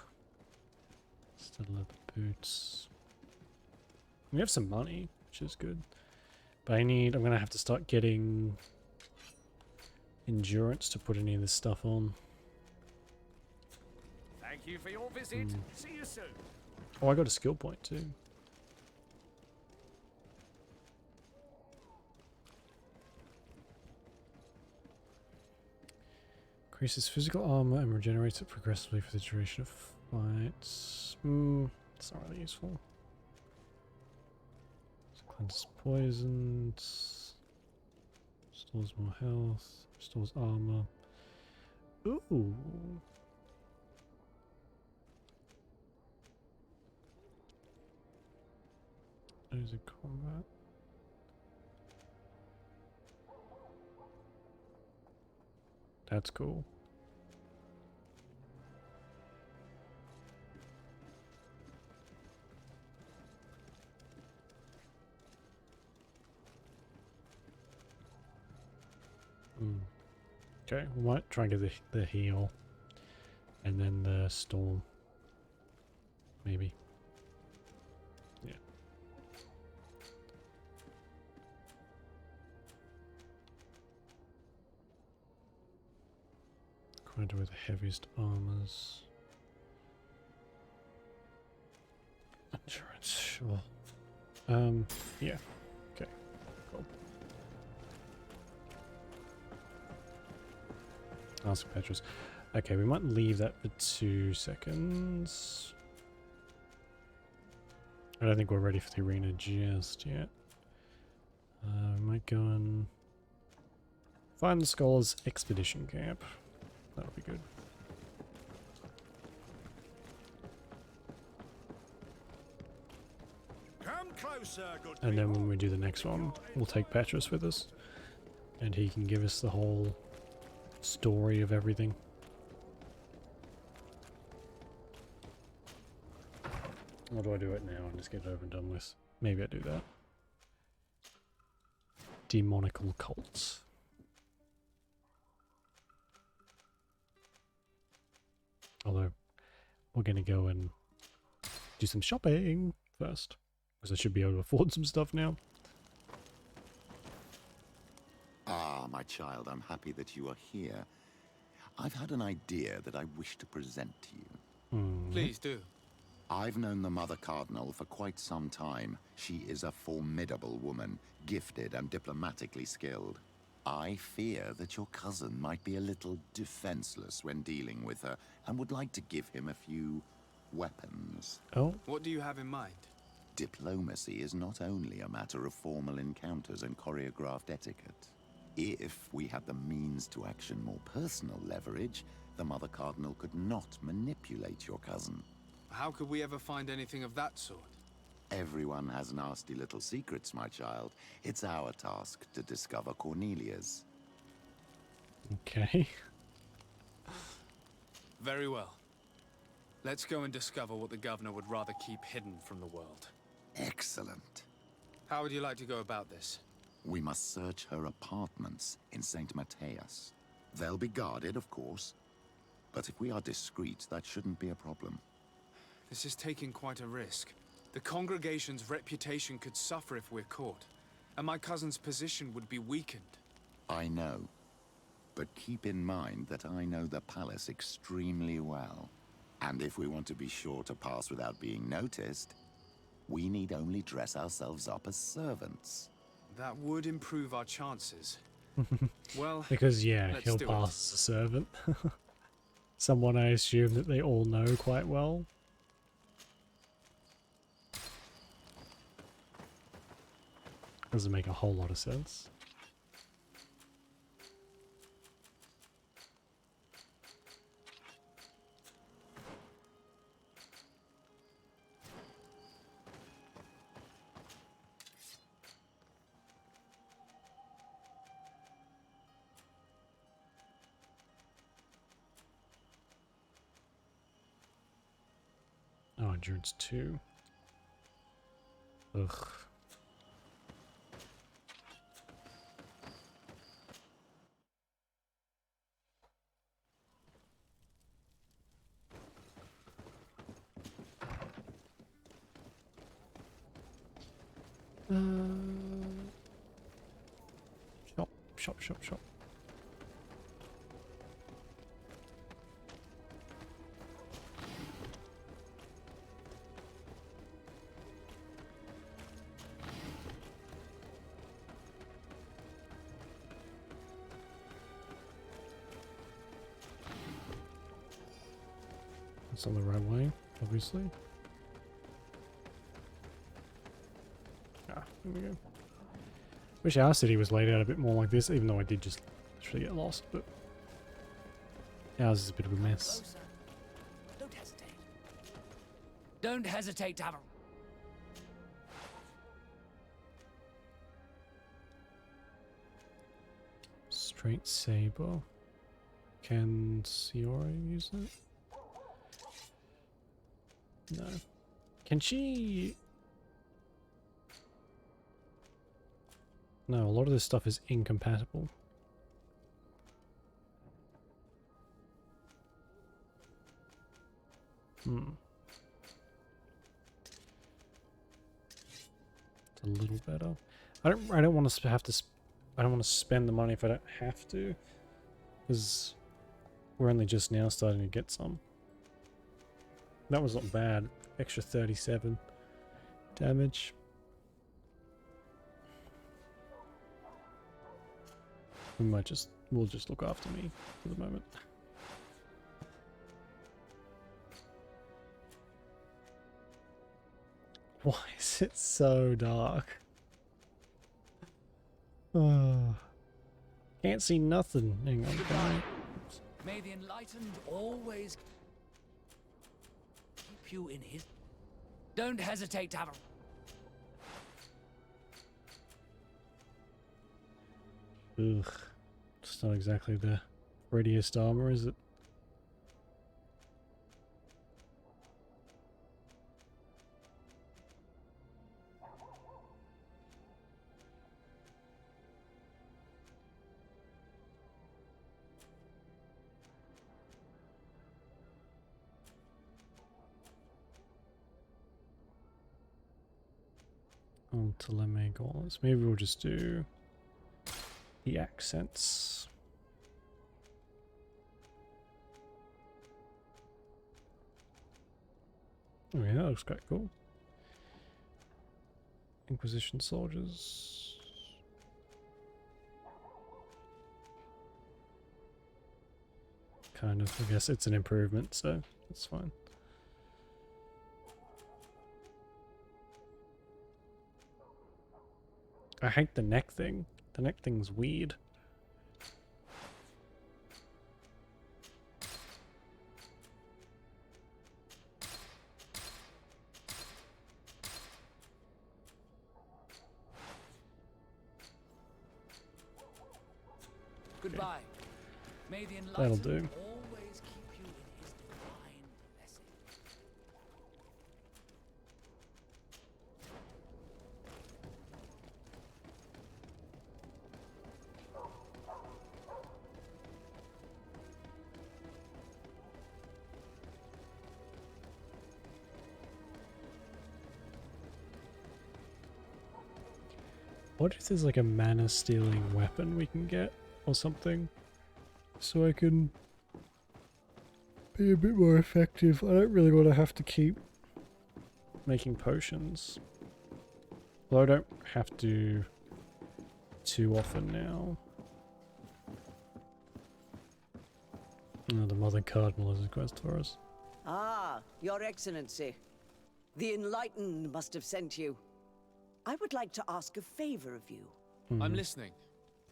Still leather boots. We have some money, which is good. But I'm gonna have to start getting endurance to put any of this stuff on. Thank you for your visit. See you soon. Oh, I got a skill point too. Increases physical armor and regenerates it progressively for the duration of fights. It's not really useful. Cleanses poisons. Restores more health. Restores armor. Ooh. There's a combat. That's cool. Okay, we might try and get the heal. And then the storm. Maybe. Yeah. Quite with the heaviest armors. Endurance, sure. Yeah. Okay, cool. Ask Petrus. Okay, we might leave that for 2 seconds. I don't think we're ready for the arena just yet. We might go and find the Scholars Expedition Camp. That'll be good. Come closer, good And then when we do the next one, we'll take Petrus with us. And he can give us the whole story of everything. Or do I do it now and just get it over and done with? Maybe I do that. Demonical cults. Although, we're going to go and do some shopping first. Because I should be able to afford some stuff now. Ah, my child, I'm happy that you are here. I've had an idea that I wish to present to you. Please do. I've known the Mother Cardinal for quite some time. She is a formidable woman, gifted and diplomatically skilled. I fear that your cousin might be a little defenseless when dealing with her, and would like to give him a few weapons. Oh? What do you have in mind? Diplomacy is not only a matter of formal encounters and choreographed etiquette. If we had the means to action more personal leverage, the Mother Cardinal could not manipulate your cousin. How could we ever find anything of that sort? Everyone has nasty little secrets, my child. It's our task to discover Cornelia's. Okay. Very well. Let's go and discover what the governor would rather keep hidden from the world. Excellent. How would you like to go about this? We must search her apartments in St. Matthias. They'll be guarded, of course. But if we are discreet, that shouldn't be a problem. This is taking quite a risk. The congregation's reputation could suffer if we're caught, and my cousin's position would be weakened. I know. But keep in mind that I know the palace extremely well. And if we want to be sure to pass without being noticed, we need only dress ourselves up as servants. That would improve our chances. Well, because yeah, let's he'll do pass as a servant. Someone I assume that they all know quite well. Doesn't make a whole lot of sense. endurance 2. Ugh. Shop. It's on the right way, obviously. Ah, there we go. Wish our city was laid out a bit more like this, even though I did just literally get lost, but ours is a bit of a mess. Closer. Don't hesitate. Don't hesitate to have a... Straight saber. Can Siora use it? No. Can she... No, a lot of this stuff is incompatible. It's a little better. I don't want to have to I don't want to spend the money if I don't have to, because we're only just now starting to get some. That was not bad. Extra 37 damage. We'll just look after me for the moment. Why is it so dark? Oh, can't see nothing. Hang on. May the enlightened always keep you in his... Don't hesitate to have a... Ugh. It's not exactly the prettiest armor, is it? On Teleme gauntlets. Maybe we'll just do the accents. Oh yeah, that looks quite cool. Inquisition soldiers. Kind of, I guess it's an improvement, so that's fine. I hate the neck thing. The neck thing's weird. Goodbye. May the That'll enlightened do. always keep you in his divine blessing. What if there's like a mana stealing weapon we can get or something? So I can be a bit more effective. I don't really want to have to keep making potions. Although I don't have to too often now. Oh, the Mother Cardinal has a quest for us. Ah, Your Excellency. The Enlightened must have sent you. I would like to ask a favor of you. I'm listening.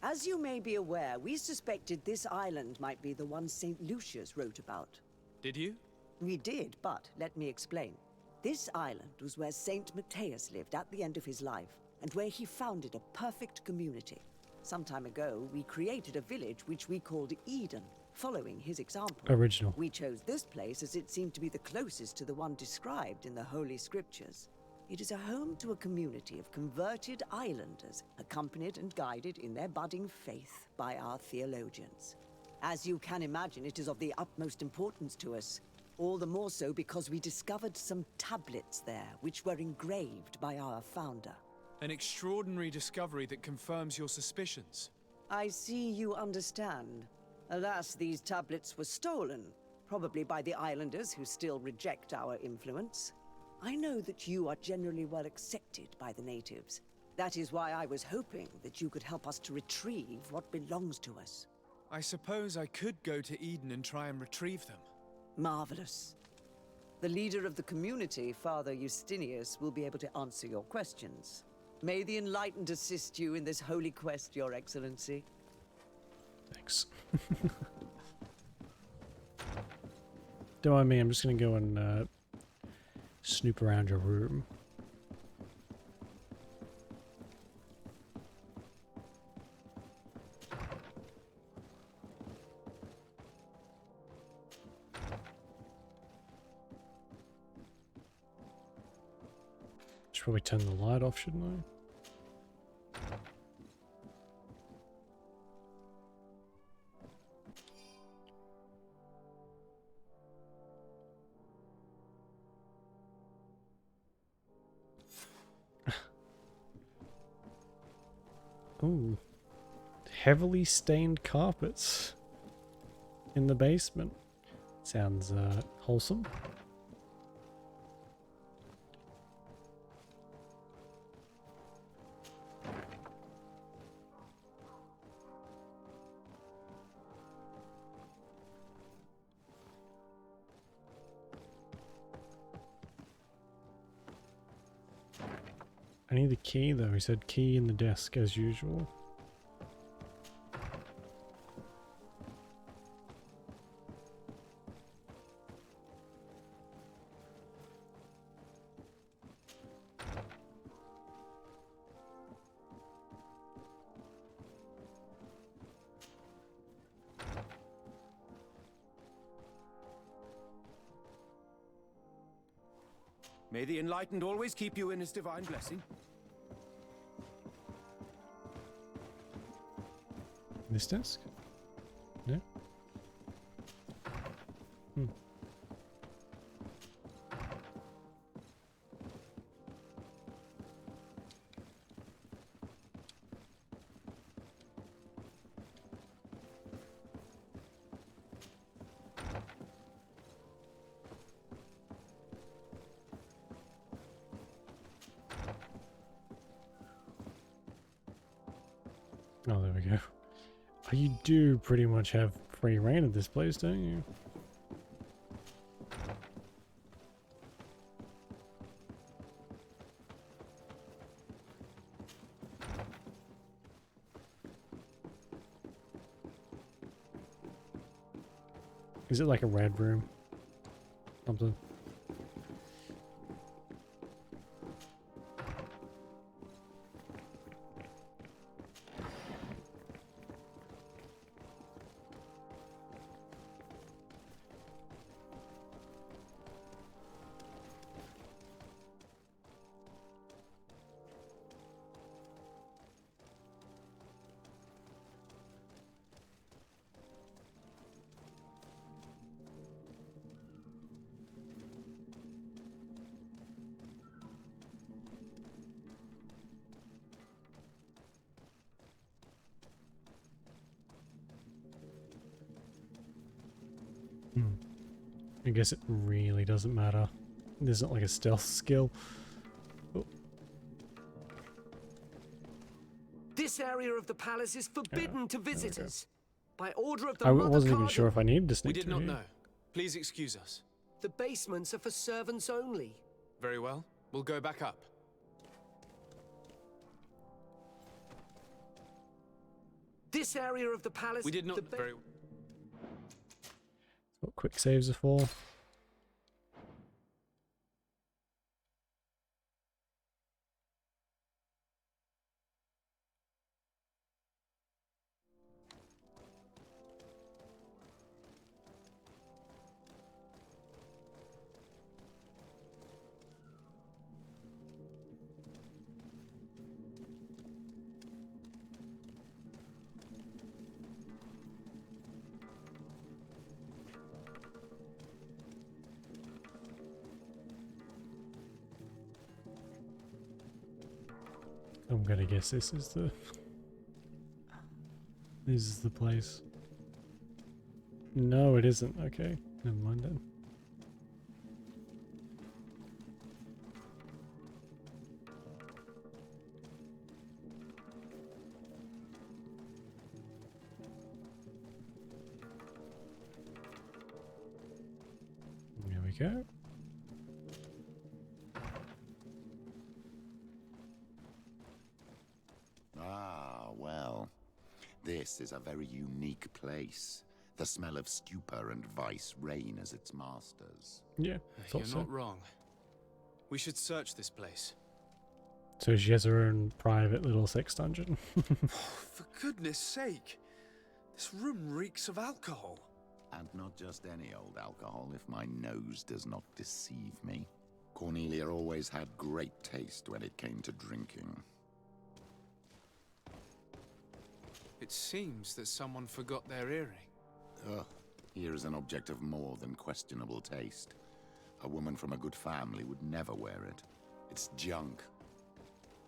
As you may be aware, we suspected this island might be the one St. Lucius wrote about. Did you? We did, but let me explain. This island was where St. Matthias lived at the end of his life, and where he founded a perfect community. Some time ago, we created a village which we called Eden, following his example. Original. We chose this place as it seemed to be the closest to the one described in the Holy Scriptures. It is a home to a community of converted islanders, accompanied and guided in their budding faith by our theologians. As you can imagine, it is of the utmost importance to us. All the more so because we discovered some tablets there, which were engraved by our founder. An extraordinary discovery that confirms your suspicions. I see you understand. Alas, these tablets were stolen, probably by the islanders who still reject our influence. I know that you are generally well accepted by the natives. That is why I was hoping that you could help us to retrieve what belongs to us. I suppose I could go to Eden and try and retrieve them. Marvelous. The leader of the community, Father Justinius, will be able to answer your questions. May the Enlightened assist you in this holy quest, Your Excellency. Thanks. Don't mind me, I'm just gonna go and snoop around your room. Should probably turn the light off, shouldn't I? Ooh. Heavily stained carpets in the basement. Sounds wholesome. I need the key though. He said key in the desk as usual. May the Enlightened always keep you in his divine blessing. This desk? No? Hmm. Oh, there we go. Oh, you do pretty much have free reign of this place, don't you? Is it like a red room? Something. I guess it really doesn't matter. There's not like a stealth skill. Oh. This area of the palace is forbidden to visitors. By order of the I Mother wasn't even Cardinal. sure if I needed to sneak We did through not here. know. Please excuse us. The basements are for servants only. Very well. We'll go back up. This area of the palace. We did not. Very. What quick saves are for. I'm gonna guess this is the place. No, it isn't. Okay, never mind then. There we go. Ah, well. This is a very unique place. The smell of stupor and vice reign as its masters. Yeah, You're thought so. not wrong. We should search this place. So she has her own private little sex dungeon. For goodness sake! This room reeks of alcohol. And not just any old alcohol, if my nose does not deceive me. Cornelia always had great taste when it came to drinking. It seems that someone forgot their earring. Ugh. Here is an object of more than questionable taste. A woman from a good family would never wear it. It's junk.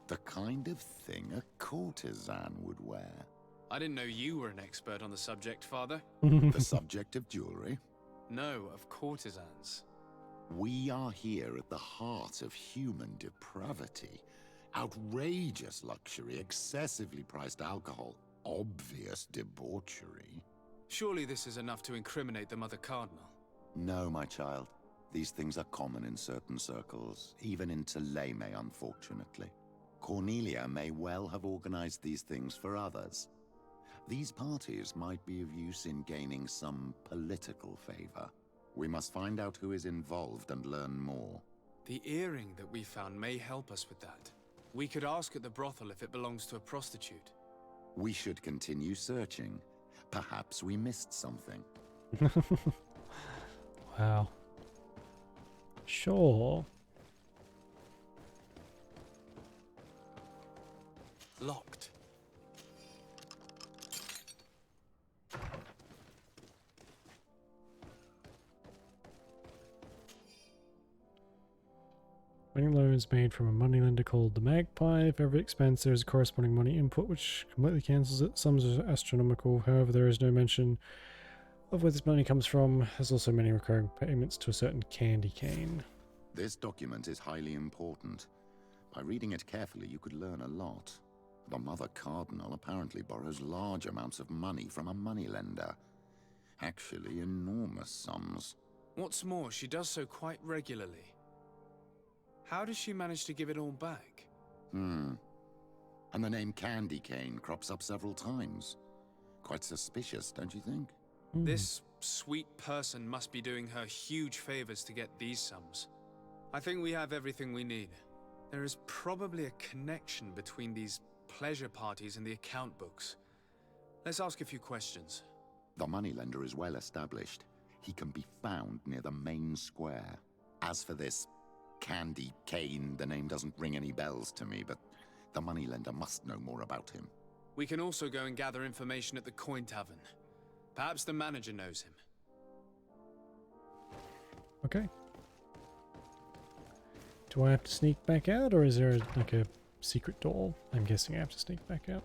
The kind of thing a courtesan would wear. I didn't know you were an expert on the subject, Father. The subject of jewelry? No, of courtesans. We are here at the heart of human depravity. Outrageous luxury, excessively priced alcohol, obvious debauchery. Surely this is enough to incriminate the Mother Cardinal. No, my child. These things are common in certain circles, even in Thélème, unfortunately. Cornelia may well have organized these things for others. These parties might be of use in gaining some political favor. We must find out who is involved and learn more. The earring that we found may help us with that. We could ask at the brothel if it belongs to a prostitute. We should continue searching. Perhaps we missed something. Wow. Sure. Locked. Money loans made from a moneylender called the Magpie. For every expense, there is a corresponding money input, which completely cancels it. Sums are astronomical. However, there is no mention of where this money comes from. There's also many recurring payments to a certain candy cane. This document is highly important. By reading it carefully, you could learn a lot. The Mother Cardinal apparently borrows large amounts of money from a moneylender. Actually, enormous sums. What's more, she does so quite regularly. How does she manage to give it all back? And the name Candy Cane crops up several times. Quite suspicious, don't you think? This sweet person must be doing her huge favors to get these sums. I think we have everything we need. There is probably a connection between these pleasure parties and the account books. Let's ask a few questions. The moneylender is well established. He can be found near the main square. As for this Candy Cane, the name doesn't ring any bells to me, but the moneylender must know more about him. We can also go and gather information at the Coin Tavern. Perhaps the manager knows him. Okay. Do I have to sneak back out, or is there like a secret door? I'm guessing I have to sneak back out.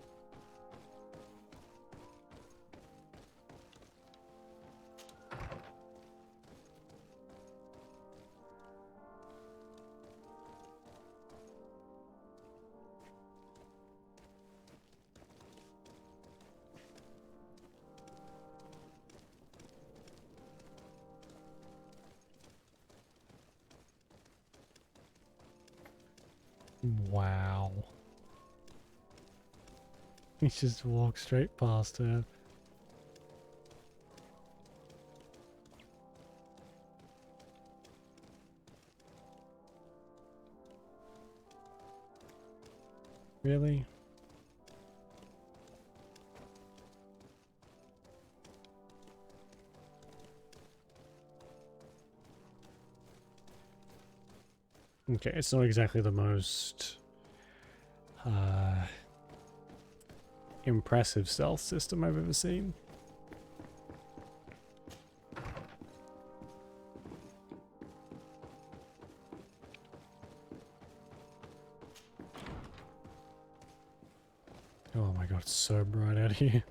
Wow. He just walked straight past her. Really? Okay, it's not exactly the most impressive stealth system I've ever seen. Oh my god, it's so bright out here.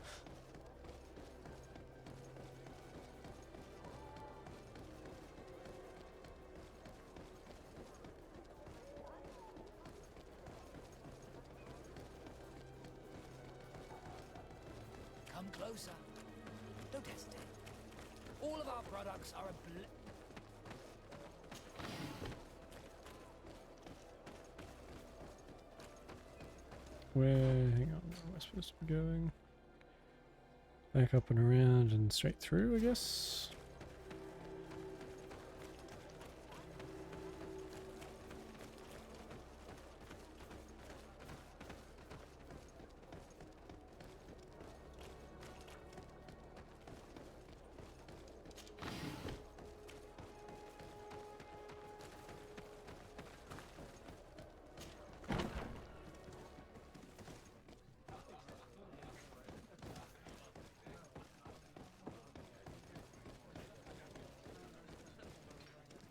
Come closer. Don't hesitate. All of our products are Where, hang on, where am I supposed to be going? Back up and around and straight through, I guess.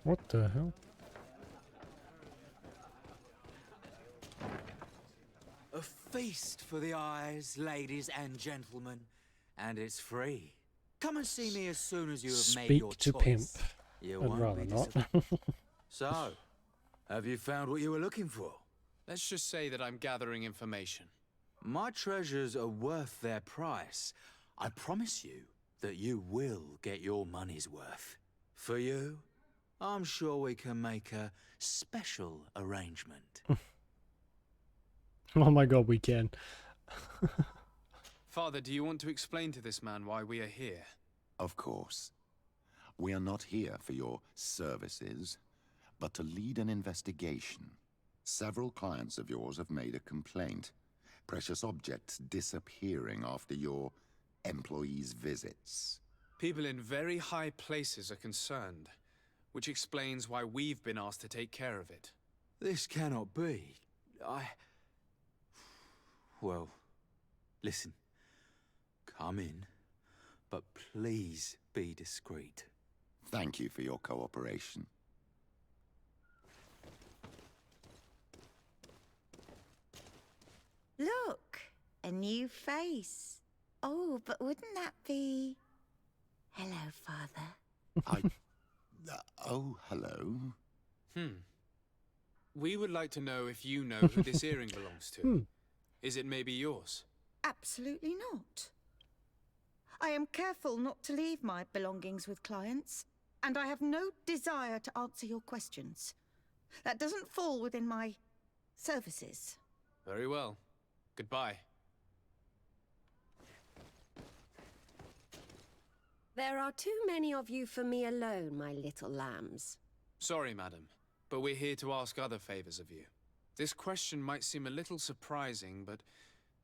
What the hell? A feast for the eyes, ladies and gentlemen, and it's free. Come and see me as soon as you have made your Speak to choice. pimp. You I'd won't rather be not. So, have you found what you were looking for? Let's just say that I'm gathering information. My treasures are worth their price. I promise you that you will get your money's worth. For you, I'm sure we can make a special arrangement. Oh my god, we can. Father, do you want to explain to this man why we are here? Of course. We are not here for your services, but to lead an investigation. Several clients of yours have made a complaint. Precious objects disappearing after your employees' visits. People in very high places are concerned, which explains why we've been asked to take care of it. This cannot be. Well, listen. Come in, but please be discreet. Thank you for your cooperation. Look, a new face. Oh, but wouldn't that be... Hello, Father. Oh, hello. We would like to know if you know who this earring belongs to. Is it maybe yours? Absolutely not. I am careful not to leave my belongings with clients, and I have no desire to answer your questions. That doesn't fall within my services. Very well. Goodbye. There are too many of you for me alone, my little lambs. Sorry, madam, but we're here to ask other favors of you. This question might seem a little surprising, but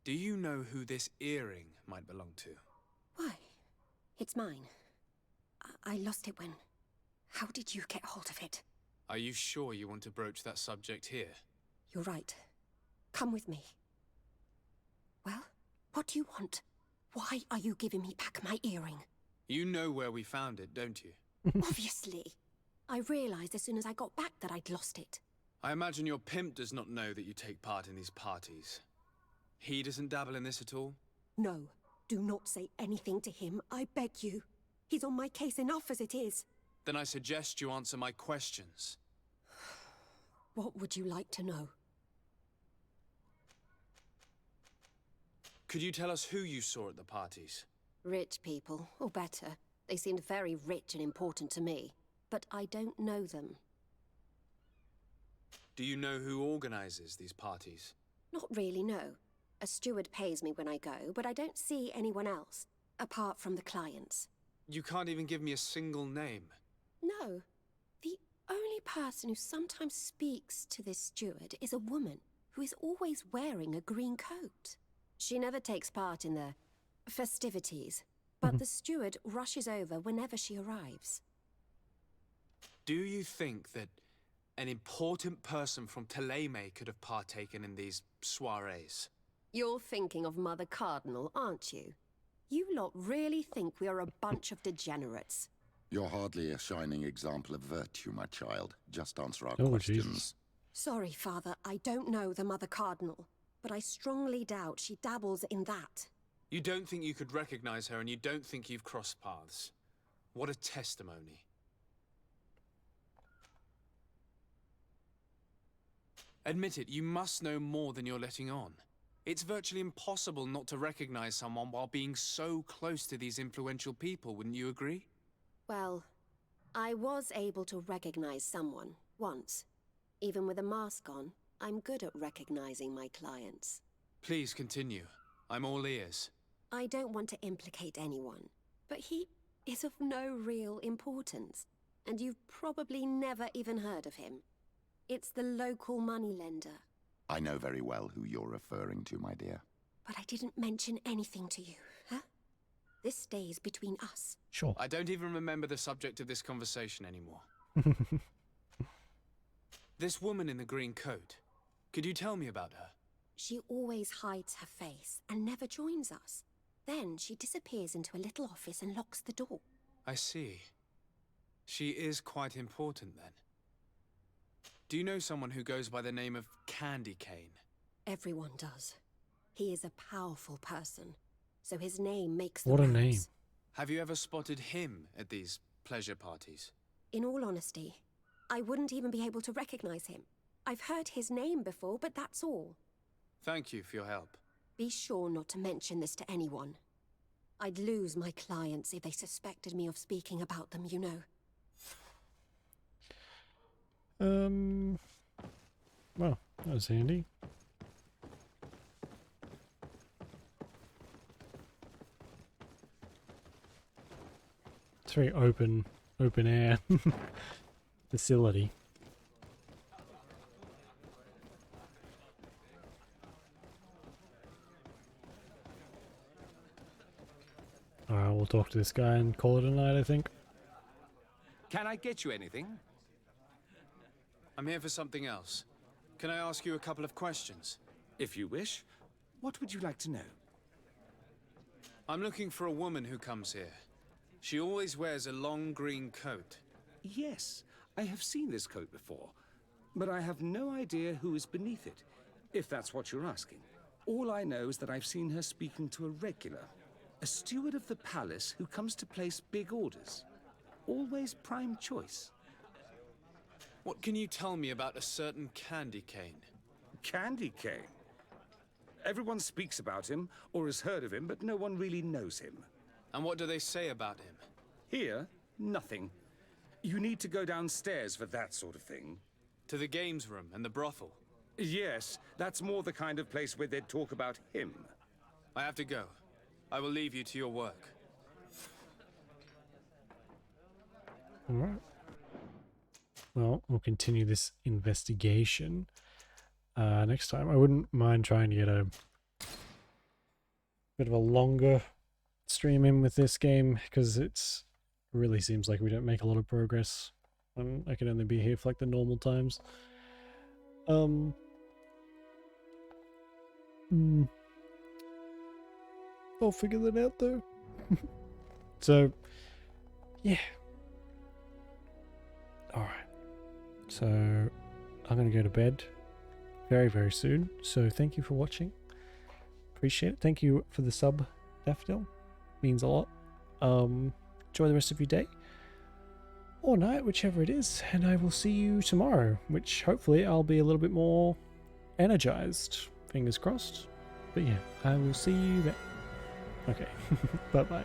do you know who this earring might belong to? Why? It's mine. I lost it when... How did you get hold of it? Are you sure you want to broach that subject here? You're right. Come with me. Well, what do you want? Why are you giving me back my earring? You know where we found it, don't you? Obviously. I realized as soon as I got back that I'd lost it. I imagine your pimp does not know that you take part in these parties. He doesn't dabble in this at all? No. Do not say anything to him, I beg you. He's on my case enough as it is. Then I suggest you answer my questions. What would you like to know? Could you tell us who you saw at the parties? Rich people, or better. They seemed very rich and important to me. But I don't know them. Do you know who organizes these parties? Not really, no. A steward pays me when I go, but I don't see anyone else, apart from the clients. You can't even give me a single name. No. The only person who sometimes speaks to this steward is a woman who is always wearing a green coat. She never takes part in the festivities, but the steward rushes over whenever she arrives. Do you think that an important person from Thélème could have partaken in these soirees? You're thinking of Mother Cardinal, aren't you? You lot really think we are a bunch of degenerates. You're hardly a shining example of virtue, my child. Just answer our Oh, questions. Jesus. Sorry, Father, I don't know the Mother Cardinal. but I strongly doubt she dabbles in that. You don't think you could recognize her, and you don't think you've crossed paths. What a testimony. Admit it, you must know more than you're letting on. It's virtually impossible not to recognize someone while being so close to these influential people, wouldn't you agree? Well, I was able to recognize someone, once. Even with a mask on, I'm good at recognizing my clients. Please continue. I'm all ears. I don't want to implicate anyone, but he is of no real importance, and you've probably never even heard of him. It's the local moneylender. I know very well who you're referring to, my dear. But I didn't mention anything to you, huh? This stays between us. Sure. I don't even remember the subject of this conversation anymore. This woman in the green coat, could you tell me about her? She always hides her face and never joins us. Then she disappears into a little office and locks the door. I see. She is quite important then. Do you know someone who goes by the name of Candy Cane? Everyone does. He is a powerful person, so his name makes the What a rounds. name. Have you ever spotted him at these pleasure parties? In all honesty, I wouldn't even be able to recognize him. I've heard his name before, but that's all. Thank you for your help. Be sure not to mention this to anyone. I'd lose my clients if they suspected me of speaking about them, you know. Well, that was handy. It's very open air facility. Alright, we'll talk to this guy and call it a night, I think. Can I get you anything? I'm here for something else. Can I ask you a couple of questions? If you wish. What would you like to know? I'm looking for a woman who comes here. She always wears a long green coat. Yes, I have seen this coat before, but I have no idea who is beneath it, if that's what you're asking. All I know is that I've seen her speaking to a regular, a steward of the palace who comes to place big orders. Always prime choice. What can you tell me about a certain Candy Cane? Candy Cane? Everyone speaks about him, or has heard of him, but no one really knows him. And what do they say about him? Here, nothing. You need to go downstairs for that sort of thing. To the games room and the brothel? Yes, that's more the kind of place where they'd talk about him. I have to go. I will leave you to your work. Alright. Well, we'll continue this investigation next time. I wouldn't mind trying to get a bit of a longer stream in with this game, because it really seems like we don't make a lot of progress when I can only be here for like the normal times. I'll figure that out though. So, yeah. Alright. So, I'm going to go to bed very, very soon. So, thank you for watching. Appreciate it. Thank you for the sub, Daffodil. Means a lot. Enjoy the rest of your day. Or night, whichever it is. And I will see you tomorrow, which hopefully I'll be a little bit more energized. Fingers crossed. But yeah, I will see you then. Okay. Bye-bye.